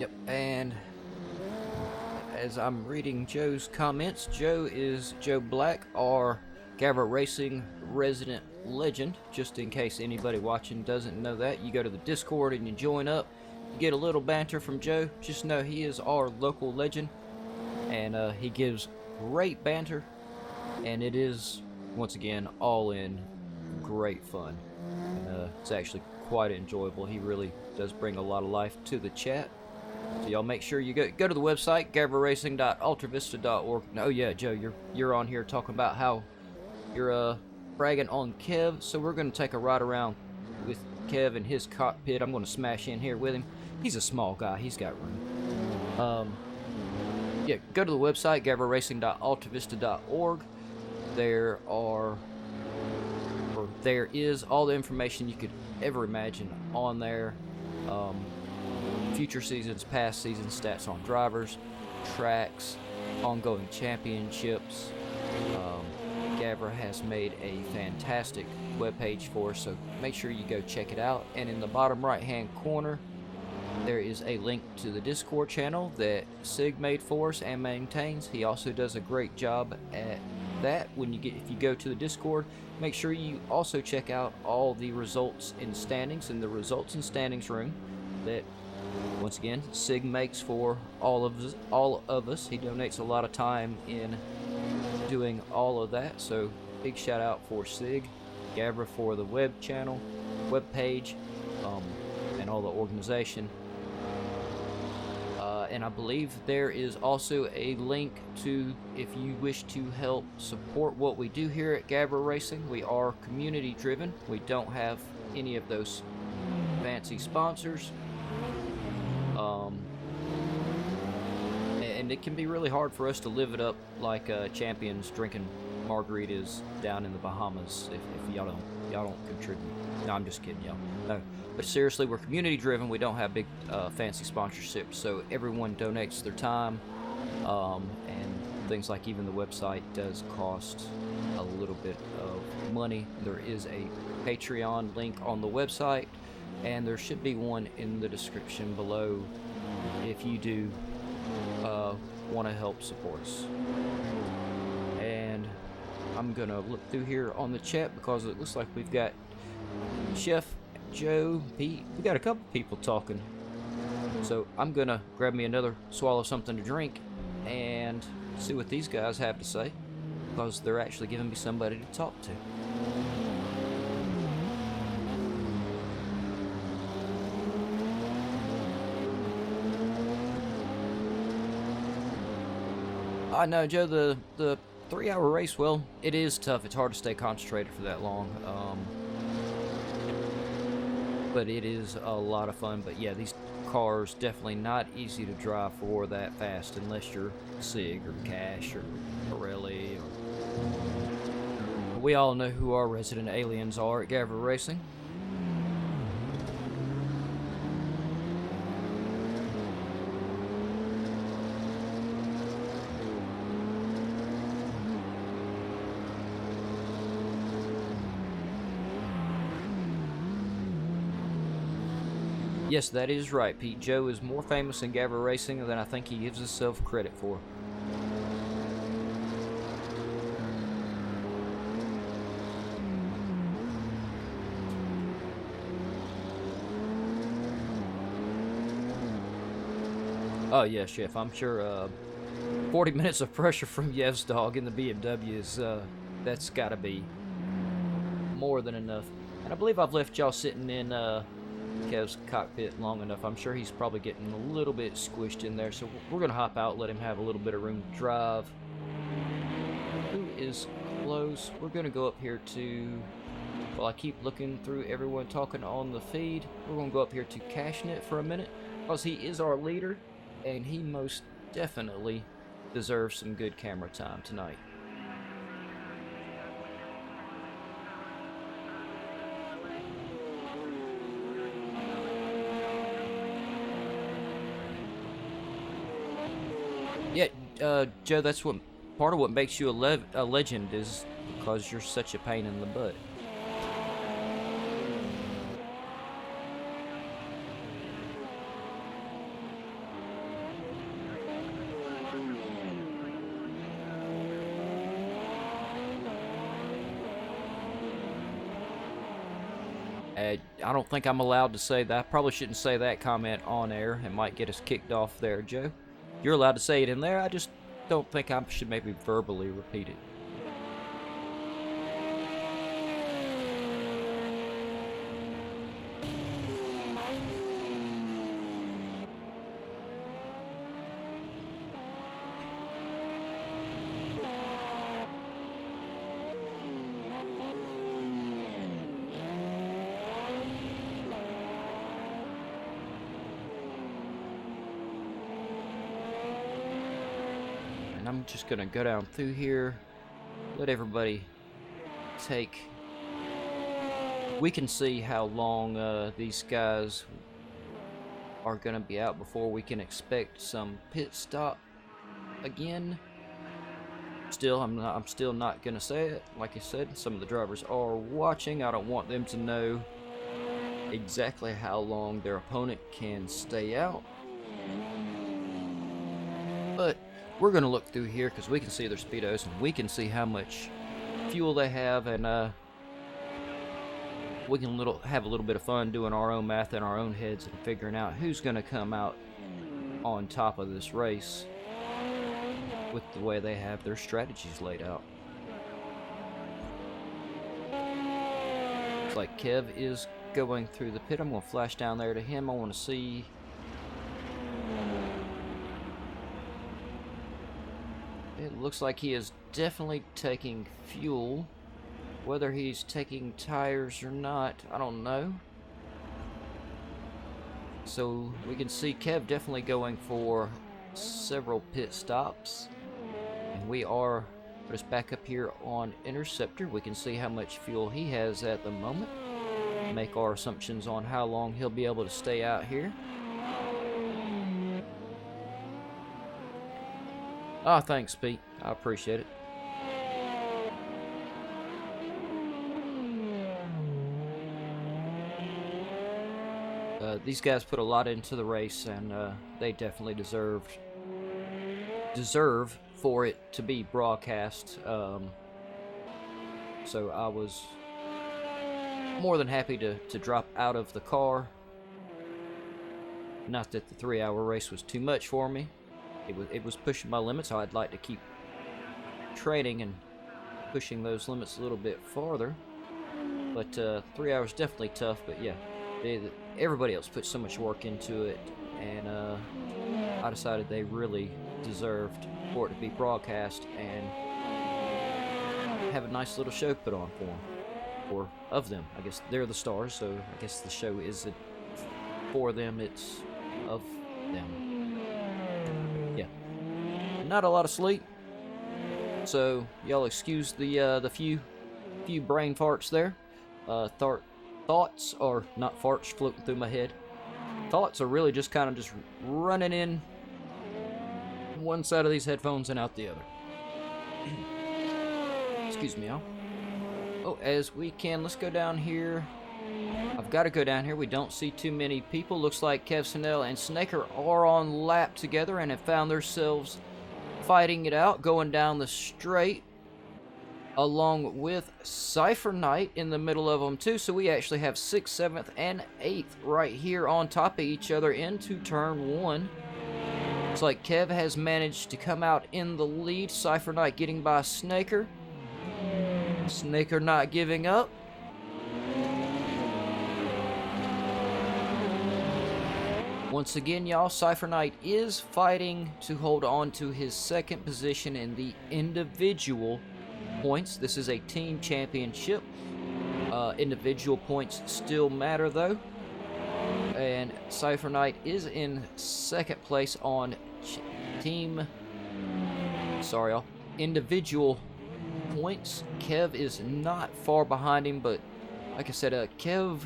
Yep, and as I'm reading Joe's comments, Joe is Joe Black, our GAVRA Racing resident legend. Just in case anybody watching doesn't know that, you go to the Discord and you join up. You get a little banter from Joe. Just know he is our local legend, and he gives great banter, and it is, once again, all in great fun. And, it's actually quite enjoyable. He really does bring a lot of life to the chat. So y'all make sure you go to the website, gavraracing.altavista.org. Oh yeah, Joe, you're on here talking about how you're bragging on Kev. So we're gonna take a ride around with Kev in his cockpit. I'm gonna smash in here with him. He's a small guy. He's got room. Yeah, go to the website, gavraracing.altavista.org. There is all the information you could ever imagine on there. Future seasons, past seasons, stats on drivers, tracks, ongoing championships. GAVRA has made a fantastic webpage for us, so make sure you go check it out. And in the bottom right hand corner, there is a link to the Discord channel that Sig made for us and maintains. He also does a great job at that. If you go to the Discord, make sure you also check out all the results in standings in the results and standings room that, once again, Sig makes for all of us. He donates a lot of time in doing all of that, so big shout out for Sig, GAVRA for the web channel, web page, and all the organization. And I believe there is also a link to, if you wish to help support what we do here at GAVRA Racing. We are community driven. We don't have any of those fancy sponsors. And it can be really hard for us to live it up like champions drinking margaritas down in the Bahamas if y'all don't contribute. No, I'm just kidding, y'all. No, but seriously, we're community driven. We don't have big fancy sponsorships, so everyone donates their time, and things like even the website does cost a little bit of money. There is a Patreon link on the website, and there should be one in the description below if you do want to help support us. And I'm gonna look through here on the chat because it looks like we've got Chef Joe, Pete. We got a couple people talking, so I'm gonna grab me another swallow something to drink and see what these guys have to say, because they're actually giving me somebody to talk to. I know, Joe, the 3-hour race, well, it is tough. It's hard to stay concentrated for that long. But it is a lot of fun. But yeah, these cars definitely not easy to drive for that fast unless you're Sig or Cash or Pirelli. We all know who our resident aliens are at GAVRA Racing. Yes, that is right, Pete. Joe is more famous in GAVRA Racing than I think he gives himself credit for. Oh yeah, Chef, I'm sure 40 minutes of pressure from Yev's dog in the BMW is, that's gotta be more than enough. And I believe I've left y'all sitting in Kev's cockpit long enough. I'm sure he's probably getting a little bit squished in there, so we're gonna hop out, let him have a little bit of room to drive. Who is close? We're gonna go up here to, well, I keep looking through everyone talking on the feed. We're gonna go up here to Cashnet for a minute, because he is our leader, and he most definitely deserves some good camera time tonight. Yeah, Joe, that's what part of what makes you a legend is because you're such a pain in the butt. I don't think I'm allowed to say that. I probably shouldn't say that comment on air. It might get us kicked off there, Joe. You're allowed to say it in there. I just don't think I should maybe verbally repeat it. And I'm just gonna go down through here, let everybody take. We can see how long these guys are gonna be out before we can expect some pit stop again. Still, I'm still not gonna say it. Like I said, some of the drivers are watching. I don't want them to know exactly how long their opponent can stay out. But we're gonna look through here because we can see their speedos and we can see how much fuel they have, and we can have a little bit of fun doing our own math in our own heads and figuring out who's gonna come out on top of this race with the way they have their strategies laid out. Looks like Kev is going through the pit. I'm gonna flash down there to him. I want to see. It looks like he is definitely taking fuel. Whether he's taking tires or not, I don't know. So we can see Kev definitely going for several pit stops. And we are just back up here on Interceptor. We can see how much fuel he has at the moment. Make our assumptions on how long he'll be able to stay out here. Ah, thanks, Pete. I appreciate it. These guys put a lot into the race, and they definitely deserve for it to be broadcast. So I was more than happy to drop out of the car. Not that the 3-hour race was too much for me. It was pushing my limits. So I'd like to keep training and pushing those limits a little bit farther. But 3 hours definitely tough. But yeah, everybody else put so much work into it, and I decided they really deserved for it to be broadcast and have a nice little show put on for them, or of them. I guess they're the stars, so I guess the show isn't for them, it's of them. Yeah, not a lot of sleep, so y'all excuse the few brain farts there. Thoughts are not farts floating through my head. Thoughts are really just kind of just running in one side of these headphones and out the other. Excuse me, y'all. Oh, as we can, let's go down here. I've got to go down here. We don't see too many people. Looks like Kev Snell and Snaker are on lap together and have found themselves fighting it out, going down the straight, along with Cypher Knight in the middle of them too. So we actually have 6th, 7th, and 8th right here on top of each other into turn 1. Looks like Kev has managed to come out in the lead. Cypher Knight getting by Snaker. Snaker not giving up. Once again, y'all, Cypher Knight is fighting to hold on to his 2nd position in the individual points. This is a team championship. Individual points still matter though. And Cypher Knight is in 2nd place on individual points. Kev is not far behind him, but like I said, Kev,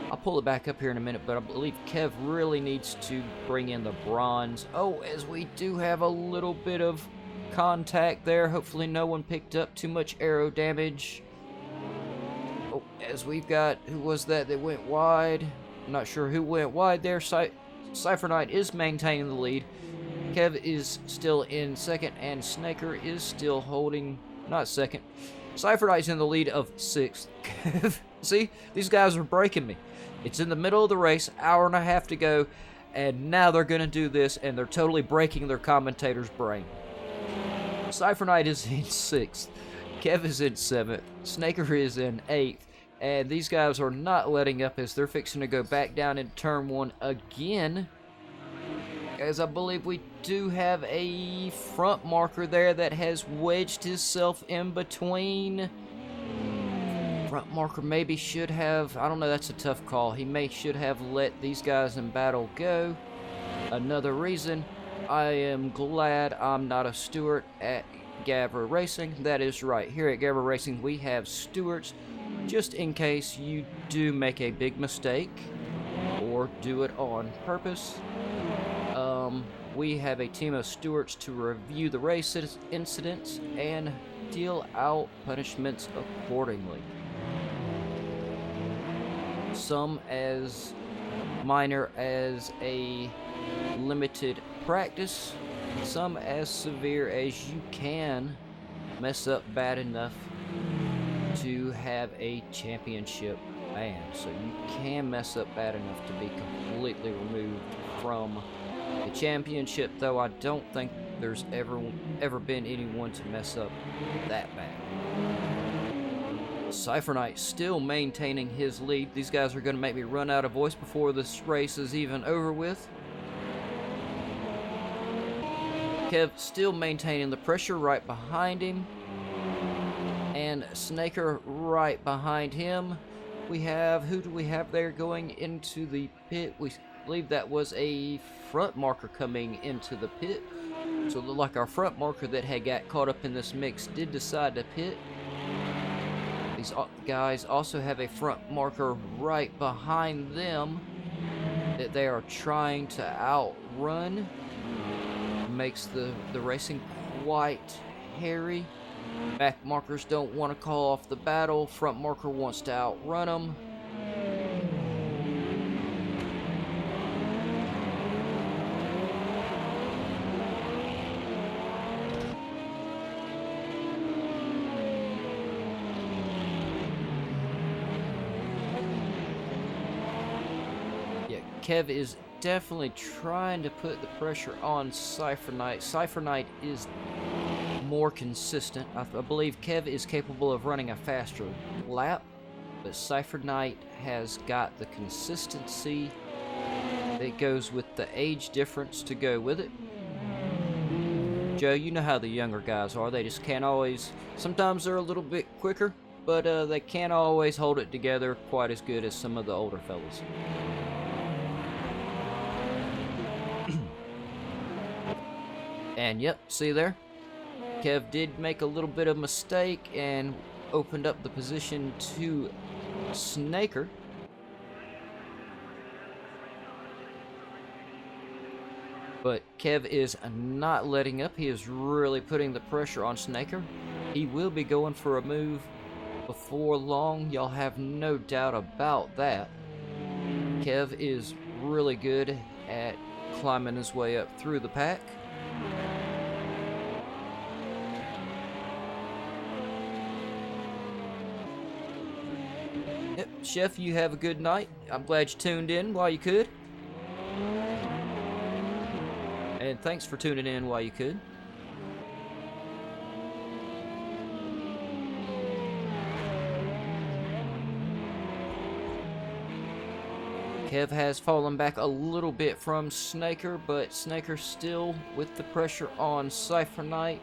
I'll pull it back up here in a minute, but I believe Kev really needs to bring in the bronze. Oh, as we do have a little bit of contact there. Hopefully no one picked up too much aero damage. Oh, as we've got, who was that went wide? I'm not sure who went wide there. Cypher Knight is maintaining the lead. Kev is still in 2nd, and Snaker is still holding, not 2nd. Cypher Knight's in the lead of 6th. See, these guys are breaking me. It's in the middle of the race, hour and a half to go, and now they're going to do this, and they're totally breaking their commentator's brain. Cypher Knight is in 6th. Kev is in 7th. Snaker is in 8th. And these guys are not letting up as they're fixing to go back down in turn 1 again. As I believe we do have a front marker there that has wedged himself in between. Front marker maybe should have, I don't know, that's a tough call. He should have let these guys in battle go. Another reason I am glad I'm not a steward at GAVRA Racing. That is right, here at GAVRA Racing we have stewards just in case you do make a big mistake or do it on purpose. We have a team of stewards to review the race incidents and deal out punishments accordingly. Some as minor as a limited practice, some as severe as you can mess up bad enough to have a championship ban. So you can mess up bad enough to be completely removed from the championship, though I don't think there's ever been anyone to mess up that bad. Cypher Knight still maintaining his lead. These guys are going to make me run out of voice before this race is even over with. Kev still maintaining the pressure right behind him. And Snaker right behind him. We have, who do we have there going into the pit? We believe that was a front marker coming into the pit. So it looked like our front marker that had got caught up in this mix did decide to pit. These guys also have a front marker right behind them that they are trying to outrun. Makes the racing quite hairy. Back markers don't want to call off the battle. Front marker wants to outrun them. Yeah, Kev is definitely trying to put the pressure on Cypher Knight. Cypher Knight is more consistent. I believe Kev is capable of running a faster lap, but Cypher Knight has got the consistency that goes with the age difference to go with it. Joe, you know how the younger guys are. They just can't always, sometimes they're a little bit quicker, but they can't always hold it together quite as good as some of the older fellas. And yep, see there? Kev did make a little bit of mistake and opened up the position to Snaker. But Kev is not letting up. He is really putting the pressure on Snaker. He will be going for a move before long. Y'all have no doubt about that. Kev is really good at climbing his way up through the pack. Yep, Chef, you have a good night. I'm glad you tuned in while you could. And thanks for tuning in while you could. Kev has fallen back a little bit from Snaker, but Snaker still with the pressure on Cypher Knight.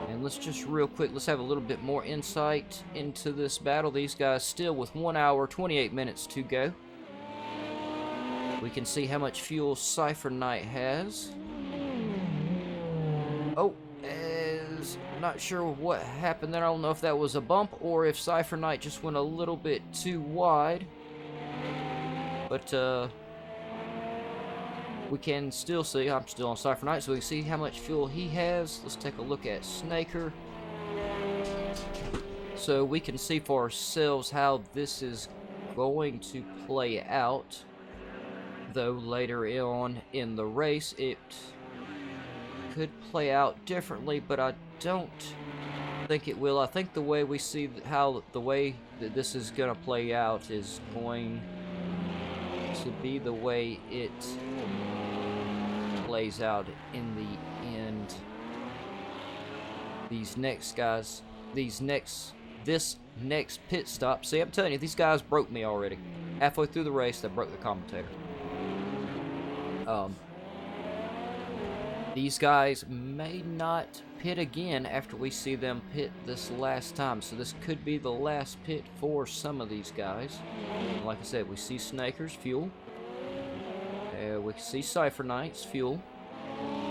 And let's just real quick, let's have a little bit more insight into this battle. These guys still with 1 hour, 28 minutes to go. We can see how much fuel Cypher Knight has. Oh, not sure what happened there. I don't know if that was a bump or if Cypher Knight just went a little bit too wide. But we can still see, I'm still on Cypher Knight, so we can see how much fuel he has. Let's take a look at Snaker. So we can see for ourselves how this is going to play out. Though later on in the race it could play out differently, but I don't think it will. I think the way we see how the way that this is gonna play out is going to be the way it plays out in the end. These next guys, this next pit stop. See, I'm telling you, these guys broke me already. Halfway through the race, they broke the commentator. These guys may not pit again after we see them pit this last time, so this could be the last pit for some of these guys. And like I said, we see Snakers, fuel. We see Cypher Knights, fuel.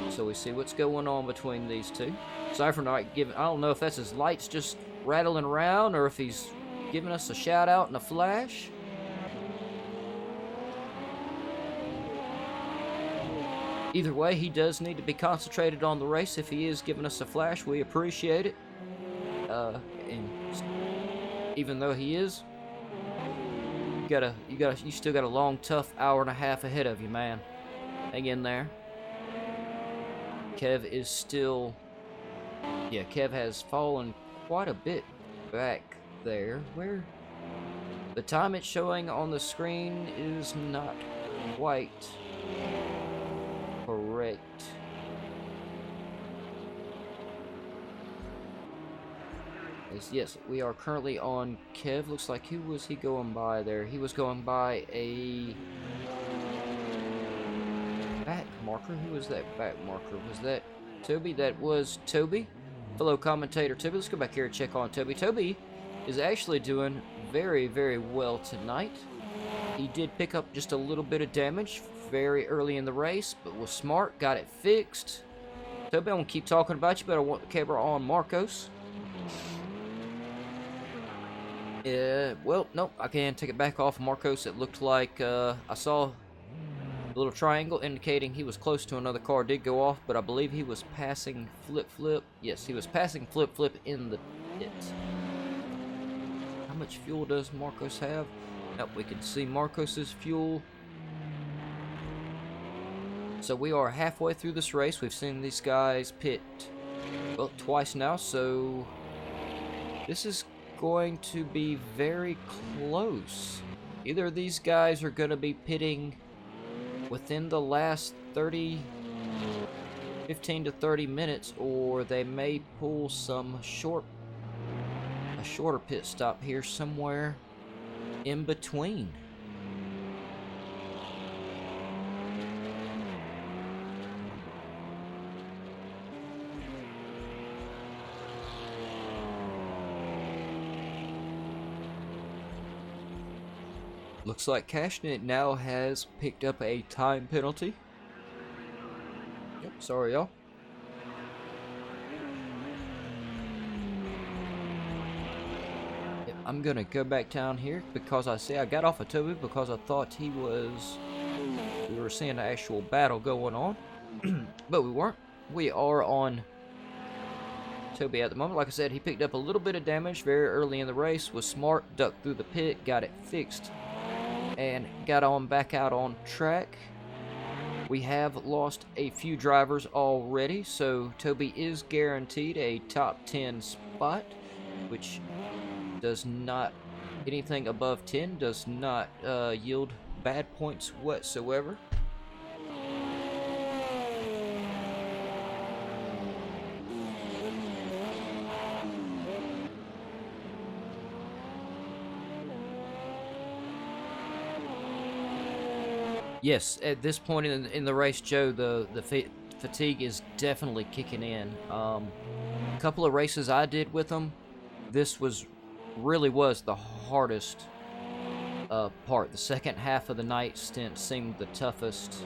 So we see what's going on between these two. Cypher Knight giving, I don't know if that's his lights just rattling around or if he's giving us a shout out and a flash. Either way, he does need to be concentrated on the race. If he is giving us a flash, we appreciate it. And even though he is, you still got a long, tough hour and a half ahead of you, man. Hang in there. Kev is still, yeah, Kev has fallen quite a bit back there. Where the time it's showing on the screen is not quite correct. Yes, we are currently on Kev. Looks like who was he going by there? He was going by a back marker. Who was that back marker? Was that Toby? That was Toby. Fellow commentator Toby. Let's go back here and check on Toby. Toby is actually doing very, very well tonight. He did pick up just a little bit of damage very early in the race, but was smart, got it fixed. Toby, I'm gonna keep talking about you, but I want the camera on Marcos. Well, nope, I can take it back off Marcos. It looked like I saw a little triangle indicating he was close to another car. Did go off, but I believe he was passing Flip. Yes, he was passing Flip in the pit. How much fuel does Marcos have? Nope, we can see Marcos's fuel. So we are halfway through this race. We've seen these guys pit, well, twice now, so this is going to be very close. Either of these guys are going to be pitting within the last 15 to 30 minutes, or they may pull a shorter pit stop here somewhere in between. Looks like Cashnet now has picked up a time penalty. Yep, sorry y'all. Yep, I'm gonna go back down here because I got off of Toby because I thought we were seeing an actual battle going on. But we weren't. We are on Toby at the moment. Like I said, he picked up a little bit of damage very early in the race, was smart, ducked through the pit, got it fixed, and got on back out on track. We have lost a few drivers already, so Toby is guaranteed a top 10 spot, which does not, anything above 10 does not yield bad points whatsoever. Yes, at this point in the race, Joe, the fatigue is definitely kicking in. A couple of races I did with them, this really was the hardest part. The second half of the night stint seemed the toughest.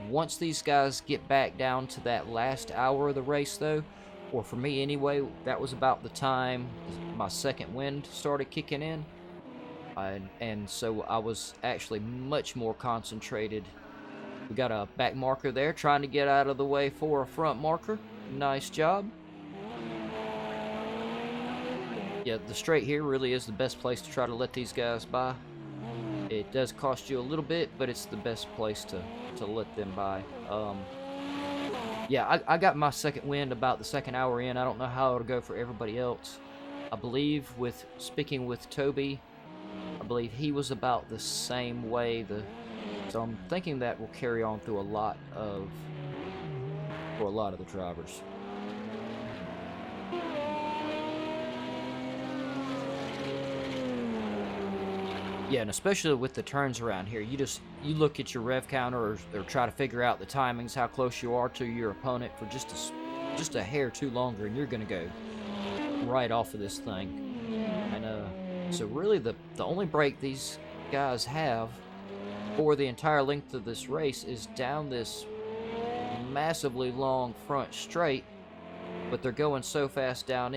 Once these guys get back down to that last hour of the race, though, or for me anyway, that was about the time my second wind started kicking in. And so I was actually much more concentrated. We got a back marker there, trying to get out of the way for a front marker. Nice job. Yeah, the straight here really is the best place to try to let these guys by. It does cost you a little bit, but it's the best place to let them by. yeah, I got my second wind about the second hour in. I don't know how it'll go for everybody else. I believe with speaking with Toby, I believe he was about the same way. So I'm thinking that will carry on through for a lot of the drivers. Yeah, and especially with the turns around here, you look at your rev counter or try to figure out the timings, how close you are to your opponent for just a hair too longer, and you're gonna go right off of this thing. And so really the only break these guys have for the entire length of this race is down this massively long front straight, but they're going so fast down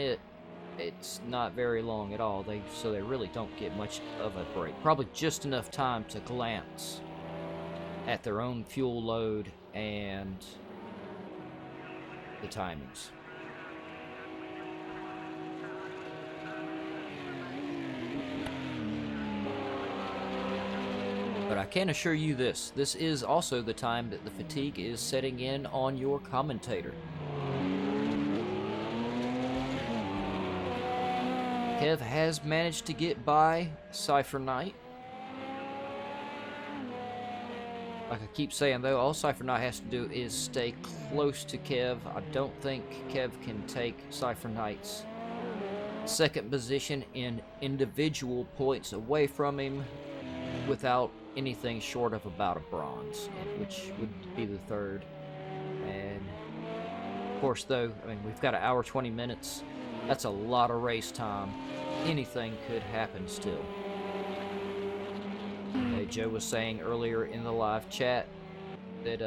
it's not very long at all. So they really don't get much of a break. Probably just enough time to glance at their own fuel load and the timings. But I can assure you this is also the time that the fatigue is setting in on your commentator. Kev has managed to get by Cypher Knight. Like I keep saying though, all Cypher Knight has to do is stay close to Kev. I don't think Kev can take Cypher Knight's second position in individual points away from him without anything short of about a bronze, which would be the third. And of course though, I mean, we've got an hour 20 minutes. That's a lot of race time. Anything could happen still. Hey, Joe was saying earlier in the live chat that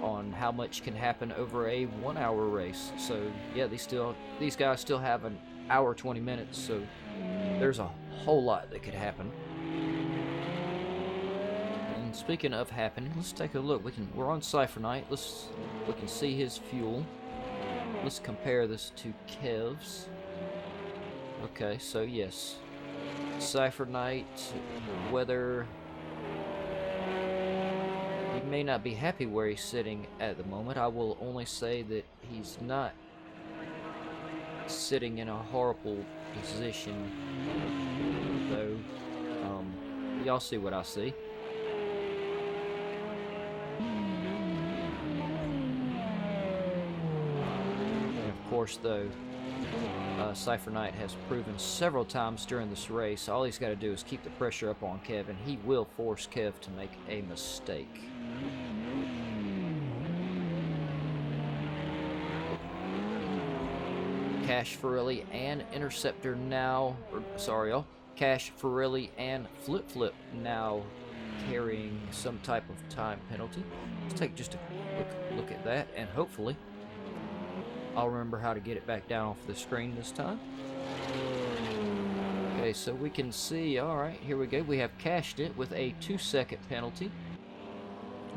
on how much can happen over a 1 hour race. So yeah, these guys still have an hour 20 minutes, so there's a whole lot that could happen. And speaking of happening, let's take a look. We're on Cypher Knight. We can see his fuel. Let's compare this to Kev's. Okay, so yes, Cypher Knight, whether he may not be happy where he's sitting at the moment, I will only say that he's not sitting in a horrible position, though. Y'all see what I see. And of course, though, Cypher Knight has proven several times during this race, all he's got to do is keep the pressure up on Kev, and he will force Kev to make a mistake. Cash Ferrelli and Interceptor now, Cash Ferrelli and Flip Flip now carrying some type of time penalty. Let's take just a quick look at that, and hopefully I'll remember how to get it back down off the screen this time. Okay, so we can see, alright, here we go. We have cashed it with a 2-second penalty,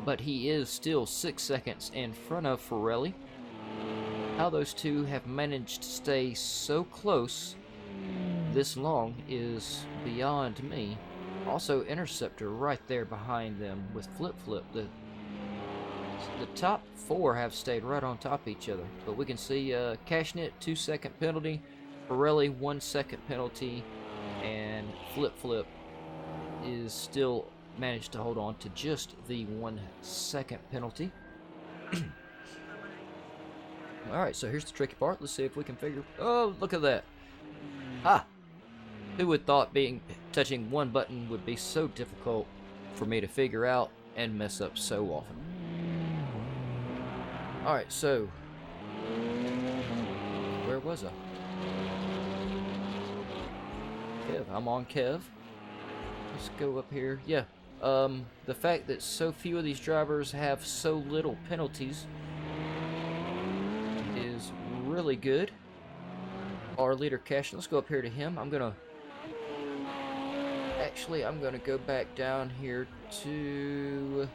but he is still 6 seconds in front of Ferrelli. How those two have managed to stay so close this long is beyond me. Also, Interceptor right there behind them with Flip Flip. The top four have stayed right on top of each other, but we can see Cashnit 2-second penalty, Pirelli 1-second penalty, and Flip Flip is still managed to hold on to just the 1-second penalty. Alright, so here's the tricky part. Let's see if we can figure... Oh, look at that. Ha! Who would thought touching one button would be so difficult for me to figure out and mess up so often. Alright, so... Where was I? Kev. I'm on Kev. Let's go up here. Yeah. The fact that so few of these drivers have so little penalties is really good. Our leader Cash, let's go up here to him. I'm gonna go back down here to...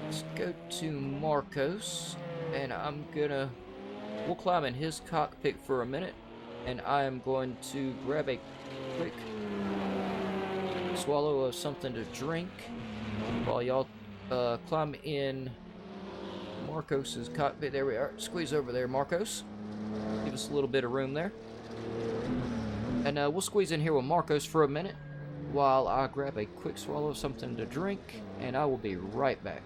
Let's go to Marcos, and we'll climb in his cockpit for a minute, and I am going to grab a quick swallow of something to drink while y'all climb in Marcos's cockpit. There we are. Squeeze over there, Marcos. Give us a little bit of room there. And we'll squeeze in here with Marcos for a minute while I grab a quick swallow of something to drink, and I will be right back.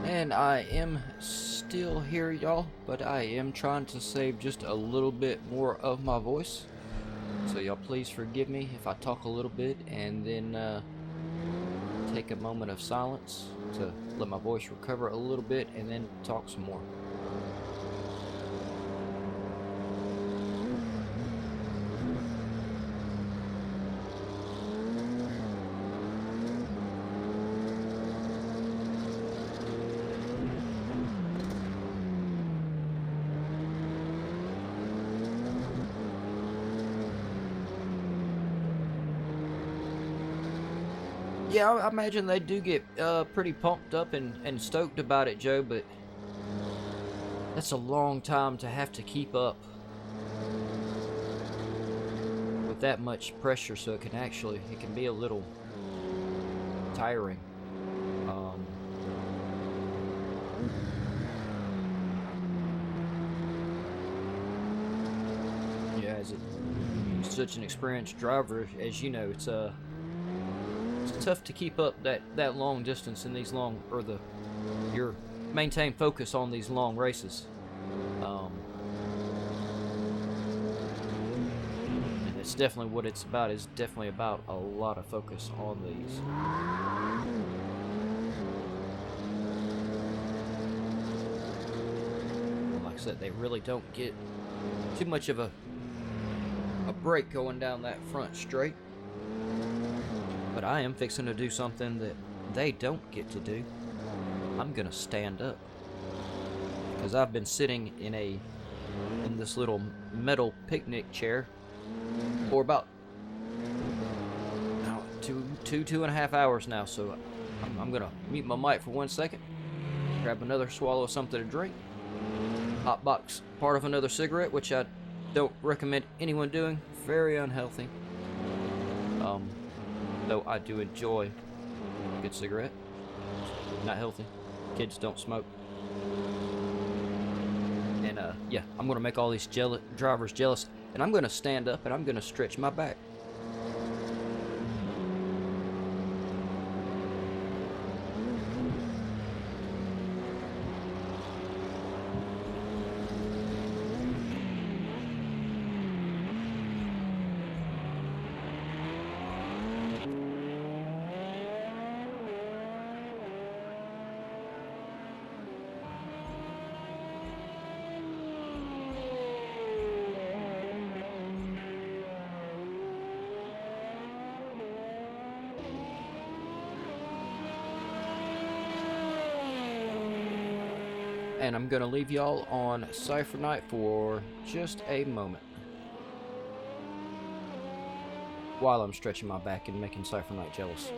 And I am still here, y'all, but I am trying to save just a little bit more of my voice. So y'all please forgive me if I talk a little bit and then take a moment of silence to let my voice recover a little bit and then talk some more. Yeah, I imagine they do get pretty pumped up and stoked about it, Joe, but that's a long time to have to keep up with that much pressure, so it can be a little tiring. Yeah, as such an experienced driver, as you know, it's tough to keep up that long distance in these long, or your maintain focus on these long races. And it's definitely what it's about. It's definitely about a lot of focus on these. Like I said, they really don't get too much of a break going down that front straight. But I am fixing to do something that they don't get to do. I'm gonna stand up, because I've been sitting in this little metal picnic chair for about 2.5 hours now. So I'm gonna mute my mic for 1 second, grab another swallow of something to drink, hotbox part of another cigarette, which I don't recommend anyone doing. Very unhealthy. Though I do enjoy a good cigarette. Not healthy. Kids don't smoke. And yeah, I'm gonna make all these drivers jealous, and I'm gonna stand up and I'm gonna stretch my back. and I'm gonna leave y'all on Cypher Night for just a moment while I'm stretching my back and making Cypher Night jealous.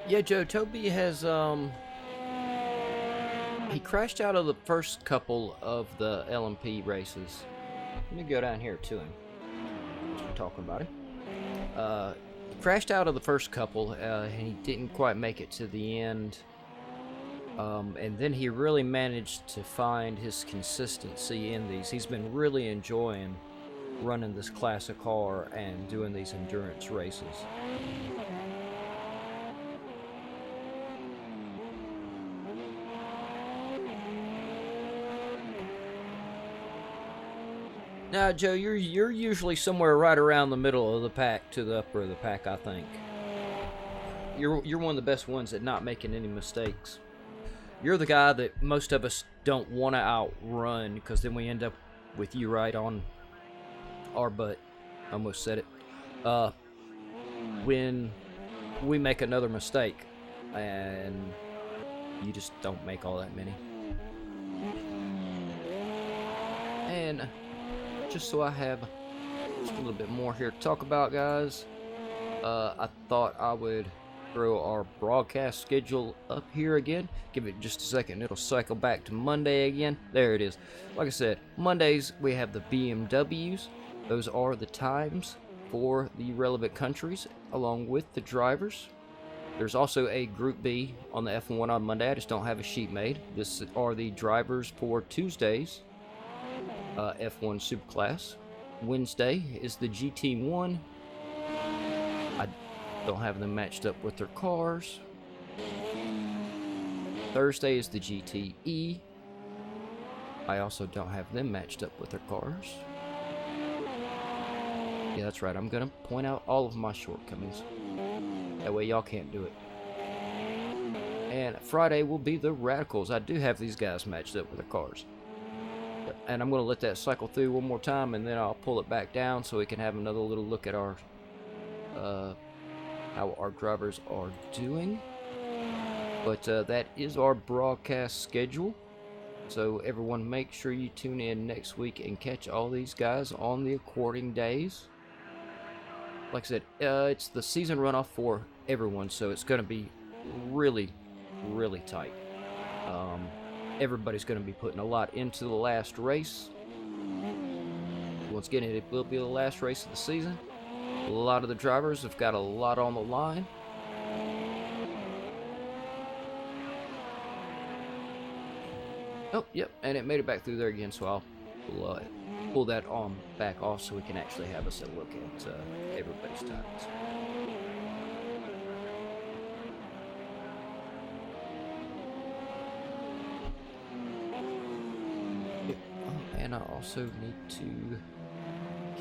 Yeah, Joe, Toby has, he crashed out of the first couple of the LMP races. Let me go down here to him. We're talking about him. He crashed out of the first couple, and he didn't quite make it to the end. And then he really managed to find his consistency in these. He's been really enjoying running this classic car and doing these endurance races. Now, Joe, you're usually somewhere right around the middle of the pack to the upper of the pack, I think. You're one of the best ones at not making any mistakes. You're the guy that most of us don't want to outrun, because then we end up with you right on our butt. Almost said it. When we make another mistake, and you just don't make all that many. And just so I have just a little bit more here to talk about, guys, I thought I would throw our broadcast schedule up here again. Give it just a second, it'll cycle back to Monday again. There it is. Like I said, Mondays we have the BMWs. Those are the times for the relevant countries along with the drivers. There's also a Group B on the F1 on Monday. I just don't have a sheet made. This are the drivers for Tuesdays, F1 Superclass. Wednesday is the GT1. I don't have them matched up with their cars. Thursday is the GTE. I also don't have them matched up with their cars. Yeah, that's right. I'm going to point out all of my shortcomings. That way y'all can't do it. And Friday will be the Radicals. I do have these guys matched up with their cars. And I'm going to let that cycle through one more time, and then I'll pull it back down so we can have another little look at our how our drivers are doing. But that is our broadcast schedule. So everyone, make sure you tune in next week and catch all these guys on the according days. Like I said, it's the season runoff for everyone, so it's going to be really, really tight. Everybody's going to be putting a lot into the last race. Once again, it will be the last race of the season. A lot of the drivers have got a lot on the line. Oh, yep, and it made it back through there again, so I'll pull that on back off so we can actually have us a look at everybody's times. Yep. Oh, and I also need to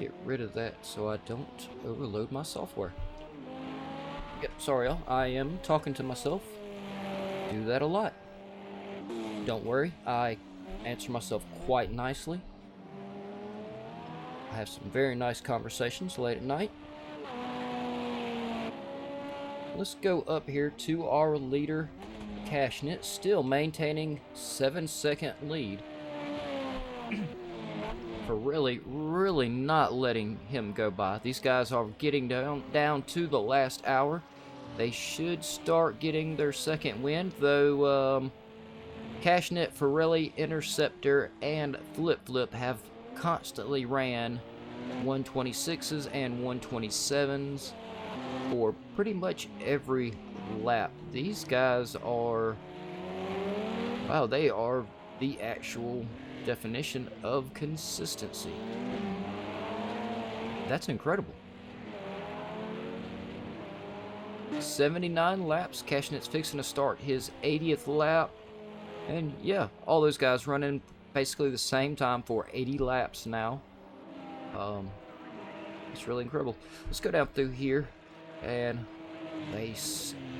get rid of that so I don't overload my software. Yep, sorry y'all, I am talking to myself. Do that a lot. Don't worry, I answer myself quite nicely. I have some very nice conversations late at night. Let's go up here to our leader, Cashnet, still maintaining 7-second lead. For really not letting him go by. These guys are getting down to the last hour. They should start getting their second win, though Cashnet, Pirelli, Interceptor, and Flip have constantly ran 126s and 127s for pretty much every lap. These guys are, wow, they are the actual definition of consistency. That's incredible. 79 laps. Cashnet's fixing to start his 80th lap. And yeah, all those guys running basically the same time for 80 laps now. It's really incredible. Let's go down through here, and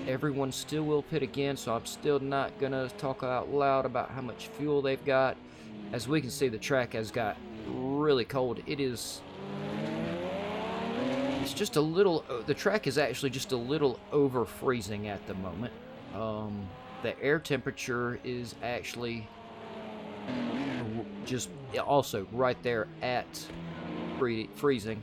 everyone still will pit again, so I'm still not gonna talk out loud about how much fuel they've got. As we can see, the track has got really cold. It's just a little, the track is actually just a little over freezing at the moment. The air temperature is actually just also right there at freezing.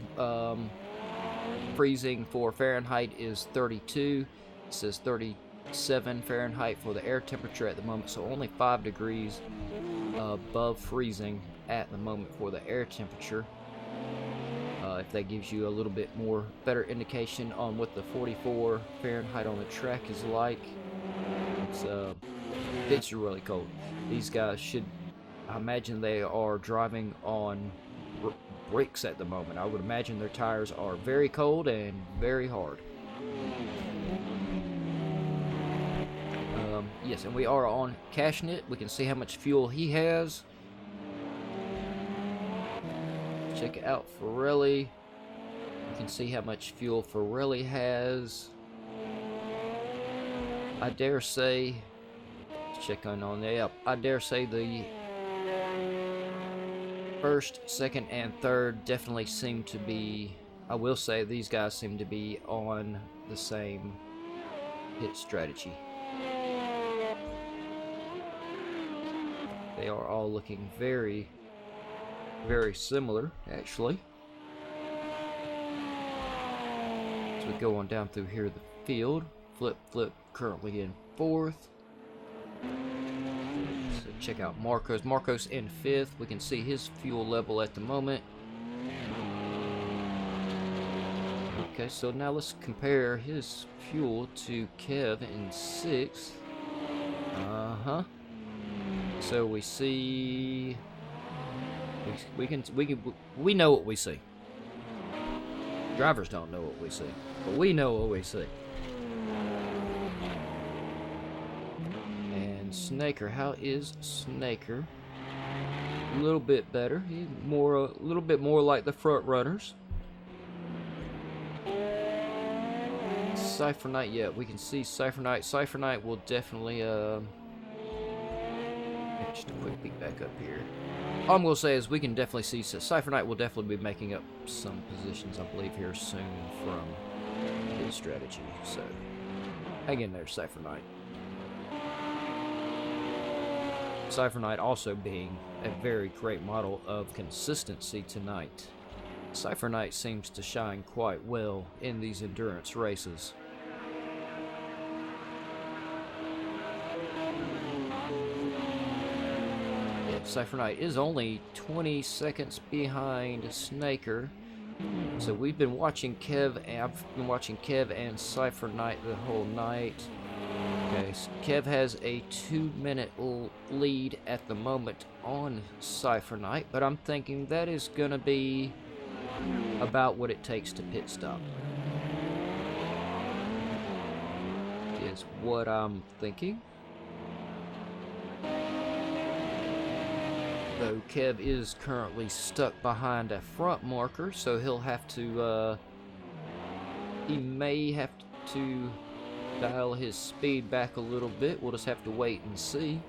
Freezing for Fahrenheit is 32. It says 37 Fahrenheit for the air temperature at the moment, so only 5 degrees above freezing at the moment for the air temperature. If that gives you a little bit more better indication on what the 44 Fahrenheit on the track is like. It's really cold. These guys should, I imagine they are driving on brakes at the moment. I would imagine their tires are very cold and very hard. Yes, and we are on Cashnet. We can see how much fuel he has. Check out Pirelli. You can see how much fuel Pirelli has. I dare say, check on there. Yep, I dare say the first, second, and third definitely seem to be, I will say these guys seem to be on the same pit strategy. They are all looking very, very similar, actually. So we go on down through here the field. Flip currently in 4th. So check out Marcos. Marcos in 5th. We can see his fuel level at the moment. Okay, so now let's compare his fuel to Kev in 6th. So we see we know what we see. Drivers don't know what we see, but we know what we see. And Snaker, how is Snaker? A little bit better. He's a little bit more like the front runners. Cypher Knight, yeah, we can see Cypher Knight. Cypher Knight will definitely just a quick peek back up here. All I'm going to say is we can definitely see Cypher Knight will definitely be making up some positions, I believe, here soon from his strategy. So, hang in there, Cypher Knight. Cypher Knight also being a very great model of consistency tonight. Cypher Knight seems to shine quite well in these endurance races. Cypher Knight is only 20 seconds behind Snaker. So we've been watching Kev, and I've been watching Kev and Cypher Knight the whole night. Okay, so Kev has a 2-minute lead at the moment on Cypher Knight, but I'm thinking that is going to be about what it takes to pit stop. Is what I'm thinking. Though Kev is currently stuck behind a front marker, so he'll have to, he may have to dial his speed back a little bit. We'll just have to wait and see.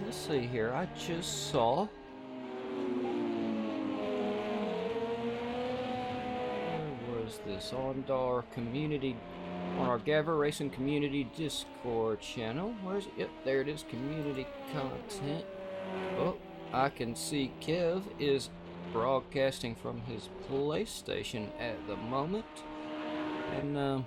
Let's see here, I just saw where was this on our community, on our GAVRA Racing community Discord channel. Where's it? Yep, there it is, community content. Oh, I can see Kev is broadcasting from his PlayStation at the moment, and oh,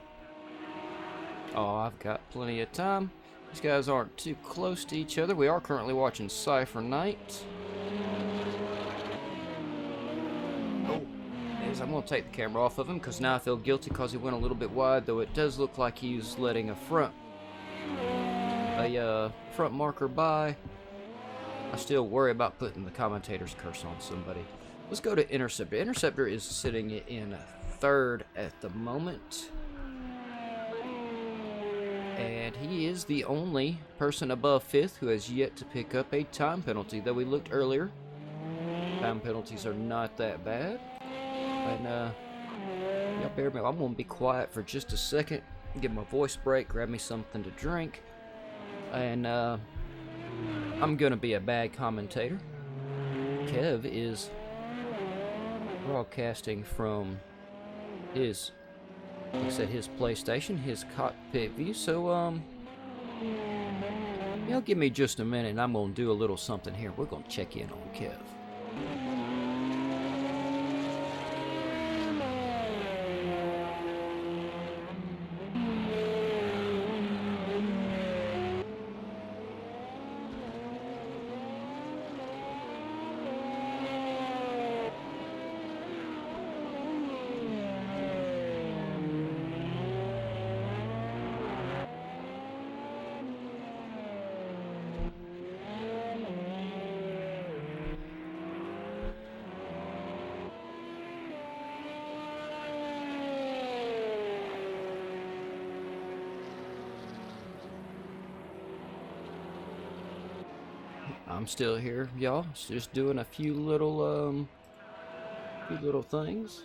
I've got plenty of time. These guys aren't too close to each other. We are currently watching Cypher Knight. Oh, I'm going to take the camera off of him because now I feel guilty because he went a little bit wide, though it does look like he's letting a front marker by. I still worry about putting the commentator's curse on somebody. Let's go to Interceptor. Interceptor is sitting in 3rd at the moment. And he is the only person above 5th who has yet to pick up a time penalty. Though we looked earlier, time penalties are not that bad. And y'all bear with me. I'm gonna be quiet for just a second, give my voice break, grab me something to drink, and I'm gonna be a bad commentator. Kev is broadcasting from his, like I said, his PlayStation, his cockpit view. So y'all give me just a minute, and I'm gonna do a little something here. We're gonna check in on Kev. I'm still here, y'all. Just doing a few little things.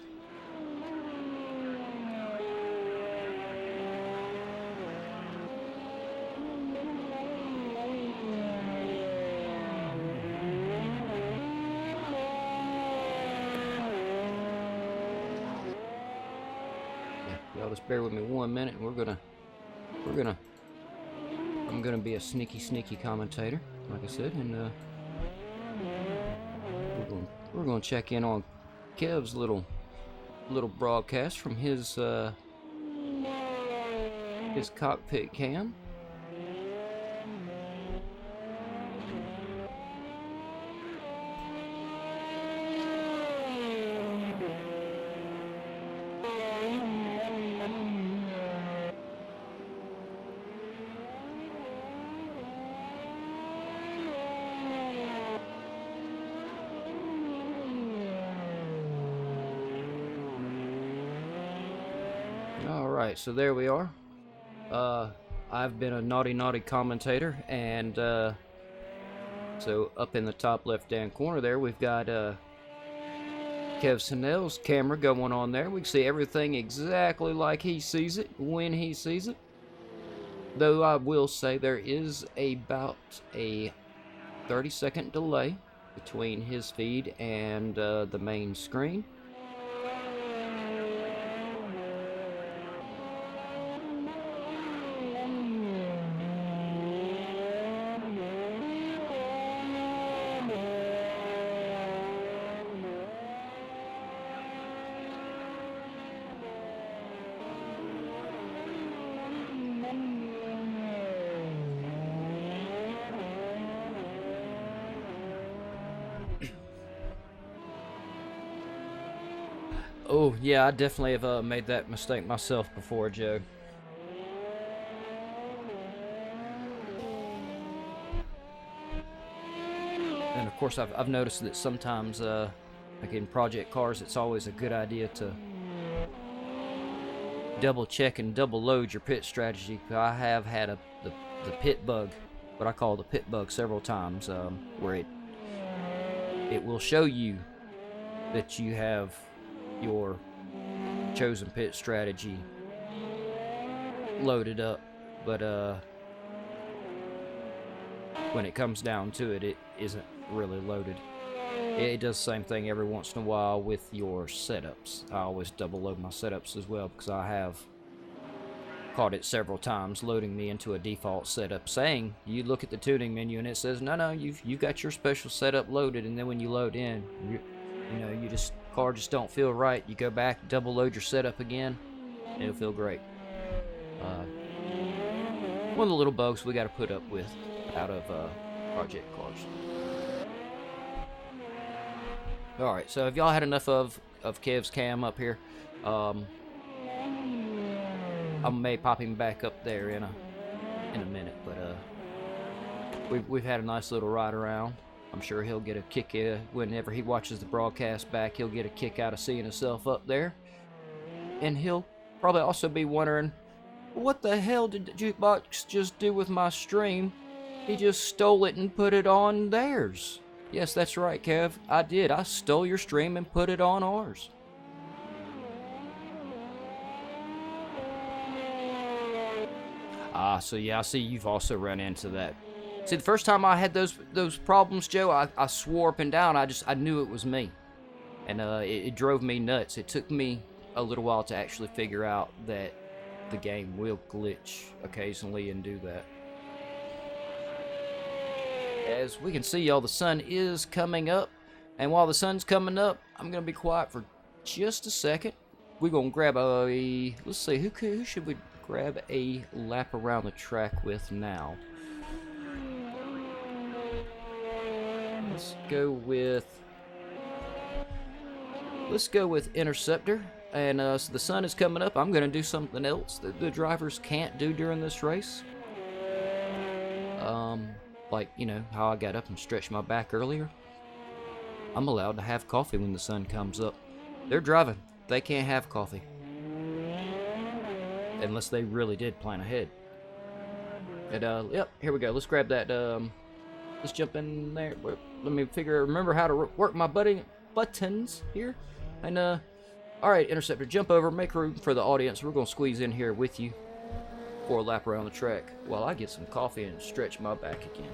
Y'all just bear with me 1 minute, and I'm gonna be a sneaky commentator, like I said, and we're gonna check in on Kev's little broadcast from his cockpit cam. Alright, so there we are. I've been a naughty commentator, and so up in the top left hand corner there we've got Kev Snell's camera going on there. We can see everything exactly like he sees it when he sees it. Though I will say there is about a 30-second delay between his feed and the main screen. Oh, yeah, I definitely have made that mistake myself before, Joe. And of course, I've noticed that sometimes, like in project cars, it's always a good idea to double check and double load your pit strategy. I have had the pit bug, what I call the pit bug, several times, where it will show you that you have your chosen pit strategy loaded up, but when it comes down to it, it isn't really loaded. It does the same thing every once in a while with your setups. I always double load my setups as well, because I have caught it several times loading me into a default setup, saying you look at the tuning menu and it says no, you've got your special setup loaded, and then when you load in, you just car just don't feel right. You go back, double load your setup again, and it'll feel great. One of the little bugs we got to put up with out of project cars. Alright, so if y'all had enough of Kev's cam up here, I may pop him back up there in a minute, but we've had a nice little ride around. I'm sure he'll get a kick whenever he watches the broadcast back. He'll get a kick out of seeing himself up there, and he'll probably also be wondering, what the hell did the jukebox just do with my stream? He just stole it and put it on theirs. Yes, that's right, Kev. I did. I stole your stream and put it on ours. Ah, so yeah, I see you've also run into that. See, the first time I had those problems, Joe, I swore up and down. I knew it was me, and it drove me nuts. It took me a little while to actually figure out that the game will glitch occasionally and do that. As we can see, y'all, the sun is coming up, and while the sun's coming up, I'm gonna be quiet for just a second. We're gonna grab a, let's see, who should we grab a lap around the track with now? Let's go with Interceptor. And so the sun is coming up. I'm gonna do something else that the drivers can't do during this race. Like, you know, how I got up and stretched my back earlier. I'm allowed to have coffee when the sun comes up. They're driving. They can't have coffee. Unless they really did plan ahead. And, yep, here we go. Let's grab that, let's jump in there. Let me remember how to work my buttons here. And, alright, Interceptor, jump over, make room for the audience. We're gonna squeeze in here with you for a lap around the track while I get some coffee and stretch my back again.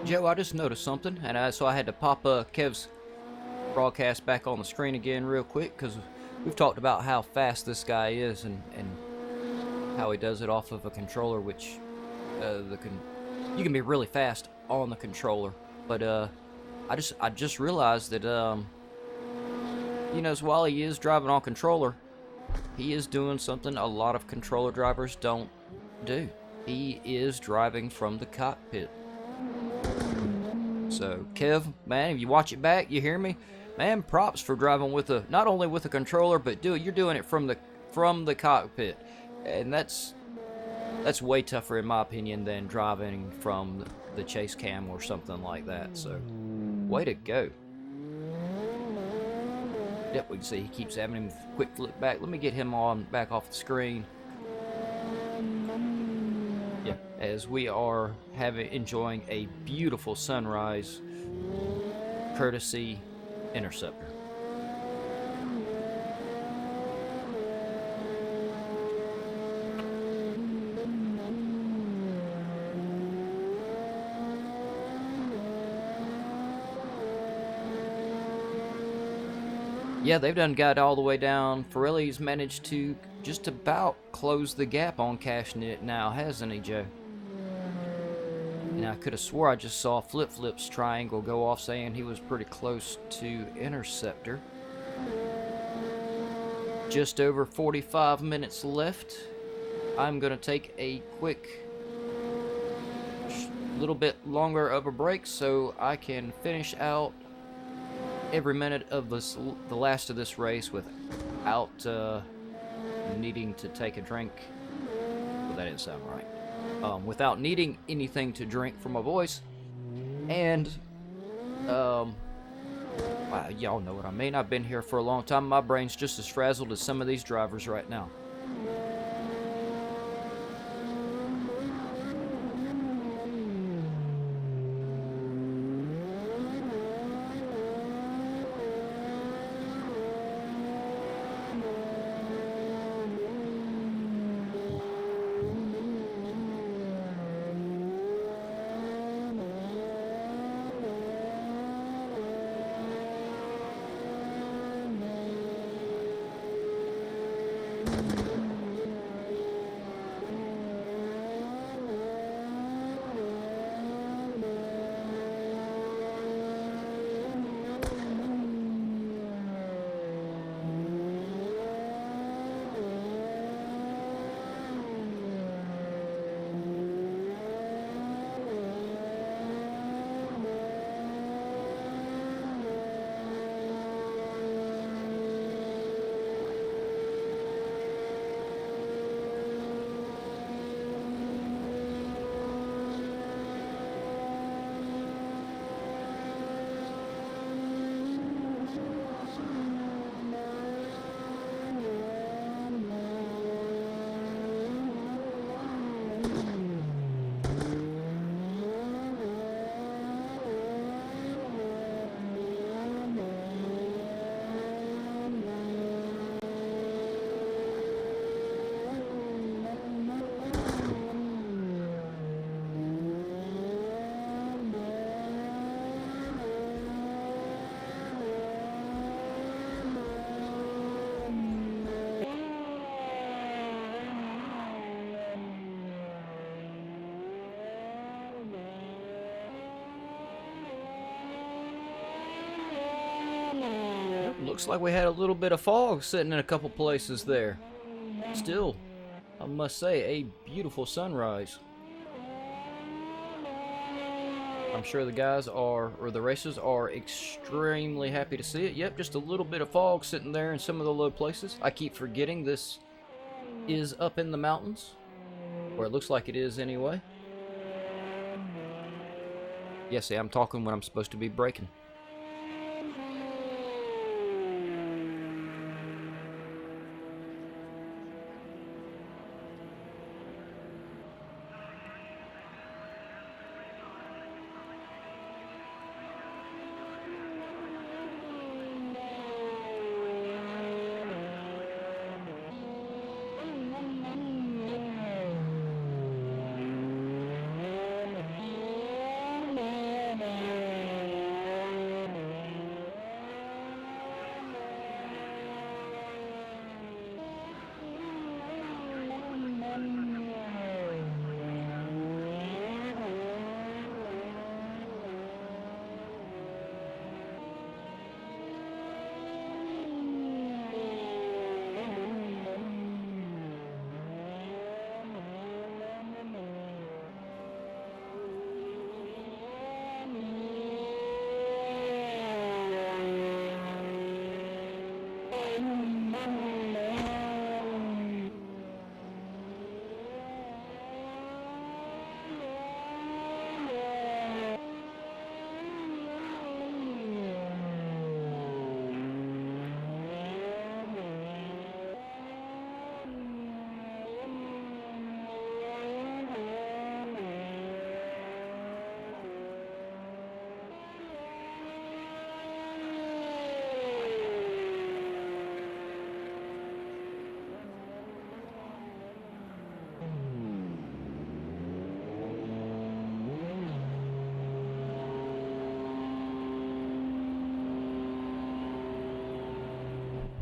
Joe, I just noticed something, and so I had to pop Kev's broadcast back on the screen again real quick, because we've talked about how fast this guy is and how he does it off of a controller, which you can be really fast on the controller. But I just realized that you know, so while he is driving on controller, he is doing something a lot of controller drivers don't do. He is driving from the cockpit. So, Kev, man, if you watch it back, you hear me? Man, props for driving with not only with a controller, but you're doing it from the cockpit. And that's way tougher in my opinion than driving from the chase cam or something like that. So, way to go. Yep, we can see he keeps having him quick flip back. Let me get him back off the screen. Yeah, as we are enjoying a beautiful sunrise, courtesy Interceptor. Yeah, they've done got all the way down. Pirelli's managed to just about close the gap on cashing it now, hasn't he, Joe? And I could have swore I just saw Flip-Flip's triangle go off saying he was pretty close to Interceptor. Just over 45 minutes left. I'm going to take a quick little bit longer of a break so I can finish out every minute of the last of this race without needing to take a drink. Well, that didn't sound right. Without needing anything to drink for my voice. And, wow, y'all know what I mean. I've been here for a long time. My brain's just as frazzled as some of these drivers right now. Looks like we had a little bit of fog sitting in a couple places there. Still, I must say, a beautiful sunrise. I'm sure the guys are, or the racers are extremely happy to see it. Yep, just a little bit of fog sitting there in some of the low places. I keep forgetting this is up in the mountains, or it looks like it is anyway. Yeah, see, I'm talking when I'm supposed to be braking.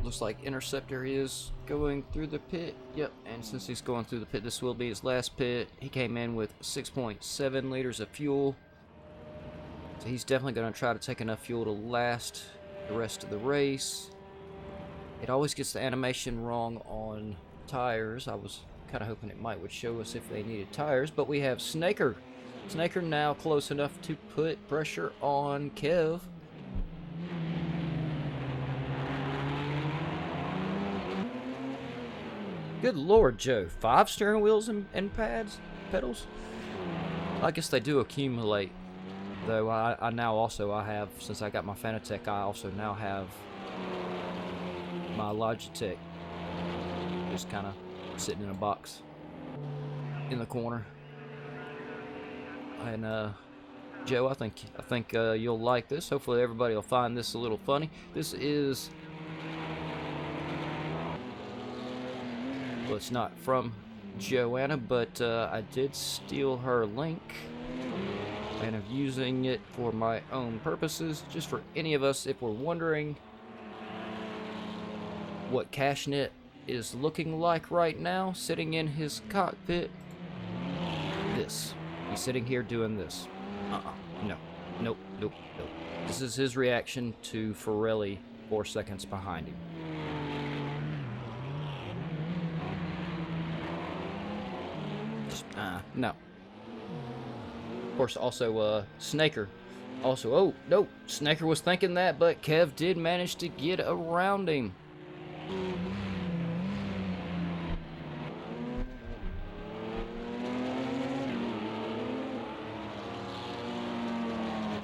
Looks like Interceptor is going through the pit. Yep, and since he's going through the pit, this will be his last pit. He came in with 6.7 liters of fuel. So he's definitely going to try to take enough fuel to last the rest of the race. It always gets the animation wrong on tires. I was kind of hoping it would show us if they needed tires, but we have Snaker. Snaker now close enough to put pressure on Kev. Good Lord, Joe. 5 steering wheels and pedals? I guess they do accumulate. Though I now also have, since I got my Fanatec, I also now have my Logitech just kind of sitting in a box in the corner. And Joe, I think you'll like this. Hopefully everybody will find this a little funny. This is, well, it's not from Joanna, but I did steal her link and am using it for my own purposes, just for any of us if we're wondering what Cashnet is looking like right now, sitting in his cockpit. This. He's sitting here doing this. No. Nope. This is his reaction to Forelli 4 seconds behind him. Just, no. Of course, also, Snaker. Also, oh, no, Snaker was thinking that, but Kev did manage to get around him.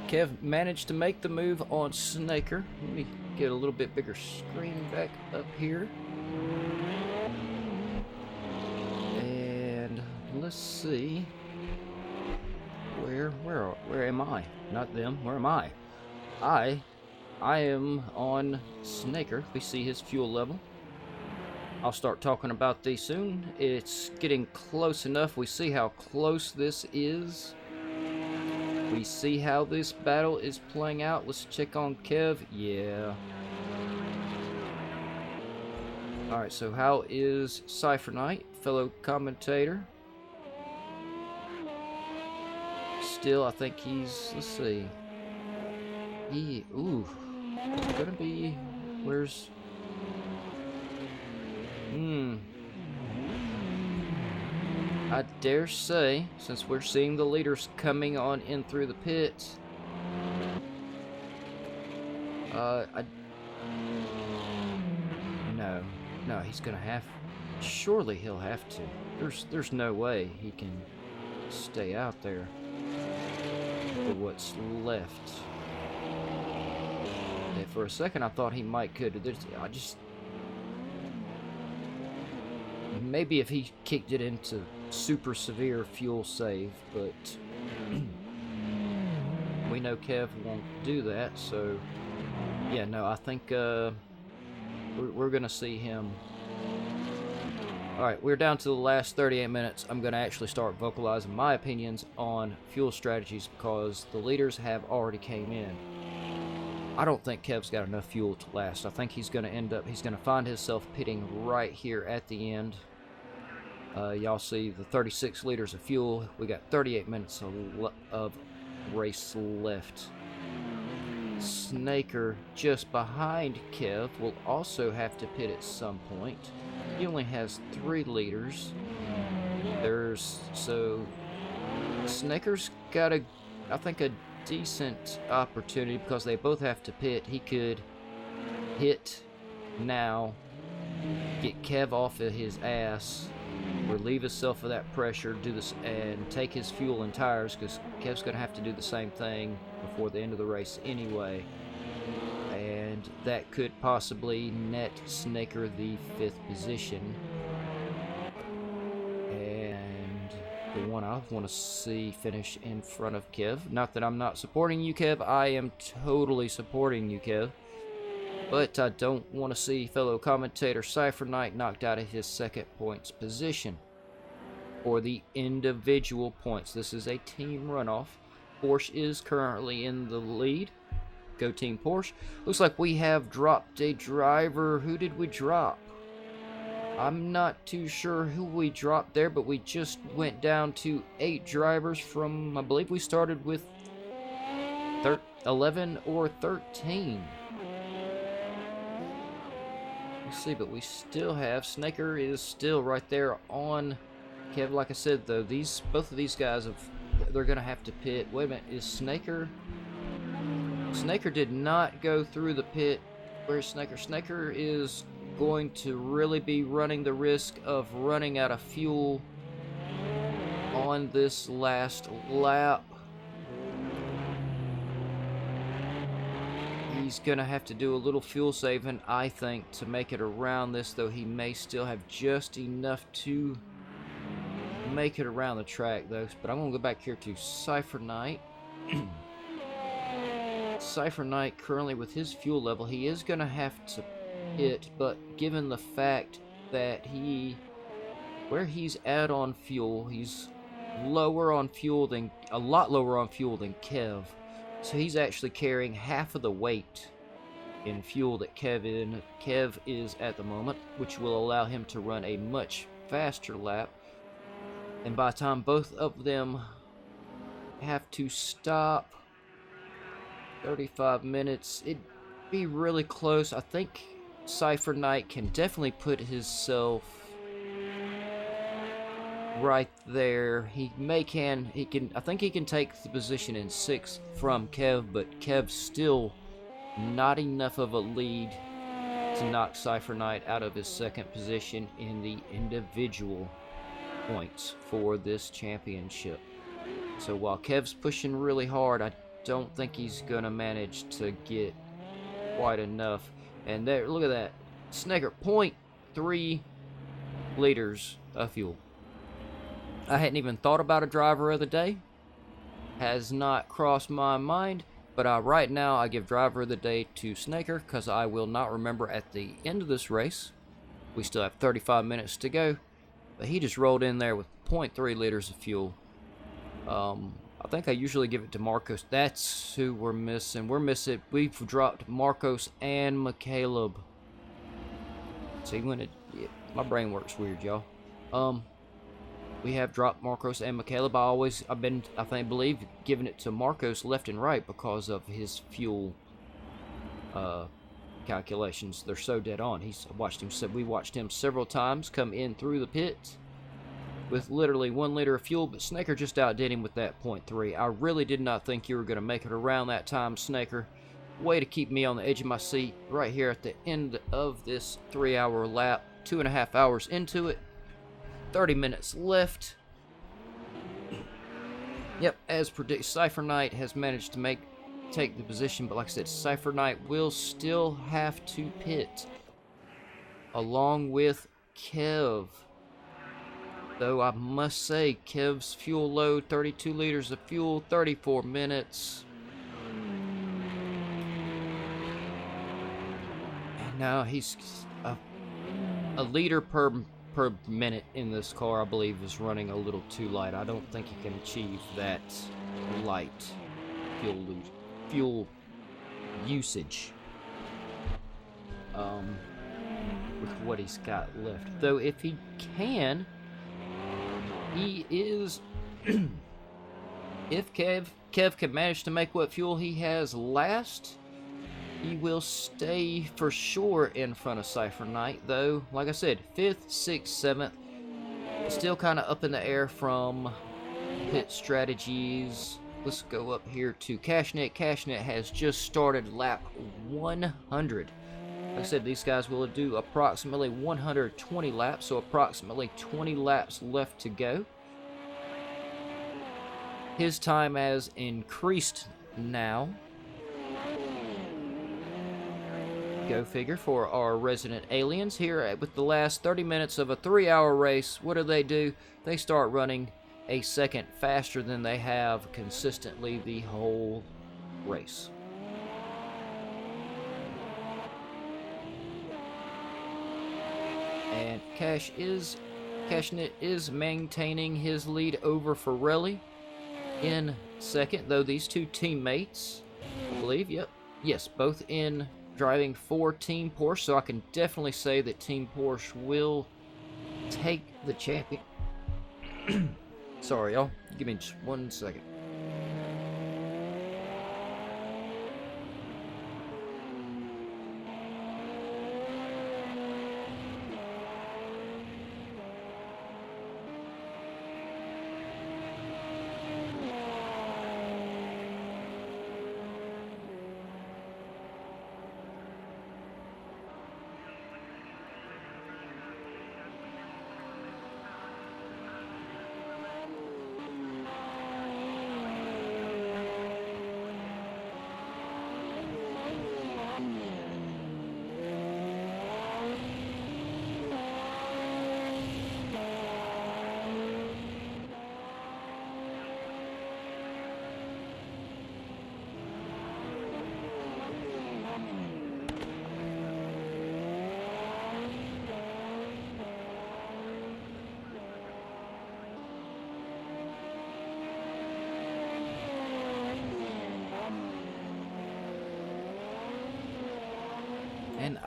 Kev managed to make the move on Snaker. Let me get a little bit bigger screen back up here. And let's see. Where am I? Not them. Where am I? I am on Snaker. We see his fuel level. I'll start talking about these soon. It's getting close enough. We see how close this is. We see how this battle is playing out. Let's check on Kev. Yeah. Alright, so how is Cypher Knight, fellow commentator? Still, I think he's, let's see. Ooh. It's gonna be, where's... I dare say, since we're seeing the leaders coming on in through the pits, no, he's gonna have, surely he'll have to. There's no way he can stay out there for what's left. Yeah, for a second I thought he might could. Maybe if he kicked it into super severe fuel save, but we know Kev won't do that, so yeah, no, I think we're gonna see him. Alright, we're down to the last 38 minutes. I'm gonna actually start vocalizing my opinions on fuel strategies because the leaders have already came in. I don't think Kev's got enough fuel to last. I think he's gonna find himself pitting right here at the end. Y'all see the 36 liters of fuel. We got 38 minutes of race left. Snaker, just behind Kev, will also have to pit at some point. He only has 3 liters. So Snaker's got I think a decent opportunity because they both have to pit. He could hit now, get Kev off of his ass, relieve himself of that pressure, do this, and take his fuel and tires, because Kev's going to have to do the same thing before the end of the race anyway. And that could possibly net Snaker the 5th position. And the one I want to see finish in front of Kev. Not that I'm not supporting you, Kev. I am totally supporting you, Kev. But I don't want to see fellow commentator Cypher Knight knocked out of his 2nd points position. For the individual points. This is a team runoff. Porsche is currently in the lead. Go Team Porsche. Looks like we have dropped a driver. Who did we drop? I'm not too sure who we dropped there, but we just went down to 8 drivers from, I believe we started with 11 or 13. Let's see, but we still have, Snaker is still right there on Kev. Like I said, though, both of these guys, they're going to have to pit. Wait a minute, is Snaker? Snaker did not go through the pit. Where's Snaker? Snaker is going to really be running the risk of running out of fuel on this last lap. He's gonna have to do a little fuel saving, I think, to make it around this, though he may still have just enough to make it around the track, though. But I'm gonna go back here to Cypher Knight. Cypher Knight, currently with his fuel level, he is gonna have to pit, but given the fact that where he's at on fuel, he's lower on fuel than, a lot lower on fuel than Kev. So he's actually carrying half of the weight in fuel that Kev is at the moment, which will allow him to run a much faster lap. And by the time both of them have to stop, 35 minutes, it'd be really close. I think Cypher Knight can definitely put himself right there. I think he can take the position in 6th from Kev, but Kev's still not enough of a lead to knock Cypher Knight out of his 2nd position in the individual points for this championship. So while Kev's pushing really hard, I don't think he's gonna manage to get quite enough. And there, look at that, Snaker, 0.3 liters of fuel. I hadn't even thought about a driver of the day. Has not crossed my mind. But right now, I give driver of the day to Snaker, because I will not remember at the end of this race. We still have 35 minutes to go. But he just rolled in there with 0.3 liters of fuel. I think I usually give it to Marcos. That's who we're missing. We've dropped Marcos and McCaleb. See, my brain works weird, y'all. We have dropped Marcos and McCaleb. I've been, believe, giving it to Marcos left and right because of his fuel calculations. They're so dead on. We watched him several times come in through the pit with literally 1 liter of fuel, but Snaker just outdid him with that 0.3. I really did not think you were going to make it around that time, Snaker. Way to keep me on the edge of my seat right here at the end of this 3-hour lap. 2.5 hours into it. 30 minutes left. Yep, as predicted, Cypher Knight has managed to take the position, but like I said, Cypher Knight will still have to pit along with Kev. Though I must say, Kev's fuel load, 32 liters of fuel, 34 minutes. And now he's a liter per minute in this car, I believe, is running a little too light. I don't think he can achieve that light fuel usage with what he's got left. Though if he can, he is if Kev can manage to make what fuel he has last, he will stay for sure in front of Cypher Knight. Though, like I said, 5th, 6th, 7th, still kind of up in the air from pit strategies. Let's go up here to Cashnet. Cashnet has just started lap 100. Like I said, these guys will do approximately 120 laps, so approximately 20 laps left to go. His time has increased now. Go figure for our resident aliens here with the last 30 minutes of a 3-hour race. What do? They start running a second faster than they have consistently the whole race. And Cashnet is maintaining his lead over Ferrelli in 2nd, though these two teammates, I believe, yes, both in driving for Team Porsche, so I can definitely say that Team Porsche will take the champion. Sorry, y'all. Give me just 1 second.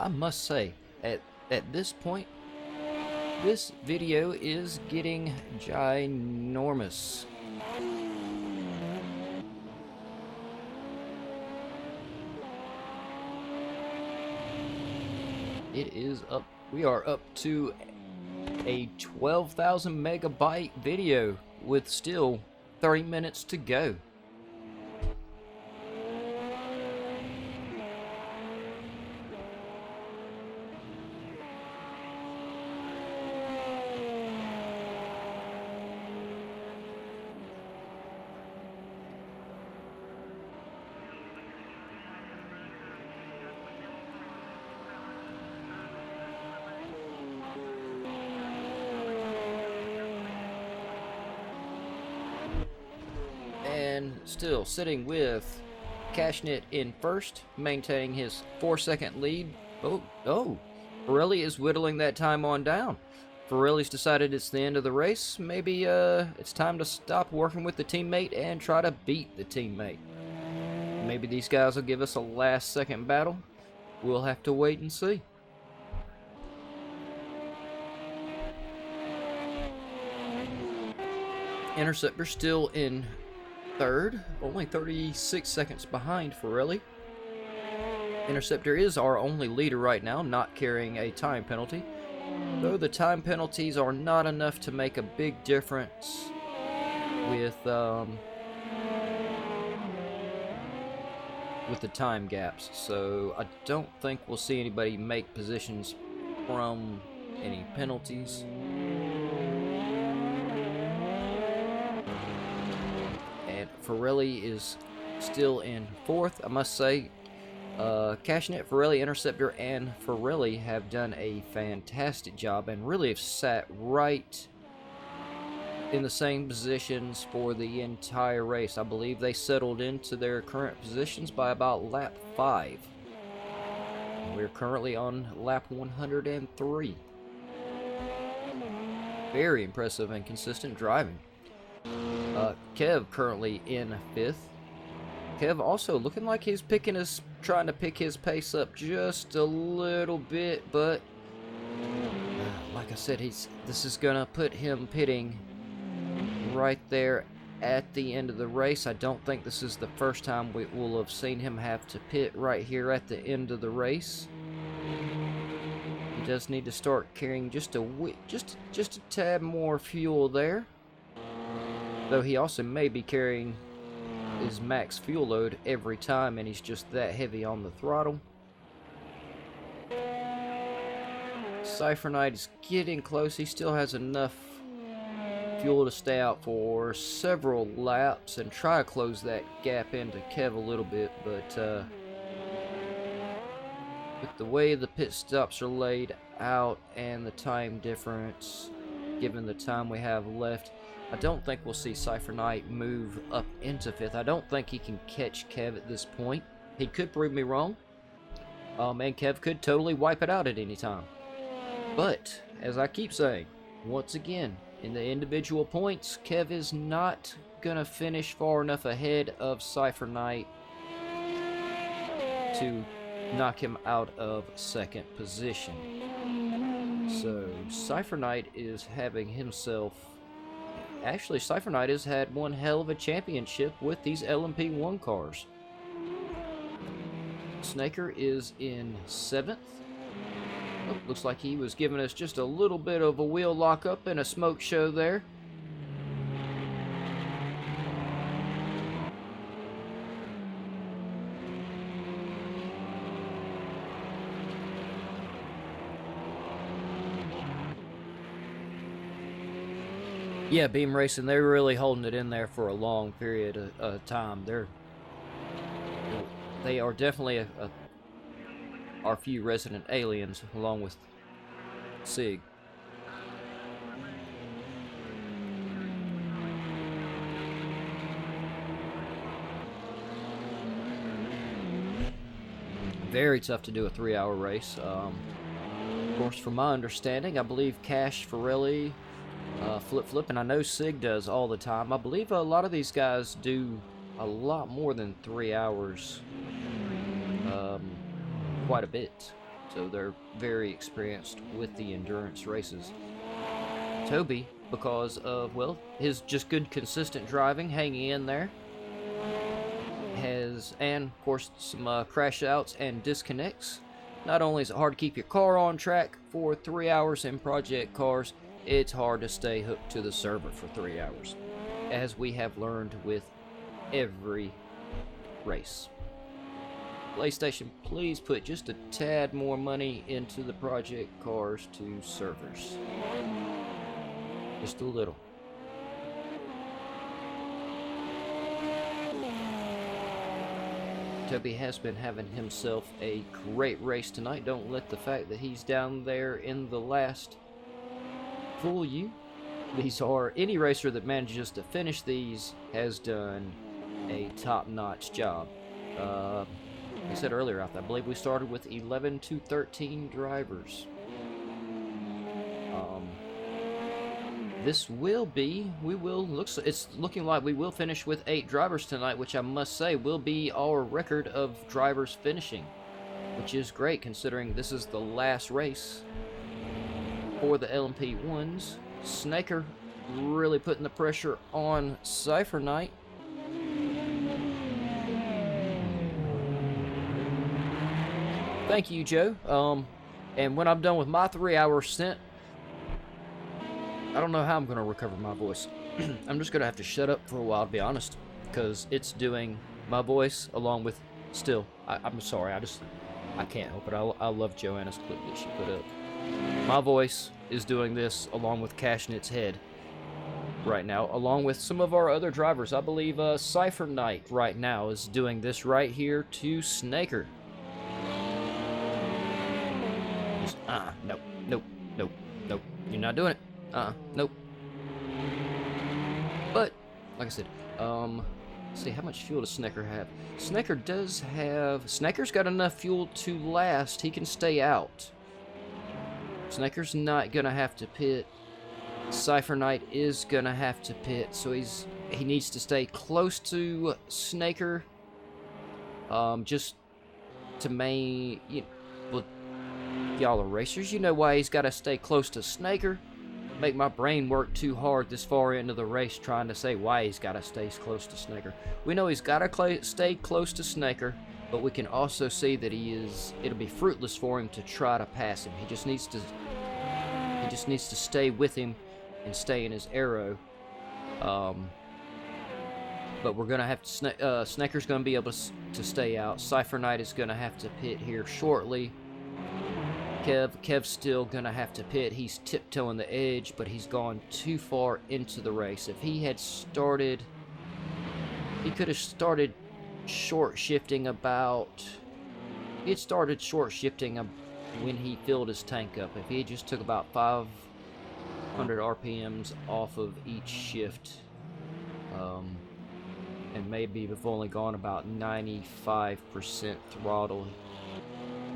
I must say, at this point, this video is getting ginormous. It is up. We are up to a 12,000 megabyte video with still 30 minutes to go. And still sitting with Cashnit in first, maintaining his 4-second lead. Oh, Pirelli is whittling that time on down. Pirelli's decided it's the end of the race. Maybe it's time to stop working with the teammate and try to beat the teammate. Maybe these guys will give us a last-second battle. We'll have to wait and see. Interceptor still in third, only 36 seconds behind Pirelli. Interceptor is our only leader right now, not carrying a time penalty. Though the time penalties are not enough to make a big difference with the time gaps. So I don't think we'll see anybody make positions from any penalties. Pirelli is still in fourth. I must say, Cashnit, Pirelli, Interceptor, and Pirelli have done a fantastic job and really have sat right in the same positions for the entire race. I believe they settled into their current positions by about lap 5. We're currently on lap 103. Very impressive and consistent driving. Kev currently in 5th. Kev also looking like he's trying to pick his pace up just a little bit, but like I said, this is gonna put him pitting right there at the end of the race. I don't think this is the first time we will have seen him have to pit right here at the end of the race. He does need to start carrying just a tad more fuel there. Though he also may be carrying his max fuel load every time, and he's just that heavy on the throttle. Cypher Knight is getting close. He still has enough fuel to stay out for several laps and try to close that gap into Kev a little bit, but with the way the pit stops are laid out and the time difference, given the time we have left, I don't think we'll see Cypher Knight move up into 5th. I don't think he can catch Kev at this point. He could prove me wrong. And Kev could totally wipe it out at any time. But, as I keep saying, once again, in the individual points, Kev is not going to finish far enough ahead of Cypher Knight to knock him out of 2nd position. So, Cypher Knight is having himself... Actually, Cypher Knight has had one hell of a championship with these LMP1 cars. Snaker is in 7th. Oh, looks like he was giving us just a little bit of a wheel lockup and a smoke show there. Yeah, Beam Racing, they're really holding it in there for a long period of time. They are definitely our few resident aliens, along with Sig. Very tough to do a 3-hour race. Of course, from my understanding, I believe Cash, Pirelli, Flip, and I know Sig does all the time. I believe a lot of these guys do a lot more than 3 hours, quite a bit. so they're very experienced with the endurance races. Toby, because of, well, his just good consistent driving, hanging in there, has, and of course some crash outs and disconnects. Not only is it hard to keep your car on track for 3 hours in project cars, it's hard to stay hooked to the server for 3 hours, as we have learned with every race. PlayStation, please put just a tad more money into the project cars to servers. Just a little. Toby has been having himself a great race tonight. Don't let the fact that he's down there in the last fool you. These are, any racer that manages to finish these has done a top-notch job. Like I said earlier, I believe we started with 11 to 13 drivers. This will be, it's looking like we will finish with 8 drivers tonight, which I must say will be our record of drivers finishing, which is great considering this is the last race for the LMP1s. Snaker really putting the pressure on Cypher Knight. Thank you, Joe. And when I'm done with my 3-hour stint, I don't know how I'm going to recover my voice. I'm just going to have to shut up for a while, to be honest, because it's doing my voice along with, still, I'm sorry, I can't help it. I love Joanna's clip that she put up. My voice is doing this along with Cashnit's head right now, along with some of our other drivers. I believe Cypher Knight right now is doing this right here to Snaker. Just, nope, you're not doing it. Nope. But, like I said, let's see, how much fuel does Snaker have? Snaker's got enough fuel to last. He can stay out. Snaker's not gonna have to pit. Cypher Knight is gonna have to pit, so he needs to stay close to Snaker. Just to y'all are racers, you know why he's gotta stay close to Snaker. Make my brain work too hard this far into the race trying to say why he's got to stay close to Snaker. We know he's got to stay close to Snaker, but we can also see that it'll be fruitless for him to try to pass him. He just needs to stay with him and stay in his arrow. But we're gonna have to Snaker's gonna be able to stay out. Cypher Knight is gonna have to pit here shortly. Kev's still gonna have to pit. He's tiptoeing the edge, but he's gone too far into the race. If he had started, he could have started short shifting when he filled his tank up. If he just took about 500 RPMs off of each shift, and maybe have only gone about 95% throttle,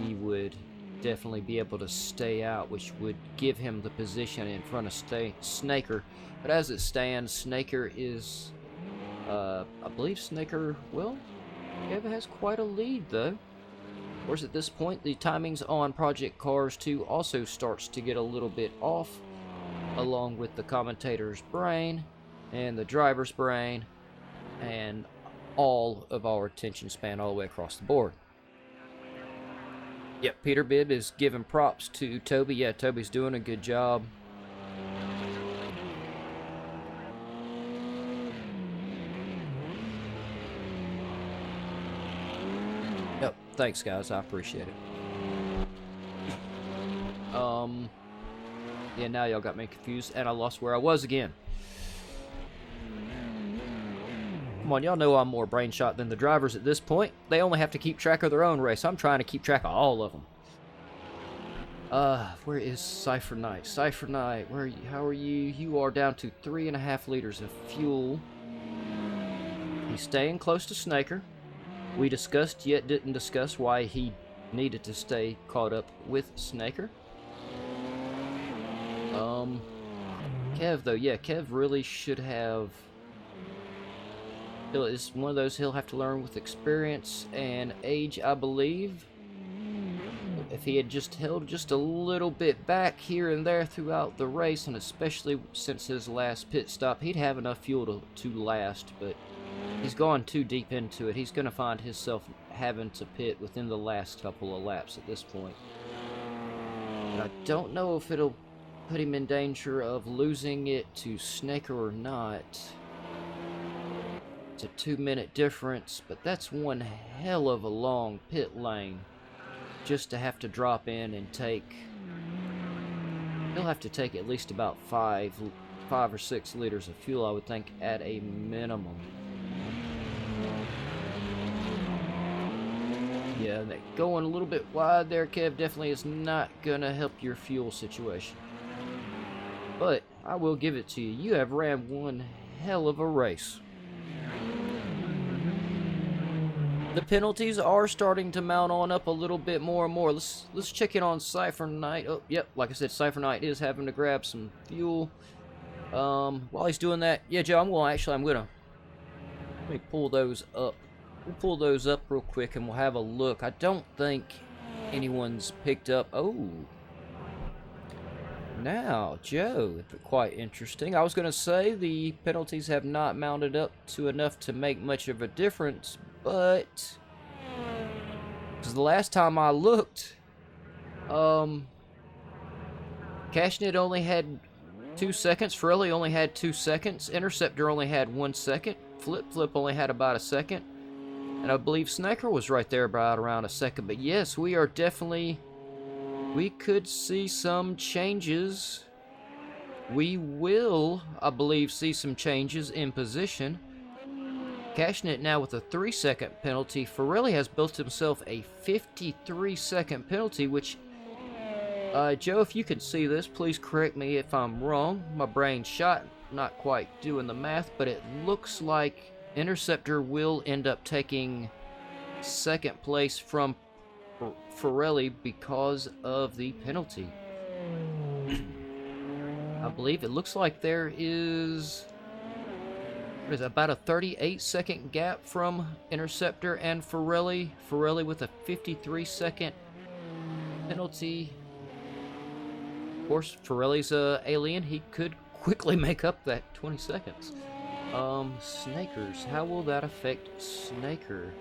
he would definitely be able to stay out, which would give him the position in front of Snaker. But as it stands, Snaker is, I believe Snaker, well, Kev has quite a lead though. Of course, at this point, the timings on Project Cars 2 also starts to get a little bit off, along with the commentator's brain and the driver's brain and all of our attention span all the way across the board. Yep, Peter Bibb is giving props to Toby. Yeah, Toby's doing a good job. Yep, thanks guys, I appreciate it. Yeah, now y'all got me confused and I lost where I was again. Come on, y'all know I'm more brain shot than the drivers at this point. They only have to keep track of their own race. I'm trying to keep track of all of them. Where is Cypher Knight? Cypher Knight, where are you? How are you? You are down to 3.5 liters of fuel. He's staying close to Snaker. We discussed, yet didn't discuss, why he needed to stay caught up with Snaker. Kev, though, yeah, Kev really should have... It's one of those he'll have to learn with experience and age, I believe. if he had just held just a little bit back here and there throughout the race, and especially since his last pit stop, he'd have enough fuel to last, but he's gone too deep into it. He's going to find himself having to pit within the last couple of laps at this point. And I don't know if it'll put him in danger of losing it to Snaker or not. It's a 2-minute difference, but that's one hell of a long pit lane just to have to drop in and take. He'll have to take at least about 5 or 6 liters of fuel, I would think, at a minimum. Yeah, going a little bit wide there, Kev, definitely is not gonna help your fuel situation. But I will give it to you. You have ran one hell of a race. The penalties are starting to mount on up a little bit more and more. Let's check in on Cypher Knight. Oh, yep, like I said, Cypher Knight is having to grab some fuel. While he's doing that, yeah, Joe, I'm gonna let me pull those up. We'll pull those up real quick and we'll have a look. I don't think anyone's picked up. Oh, now, Joe, quite interesting. I was gonna say the penalties have not mounted up to enough to make much of a difference. But, because the last time I looked, Cashnit only had 2 seconds, Forelli only had 2 seconds, Interceptor only had 1 second, Flip only had about a second, and I believe Snaker was right there about around a second. But yes, we could see some changes. We will, I believe, see some changes in position. Cashnit now with a 3-second penalty. Forelli has built himself a 53-second penalty, which, Joe, if you can see this, please correct me if I'm wrong. My brain's shot, not quite doing the math, but it looks like Interceptor will end up taking 2nd place from Forelli because of the penalty. I believe it looks like there is... There's about a 38-second gap from Interceptor and Forelli. Forelli with a 53-second penalty. Of course, Forelli's a alien. He could quickly make up that 20 seconds. Snakers. How will that affect Snaker?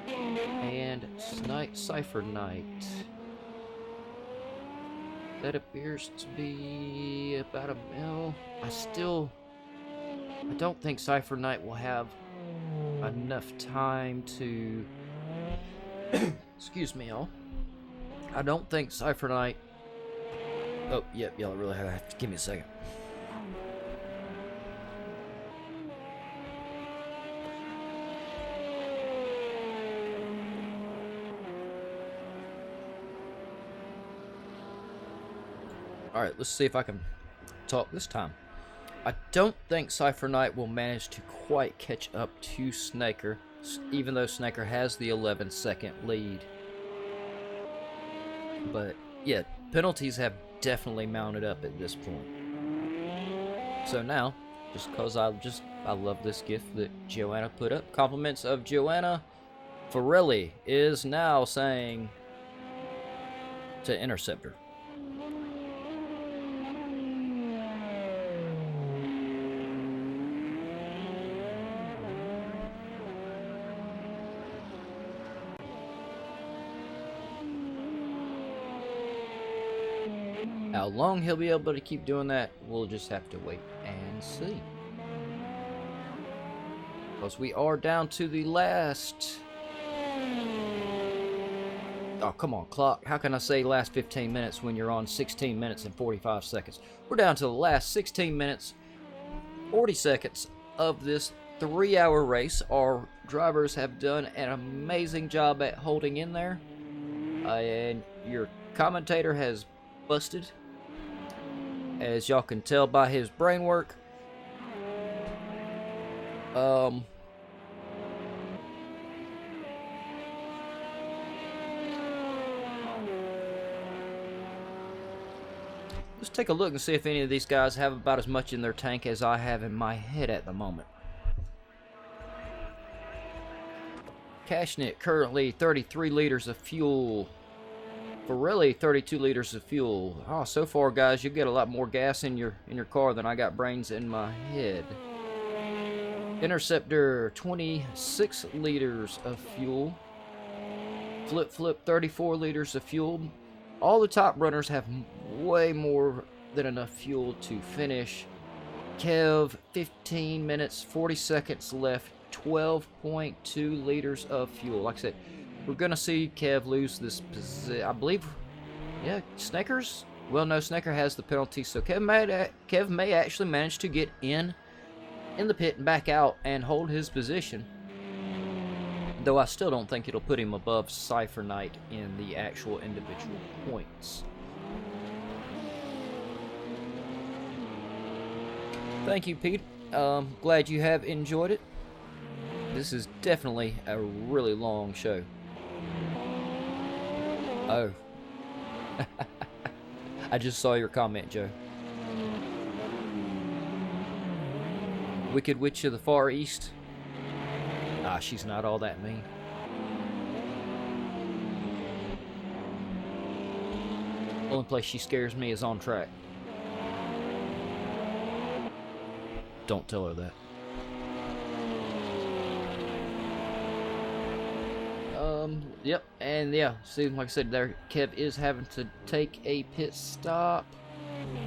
And Cypher Knight. That appears to be about a mil. I don't think Cypher Knight will have enough time to... Excuse me, y'all. I don't think Cypher Knight... Oh, yep, y'all really have to give me a second. Alright, let's see if I can talk this time. I don't think Cypher Knight will manage to quite catch up to Snaker, even though Snaker has the 11-second lead. But, yeah, penalties have definitely mounted up at this point. So now, just because I love this gift that Joanna put up, compliments of Joanna, Forelli is now saying to Interceptor. How long he'll be able to keep doing that, we'll just have to wait and see. Because we are down to the last... Oh, come on, clock. How can I say last 15 minutes when you're on 16 minutes and 45 seconds? We're down to the last 16 minutes, 40 seconds of this 3-hour race. Our drivers have done an amazing job at holding in there. And your commentator has busted, as y'all can tell by his brain work. Let's take a look and see if any of these guys have about as much in their tank as I have in my head at the moment. Cashnit currently 33 liters of fuel. For really 32 liters of fuel. Oh, so far, guys, you get a lot more gas in your car than I got brains in my head. Interceptor, 26 liters of fuel. Flip Flip, 34 liters of fuel. All the top runners have way more than enough fuel to finish. Kev, 15 minutes, 40 seconds left, 12.2 liters of fuel. Like I said, we're going to see Kev lose this position. I believe, yeah, Snakers? Well, no, Snaker has the penalty, so Kev may actually manage to get in the pit and back out and hold his position. Though I still don't think it'll put him above Cypher Knight in the actual individual points. Thank you, Pete. Glad you have enjoyed it. This is definitely a really long show. Oh. I just saw your comment, Joe. Wicked Witch of the Far East. Ah, she's not all that mean. Only place she scares me is on track. Don't tell her that. Yep, and yeah, see, like I said, there, Kev is having to take a pit stop.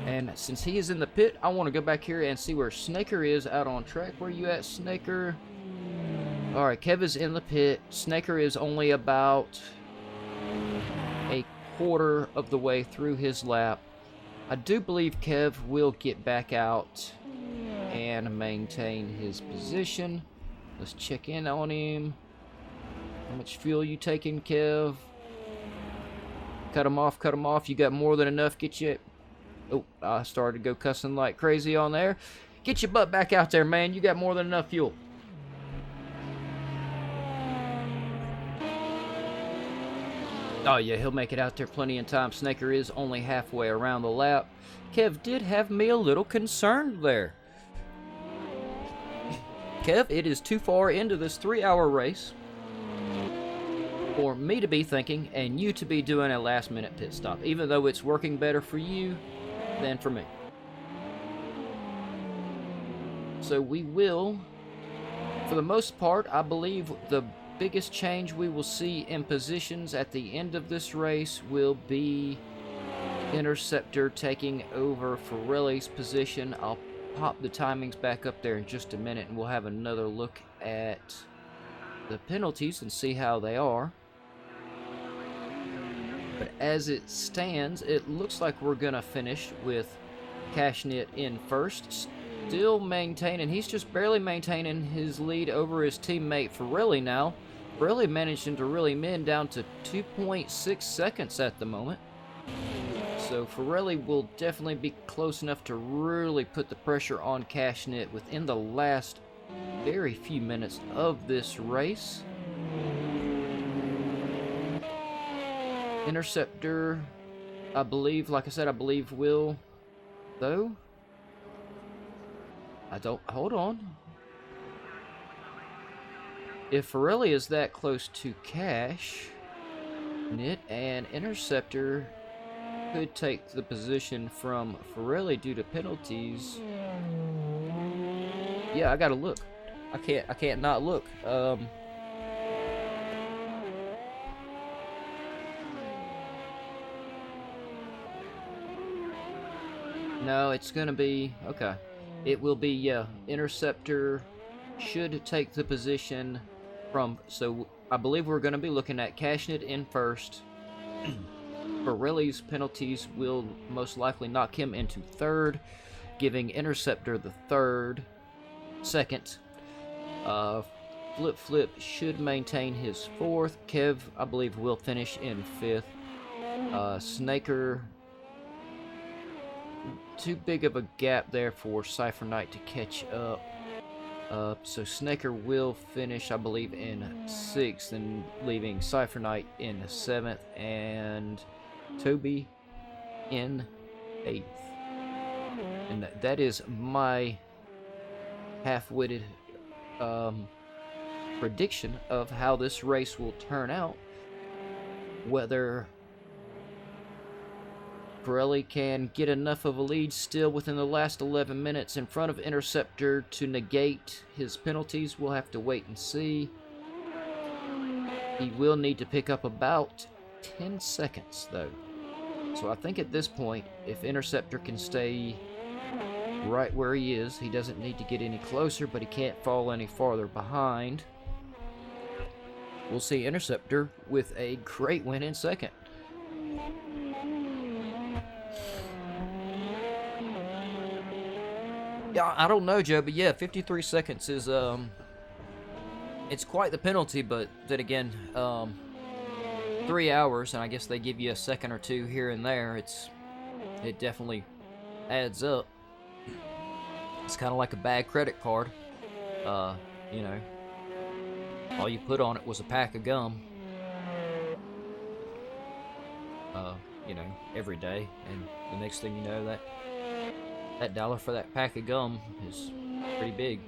And since he is in the pit, I want to go back here and see where Snaker is out on track. Where you at, Snaker? Alright, Kev is in the pit. Snaker is only about a quarter of the way through his lap. I do believe Kev will get back out and maintain his position. Let's check in on him. How much fuel you taking, Kev? Cut him off, cut him off. You got more than enough. Get you... Oh, I started to go cussing like crazy on there. Get your butt back out there, man. You got more than enough fuel. Oh, yeah, he'll make it out there plenty of time. Snaker is only halfway around the lap. Kev did have me a little concerned there. Kev, it is too far into this 3-hour race for me to be thinking and you to be doing a last-minute pit stop, even though it's working better for you than for me. So we will, for the most part, I believe the biggest change we will see in positions at the end of this race will be Interceptor taking over Forelli's position. I'll pop the timings back up there in just a minute and we'll have another look at the penalties and see how they are. But as it stands, it looks like we're gonna finish with Cashnit in first, still maintaining, he's just barely maintaining his lead over his teammate Forelli now. Forelli managing to really min down to 2.6 seconds at the moment. So Forelli will definitely be close enough to really put the pressure on Cashnit within the last very few minutes of this race. Interceptor, I believe, like I said, I believe will, though. I don't, hold on. If Forelli is that close to Cashnit, and Interceptor could take the position from Forelli due to penalties. Yeah, I gotta look. I can't not look. No, it's gonna be, okay. It will be, yeah, Interceptor should take the position from, so I believe we're gonna be looking at Cashnit in first. Forelli's penalties will most likely knock him into third, giving Interceptor the second. Flip Flip should maintain his fourth. Kev, I believe, will finish in fifth. Snaker, too big of a gap there for Cypher Knight to catch up. So Snaker will finish, I believe, in sixth, and leaving Cypher Knight in seventh, and Toby in eighth. And that is my half-witted prediction of how this race will turn out. Whether Pirelli can get enough of a lead still within the last 11 minutes in front of Interceptor to negate his penalties. We'll have to wait and see. He will need to pick up about 10 seconds, though. So I think at this point, if Interceptor can stay right where he is, he doesn't need to get any closer, but he can't fall any farther behind. We'll see Interceptor with a great win in second. Yeah, I don't know, Joe, but yeah, 53 seconds is, it's quite the penalty, but then again, 3 hours, and I guess they give you a second or two here and there. It definitely adds up. It's kind of like a bad credit card. You know, all you put on it was a pack of gum. You know, every day, and the next thing you know, that dollar for that pack of gum is pretty big.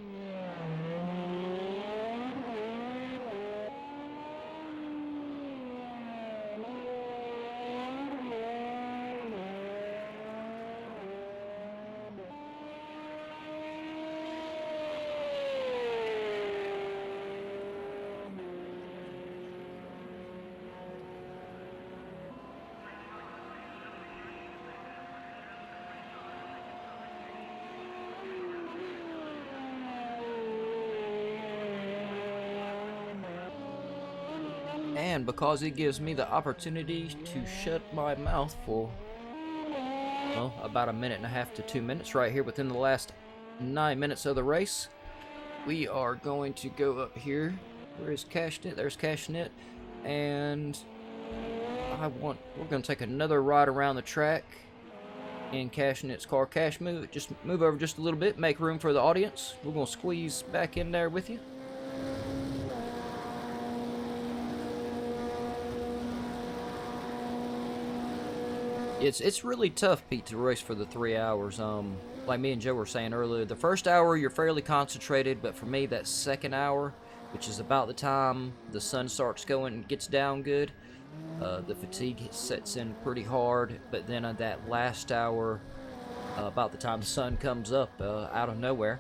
And because it gives me the opportunity to shut my mouth for, well, about 1.5 to 2 minutes right here within the last 9 minutes of the race, we are going to go up here. Where is Cashnet? There's Cashnet. And we're going to take another ride around the track in Cashnet's car. Cash, move over just a little bit, make room for the audience. We're going to squeeze back in there with you. It's really tough, Pete, to race for the 3 hours. Like me and Joe were saying earlier, the first hour you're fairly concentrated, but for me that second hour, which is about the time the sun starts going and gets down good, the fatigue sets in pretty hard. But then that last hour, about the time the sun comes up out of nowhere,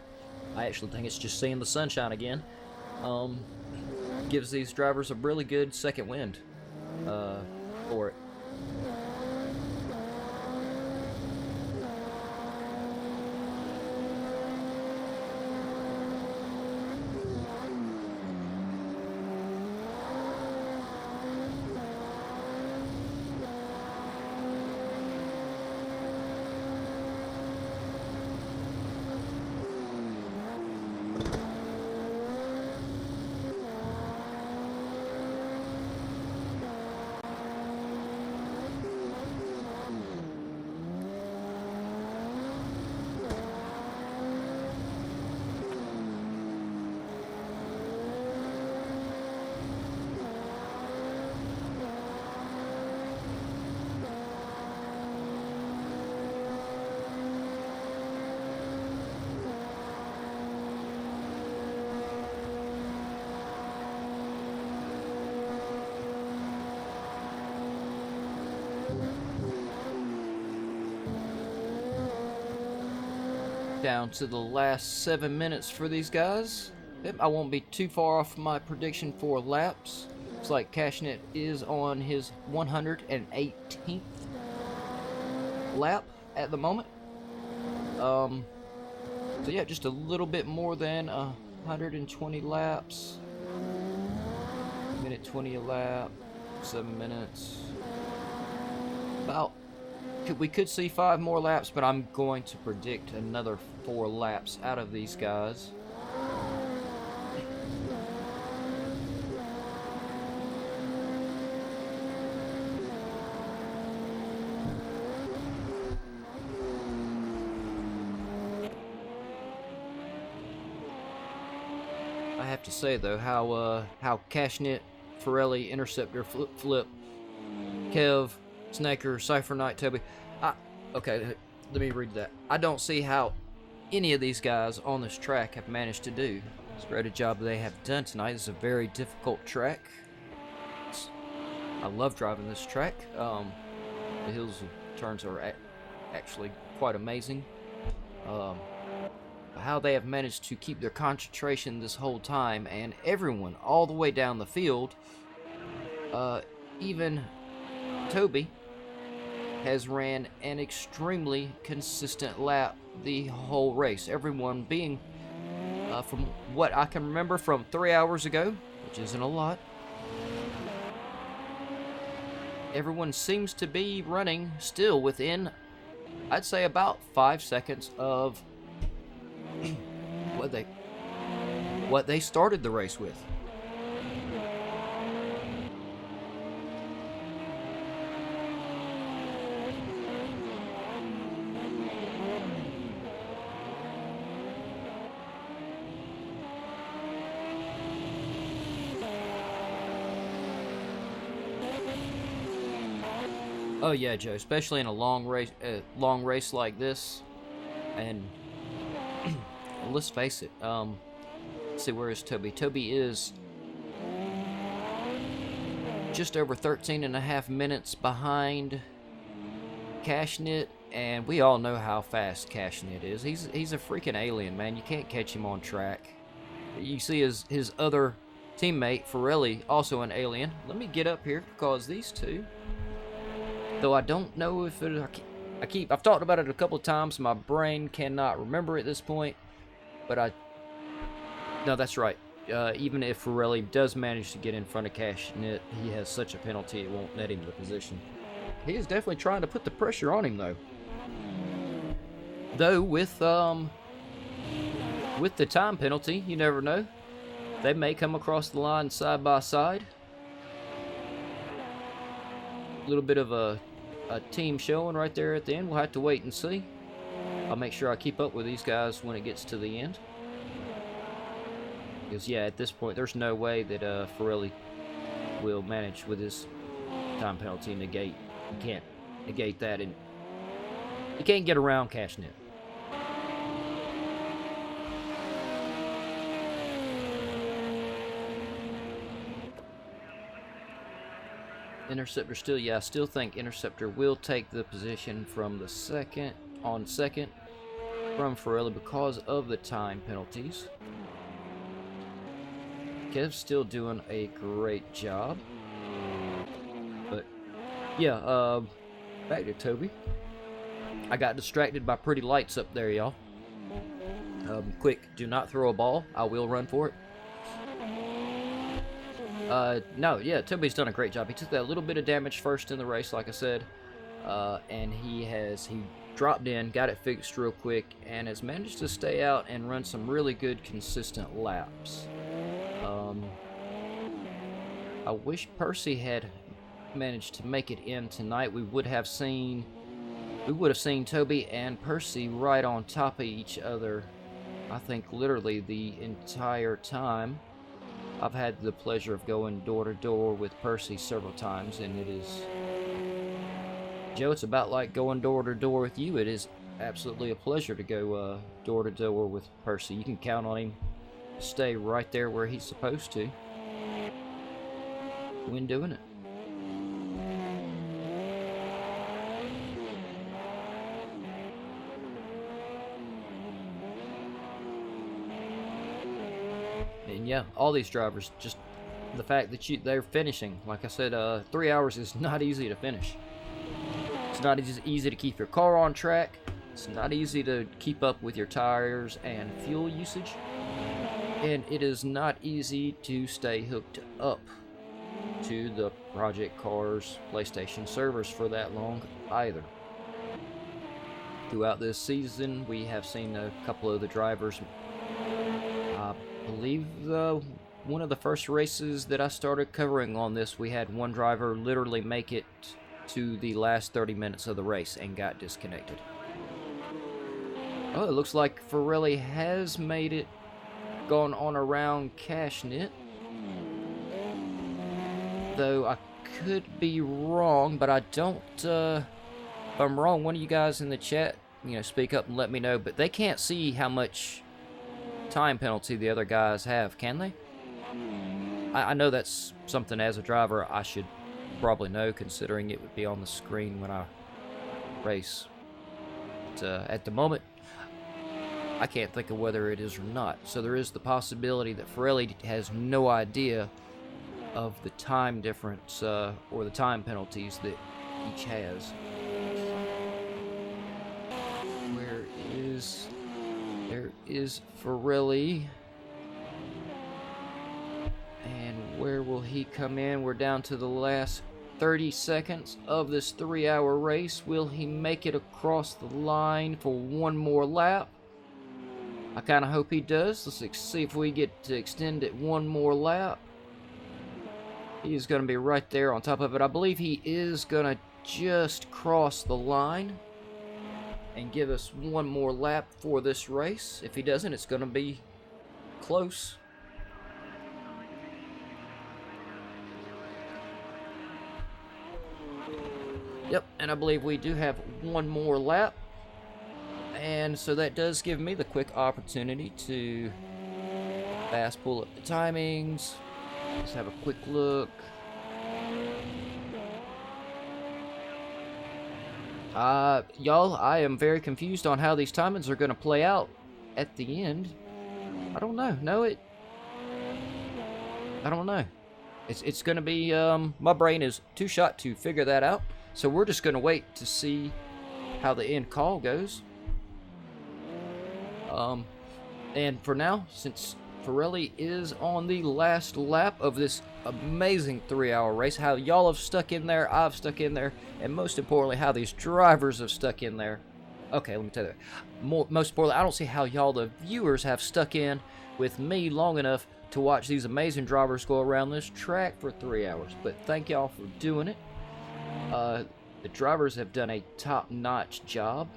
I actually think it's just seeing the sunshine again, gives these drivers a really good second wind for it. Down to the last 7 minutes for these guys. Yep, I won't be too far off my prediction for laps. Looks like Cashnet is on his 118th lap at the moment. So yeah, just a little bit more than 120 laps. Minute 20 a lap, 7 minutes. We could see 5 more laps, but I'm going to predict another 4 laps out of these guys. I have to say though, how Cashnet, Pirelli, Interceptor, Flip, Kev, Snaker, Cypher Knight, Toby. Okay, let me read that. I don't see how any of these guys on this track have managed to do as great a job they have done tonight. It's a very difficult track. I love driving this track. The hills are turns are actually quite amazing. How they have managed to keep their concentration this whole time, and everyone all the way down the field, even Toby, has ran an extremely consistent lap the whole race. Everyone being, from what I can remember from 3 hours ago, which isn't a lot, everyone seems to be running still within, I'd say, about 5 seconds of what they started the race with. Oh yeah, Joe, especially in a long race like this, and let's face it. Let's see, where is Toby? Toby is just over 13.5 minutes behind Cashnit, and we all know how fast Cashnit is. He's a freaking alien, man. You can't catch him on track. You see his other teammate Pirelli, also an alien. Let me get up here because these two, though I don't know if it, I've talked about it a couple of times. My brain cannot remember at this point, but no, that's right. Even if Pirelli does manage to get in front of Cashnit, he has such a penalty it won't net him the position. He is definitely trying to put the pressure on him, though. Though with the time penalty, you never know. They may come across the line side by side. A little bit of a team showing right there at the end. We'll have to wait and see. I'll make sure I keep up with these guys when it gets to the end. Because, yeah, at this point, there's no way that Pirelli will manage with his time penalty negate. You can't negate that, and you can't get around Cashnit. Interceptor still, yeah, I still think Interceptor will take the position from the second from Pirelli because of the time penalties. Kev's still doing a great job. But yeah, back to Toby. I got distracted by pretty lights up there, y'all. Quick, do not throw a ball. I will run for it. No, yeah, Toby's done a great job. He took that little bit of damage first in the race, like I said, and he dropped in, got it fixed real quick, and has managed to stay out and run some really good, consistent laps. I wish Percy had managed to make it in tonight. We would have seen Toby and Percy right on top of each other, I think literally the entire time. I've had the pleasure of going door to door with Percy several times, and it is, Joe, it's about like going door to door with you. It is absolutely a pleasure to go door to door with Percy. You can count on him to stay right there where he's supposed to when doing it. And yeah, all these drivers, just the fact that they're finishing. Like I said, 3 hours is not easy to finish. It's not easy to keep your car on track. It's not easy to keep up with your tires and fuel usage. And it is not easy to stay hooked up to the Project Cars PlayStation servers for that long either. Throughout this season, we have seen a couple of the drivers. I believe one of the first races that I started covering on this, we had one driver literally make it to the last 30 minutes of the race and got disconnected. Oh, it looks like Pirelli has made it, gone on around Cashnit. Though I could be wrong, but I don't, if I'm wrong, one of you guys in the chat, speak up and let me know, but they can't see how much time penalty the other guys have, can they? I know that's something as a driver I should probably know, considering it would be on the screen when I race. At the moment, I can't think of whether it is or not. So there is the possibility that Pirelli has no idea of the time difference or the time penalties that each has. There is Pirelli. And where will he come in? We're down to the last 30 seconds of this 3-hour race. Will he make it across the line for one more lap? I kind of hope he does. Let's see if we get to extend it one more lap. He is going to be right there on top of it. I believe he is going to just cross the line and give us one more lap for this race. If he doesn't, it's going to be close. Yep, and I believe we do have one more lap. And so that does give me the quick opportunity to fast pull up the timings. Let's have a quick look. Y'all, I am very confused on how these timings are going to play out at the end. I don't know. I don't know. It's going to be, my brain is too shot to figure that out. So we're just going to wait to see how the end call goes. And for now, since Pirelli is on the last lap of this amazing 3-hour race, how y'all have stuck in there, I've stuck in there, and most importantly, how these drivers have stuck in there. Okay, let me tell you that. Most importantly, I don't see how y'all, the viewers, have stuck in with me long enough to watch these amazing drivers go around this track for 3 hours. But thank y'all for doing it. The drivers have done a top-notch job.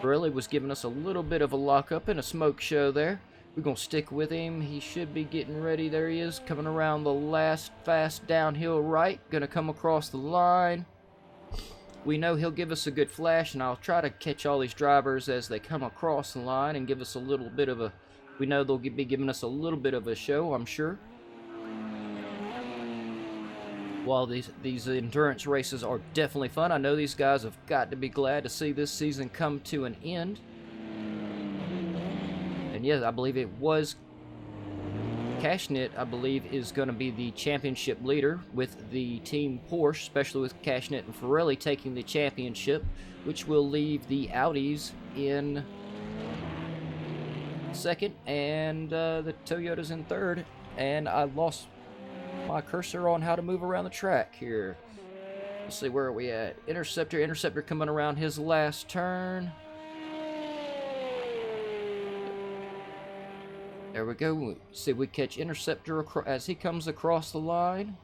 Pirelli was giving us a little bit of a lockup and a smoke show there. We're going to stick with him. He should be getting ready. There he is, coming around the last fast downhill right. Going to come across the line. We know he'll give us a good flash, and I'll try to catch all these drivers as they come across the line and give us a little bit of a... We know they'll be giving us a little bit of a show, I'm sure. While these endurance races are definitely fun, I know these guys have got to be glad to see this season come to an end. And yes, I believe it was Cashnit, I believe, is going to be the championship leader with the team Porsche, especially with Cashnit and Pirelli taking the championship, which will leave the Audis in second and the Toyotas in third. And I lost my cursor on how to move around the track here. Let's see, where are we at? Interceptor coming around his last turn. There we go. See if we catch Interceptor as he comes across the line.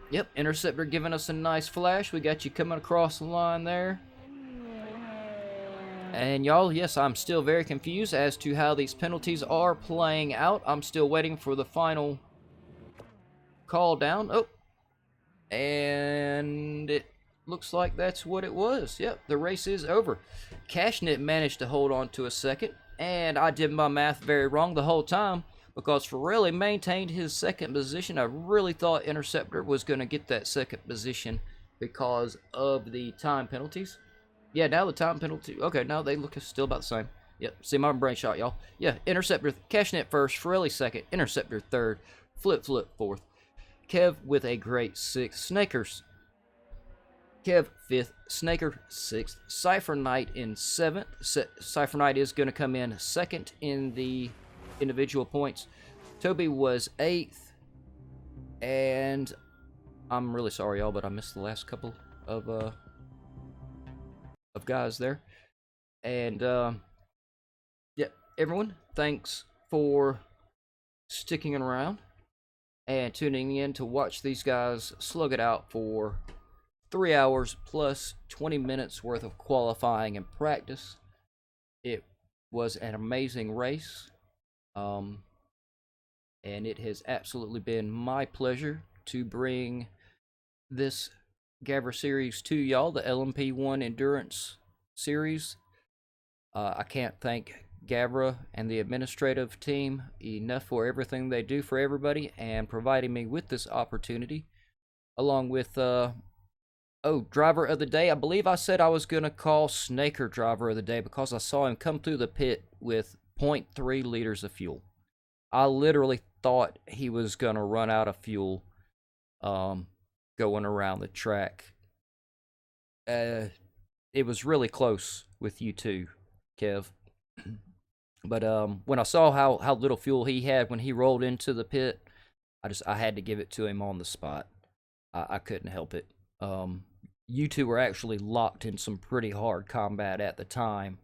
Yep, Interceptor giving us a nice flash. We got you coming across the line there. And y'all, yes, I'm still very confused as to how these penalties are playing out. I'm still waiting for the final call down. Oh, and it looks like that's what it was. Yep, the race is over. Cashnit managed to hold on to a second, and I did my math very wrong the whole time because Pirelli maintained his second position. I really thought Interceptor was going to get that second position because of the time penalties. Yeah, now the time penalty. Okay, now they look still about the same. Yep, see my brain shot, y'all. Yeah, Interceptor, Cashnit first, Pirelli second, Interceptor third, Flip fourth. Kev with a great sixth. Snakers. Kev fifth, Snaker sixth, Cypher Knight in seventh. Cypher Knight is going to come in second in the individual points. Toby was eighth, and I'm really sorry, y'all, but I missed the last couple of guys there. And yeah, everyone, thanks for sticking around and tuning in to watch these guys slug it out for 3 hours plus 20 minutes worth of qualifying and practice. It was an amazing race, and it has absolutely been my pleasure to bring this GAVRA series to y'all, the LMP1 Endurance series. I can't thank GAVRA and the administrative team enough for everything they do for everybody and providing me with this opportunity. along with driver of the day. I believe I said I was gonna call Snaker driver of the day because I saw him come through the pit with zero.3 liters of fuel. I literally thought he was gonna run out of fuel going around the track. It was really close with you two, Kev. But when I saw how little fuel he had when he rolled into the pit, I had to give it to him on the spot. I couldn't help it. You two were actually locked in some pretty hard combat at the time.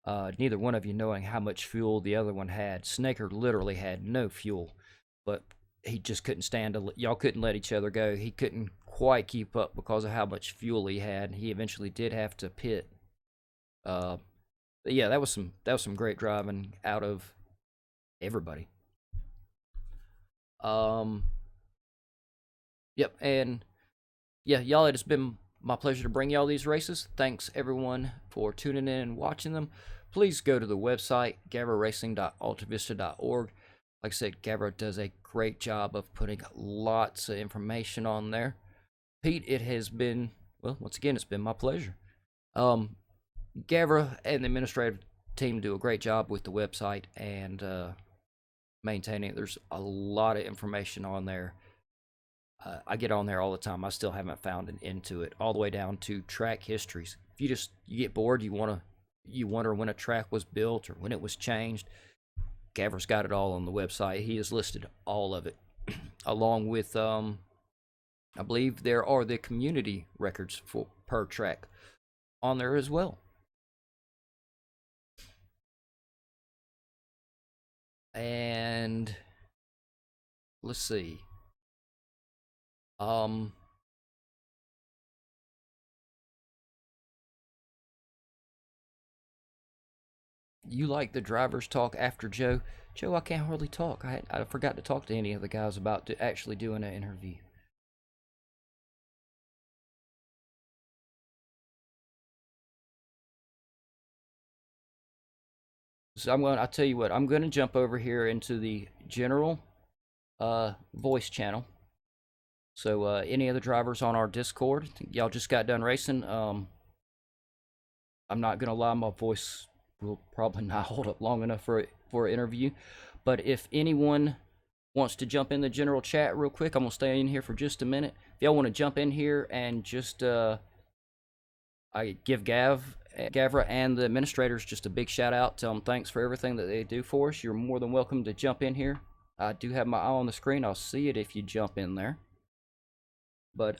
Neither one of you knowing how much fuel the other one had. Snaker literally had no fuel, but he just couldn't stand to. Y'all couldn't let each other go. He couldn't quite keep up because of how much fuel he had. He eventually did have to pit. But yeah, that was some great driving out of everybody. Yep, and yeah, y'all, it has been my pleasure to bring y'all these races. Thanks everyone for tuning in and watching them. Please go to the website gavraracing.altavista.org. Like I said, Gavra does a great job of putting lots of information on there. Pete, it has been, well, once again, it's been my pleasure. Gavra and the administrative team do a great job with the website and maintaining it. There's a lot of information on there. I get on there all the time. I still haven't found an end to it, all the way down to track histories. If you get bored, you wonder when a track was built or when it was changed, Gavra's got it all on the website. He has listed all of it, along with I believe there are the community records for per track on there as well. And let's see. You like the drivers talk after Joe? Joe, I can't hardly talk. I forgot to talk to any of the guys about actually doing an interview. So I'll tell you what, I'm going to jump over here into the general voice channel. So any other drivers on our Discord, y'all just got done racing. I'm not going to lie, my voice will probably not hold up long enough for an interview. But if anyone wants to jump in the general chat real quick, I'm going to stay in here for just a minute. If y'all want to jump in here and just I give Gavra and the administrators just a big shout out. Tell them thanks for everything that they do for us. You're more than welcome to jump in here. I do have my eye on the screen. I'll see it if you jump in there. But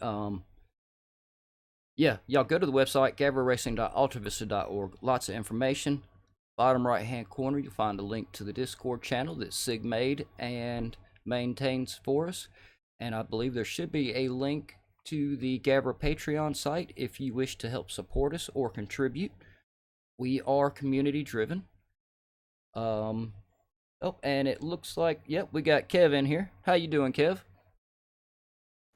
yeah, y'all go to the website gavraracing.altavista.org. Lots of information. Bottom right hand corner, you'll find a link to the Discord channel that Sig made and maintains for us. And I believe there should be a link to the Gavra Patreon site if you wish to help support us or contribute. We are community driven. Oh, and it looks like, yep, we got Kev in here. How you doing, Kev?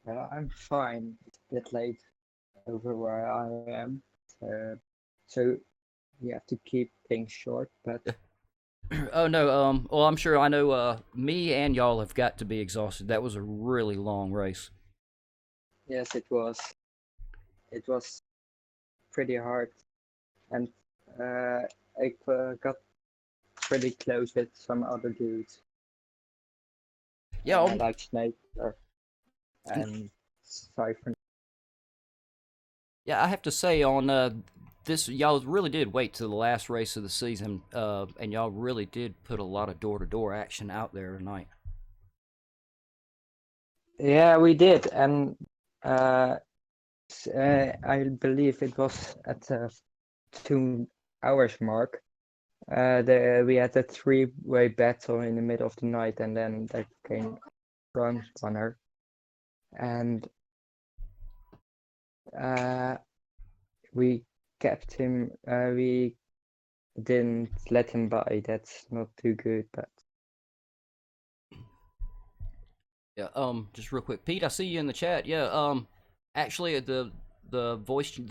I'm fine. It's a bit late over where I am, so we have to keep things short. But oh no, well, I'm sure I know. Me and y'all have got to be exhausted. That was a really long race. yes, it was. It was pretty hard, and I got pretty close with some other dudes. Yeah, like Snake and Cypher. Yeah, I have to say on this, y'all really did wait till the last race of the season, and y'all really did put a lot of door-to-door action out there tonight. Yeah, we did, and I believe it was at the 2 hours mark. We had a three-way battle in the middle of the night, and then there came front runner, and we kept him. We didn't let him by. That's not too good, but yeah. Just real quick, Pete, I see you in the chat. Yeah. Actually, the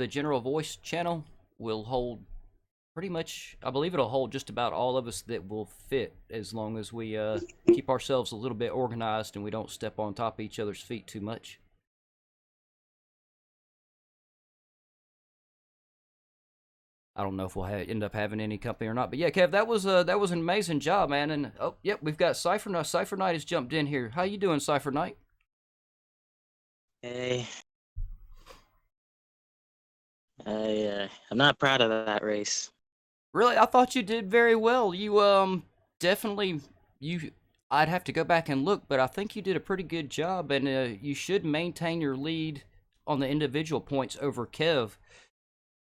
general voice channel will hold pretty much. I believe it'll hold just about all of us that will fit, as long as we keep ourselves a little bit organized and we don't step on top of each other's feet too much. I don't know if we'll end up having any company or not. But yeah, Kev, that was an amazing job, man. And oh, yep, we've got Cypher Knight. Cypher Knight has jumped in here. How you doing, Cypher Knight? Hey, I'm not proud of that race. Really, I thought you did very well. You definitely you. I'd have to go back and look, but I think you did a pretty good job, and you should maintain your lead on the individual points over Kev.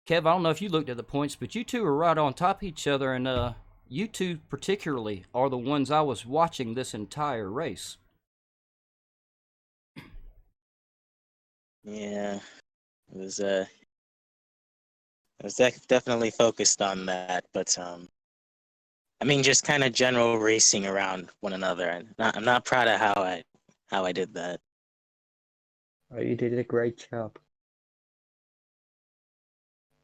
Kev, I don't know if you looked at the points, but you two are right on top of each other, and you two particularly are the ones I was watching this entire race. Yeah, it was definitely focused on that, but I mean, just kind of general racing around one another, and I'm not proud of how I did that. Oh, you did a great job.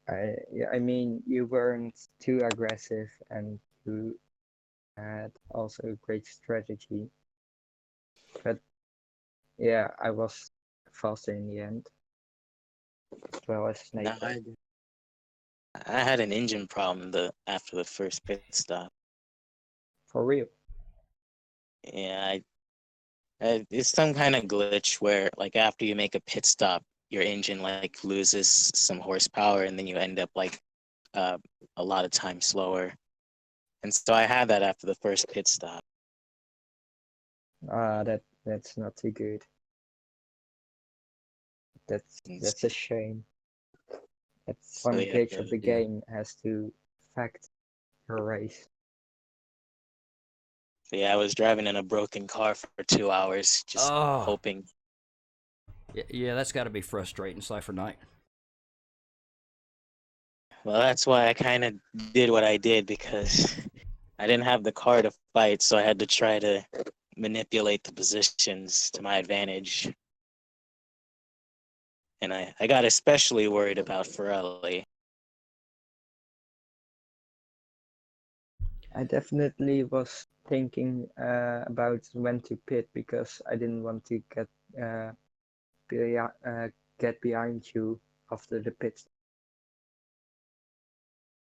I mean, you weren't too aggressive, and you had also a great strategy. But yeah, I was faster in the end, as well as No, Snake. I had an engine problem after the first pit stop. For real. Yeah, it's some kind of glitch where, like, after you make a pit stop, your engine like loses some horsepower, and then you end up like a lot of time slower. And so I had that after the first pit stop. That's not too good. That's a shame. That's So one yeah, glitch of the game has to affect your race. so yeah, I was driving in a broken car for 2 hours, just hoping. Yeah, that's got to be frustrating, Cypher Knight. Well, that's why I kind of did what I did, because I didn't have the car to fight, so I had to try to manipulate the positions to my advantage. And I got especially worried about Ferrari. I definitely was thinking about when to pit because I didn't want to get behind you after the pit.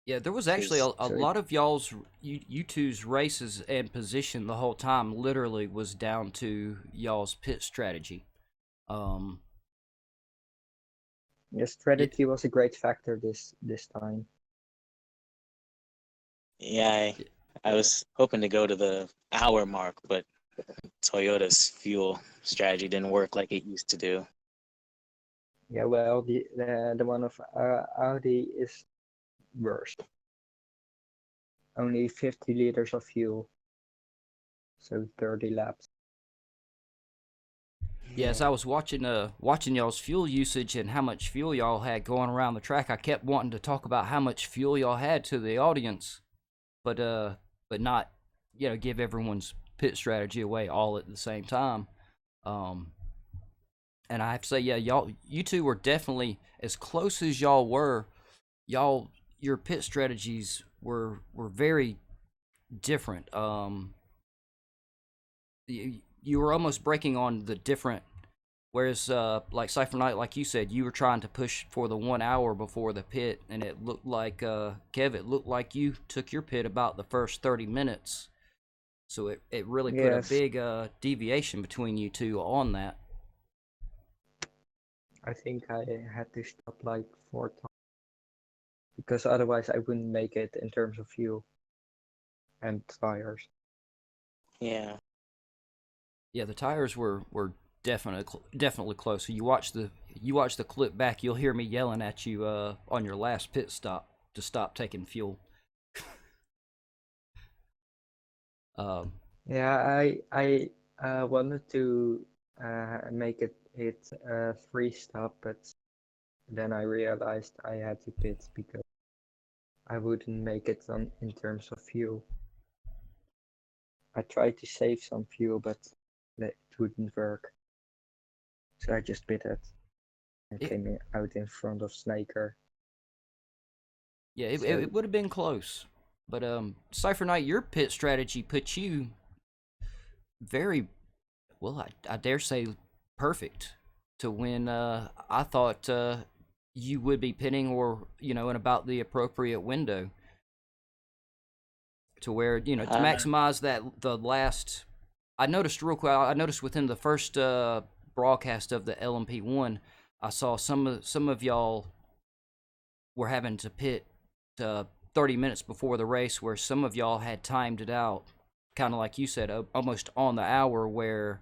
Yeah, there was actually a lot of y'all's you two's races and position the whole time literally was down to y'all's pit strategy. The strategy was a great factor this time. Yeah, I was hoping to go to the hour mark, but Toyota's fuel strategy didn't work like it used to do. Yeah, well, the one of Audi is worse. Only 50 liters of fuel, so 30 laps. Yes, I was watching y'all's fuel usage and how much fuel y'all had going around the track. I kept wanting to talk about how much fuel y'all had to the audience, but not, give everyone's pit strategy away all at the same time. And I have to say, yeah, you two were definitely as close as y'all were. Your pit strategies were very different. You were almost breaking on the different. Whereas, like Cypher Knight, like you said, you were trying to push for the 1 hour before the pit, and it looked like Kev. It looked like you took your pit about the first 30 minutes. So it really put a big deviation between you two on that. I think I had to stop like 4 times because otherwise I wouldn't make it in terms of fuel and tires. Yeah. Yeah, the tires were definitely close. So you watch the clip back, you'll hear me yelling at you on your last pit stop to stop taking fuel. Yeah, I wanted to make it hit 3 stop, but then I realized I had to pit because I wouldn't make it in terms of fuel. I tried to save some fuel, but it wouldn't work. So I just pitted and came out in front of Snaker. Yeah, it would have been close. But Cypher Knight, your pit strategy put you very well, I dare say perfect to win. I thought you would be pitting, or in about the appropriate window, to where to maximize the last. I noticed real quick. I noticed within the first broadcast of the LMP1, I saw some of y'all were having to pit 30 minutes before the race, where some of y'all had timed it out, kind of like you said, almost on the hour, where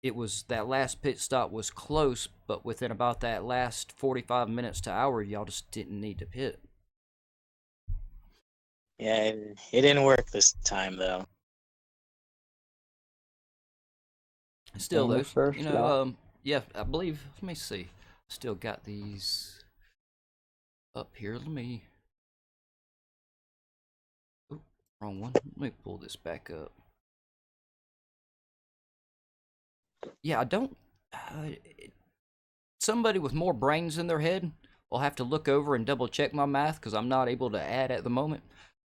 it was that last pit stop was close, but within about that last 45 minutes to hour, y'all just didn't need to pit. Yeah, it didn't work this time though. Still, In the those, first lap. yeah, I believe. Let me see. Still got these up here. Let me. Ooh, wrong one. Let me pull this back up. Yeah, I don't. Somebody with more brains in their head will have to look over and double check my math, because I'm not able to add at the moment.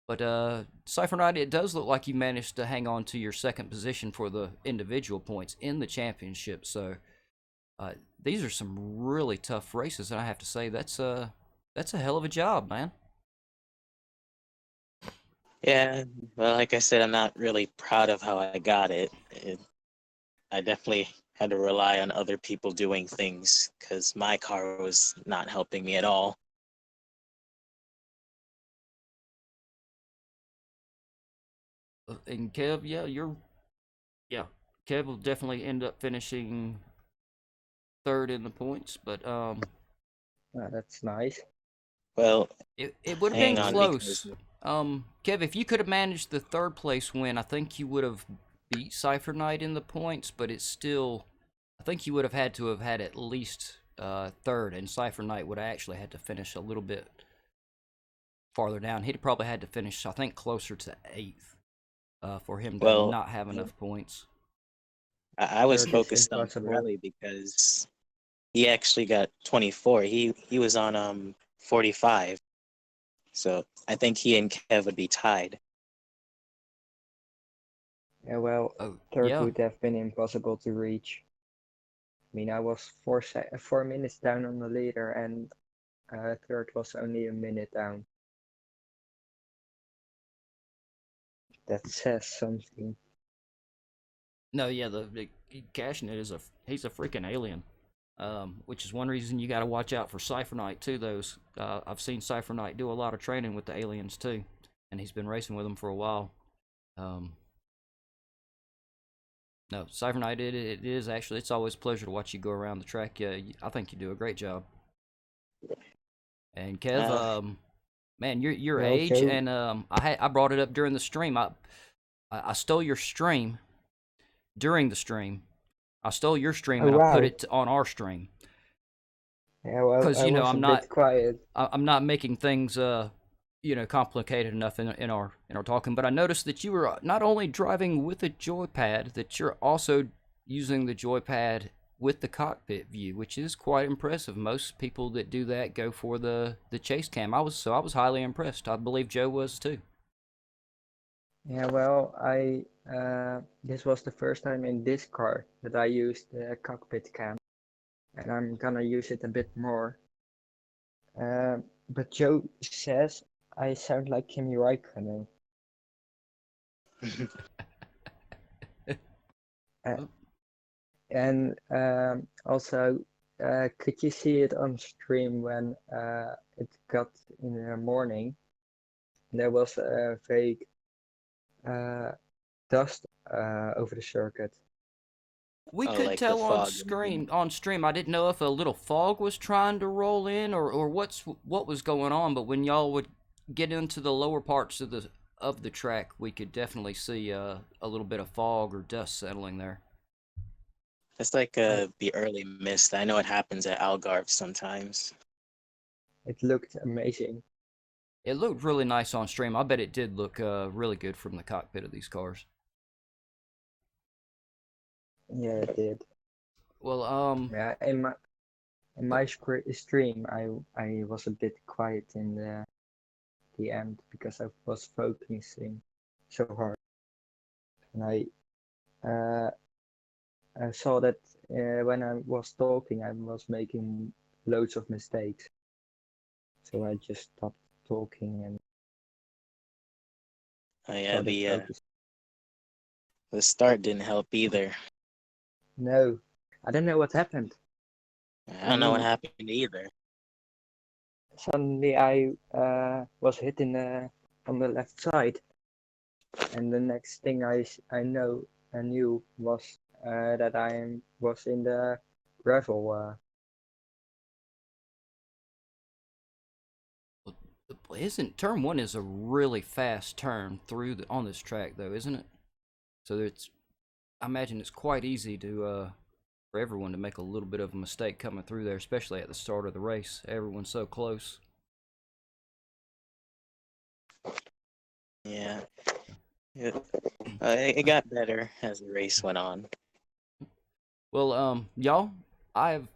But Cypher Knight, it does look like you managed to hang on to your second position for the individual points in the championship. So these are some really tough races, and I have to say that's a hell of a job, man. Yeah, well, like I said, I'm not really proud of how I got it. I definitely had to rely on other people doing things because my car was not helping me at all. And Kev, Kev will definitely end up finishing third in the points, but That's nice. Well, it would have been hang on, because close. Kev, if you could have managed the third place win, I think you would have beat Cypher Knight in the points, but it's still, I think you would have had at least third, and Cypher Knight would have actually had to finish a little bit farther down. He'd probably had to finish, I think, closer to 8th for him to well, not have enough points. I was Third is focused on impossible. Pirelli because he actually got 24. He was on 45. So I think he and Kev would be tied. Yeah, well, Oh, third yeah. would have been impossible to reach. I mean, I was 4 minutes down on the leader, and third was only a minute down. That says something. No, yeah, the Cashnet he's a freaking alien. Which is one reason you got to watch out for Cypher Knight too. I've seen Cypher Knight do a lot of training with the aliens too, and he's been racing with them for a while. No, Cypher Knight, it is actually, it's always a pleasure to watch you go around the track. Yeah, I think you do a great job. And Kev, man, your Well, age, Joe, and I brought it up during the stream. I stole your stream during the stream. I stole your stream oh and I put wow. it on our stream. Yeah, well, Because I was a bit quiet. I'm not making things complicated enough in our talking. But I noticed that you were not only driving with a joypad, that you're also using the joypad with the cockpit view, which is quite impressive. Most people that do that go for the chase cam. I was highly impressed. I believe Joe was too. Yeah, well, this was the first time in this car that I used the cockpit cam, and I'm gonna use it a bit more. But Joe says I sound like Kimi Raikkonen. Uh, and also, could you see it on stream when it got in the morning? There was a vague dust over the circuit. We Oh, could like the tell on fog. screen on stream. I didn't know if a little fog was trying to roll in, or what was going on. But when y'all would get into the lower parts of the track, we could definitely see a little bit of fog or dust settling there. It's like the early mist. I know it happens at Algarve sometimes. It looked amazing. It looked really nice on stream. I bet it did look really good from the cockpit of these cars. Yeah, it did. Well, Yeah, in my stream, I was a bit quiet in the end because I was focusing so hard, and I saw that when I was talking, I was making loads of mistakes. so I just stopped talking and Oh yeah, started focusing. the start didn't help either. No, I don't know what happened. I don't know what happened either. Suddenly I was hitting on the left side, and the next thing I knew was that I was in the gravel. Isn't turn 1 is a really fast turn through on this track though, isn't it? So it's, I imagine it's quite easy to for everyone to make a little bit of a mistake coming through there, especially at the start of the race. Everyone's so close. Yeah. It got better as the race went on. Well, y'all, I've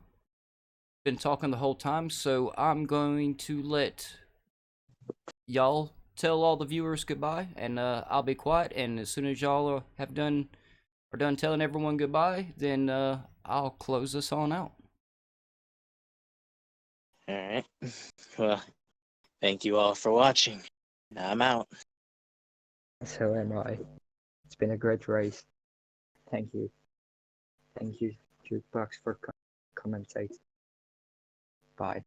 been talking the whole time, so I'm going to let y'all tell all the viewers goodbye, and I'll be quiet. And as soon as y'all are done telling everyone goodbye, then I'll close this on out. All right. Well, thank you all for watching. I'm out. So am I. It's been a great race. Thank you. Thank you, Jukebox, for commentating. Bye.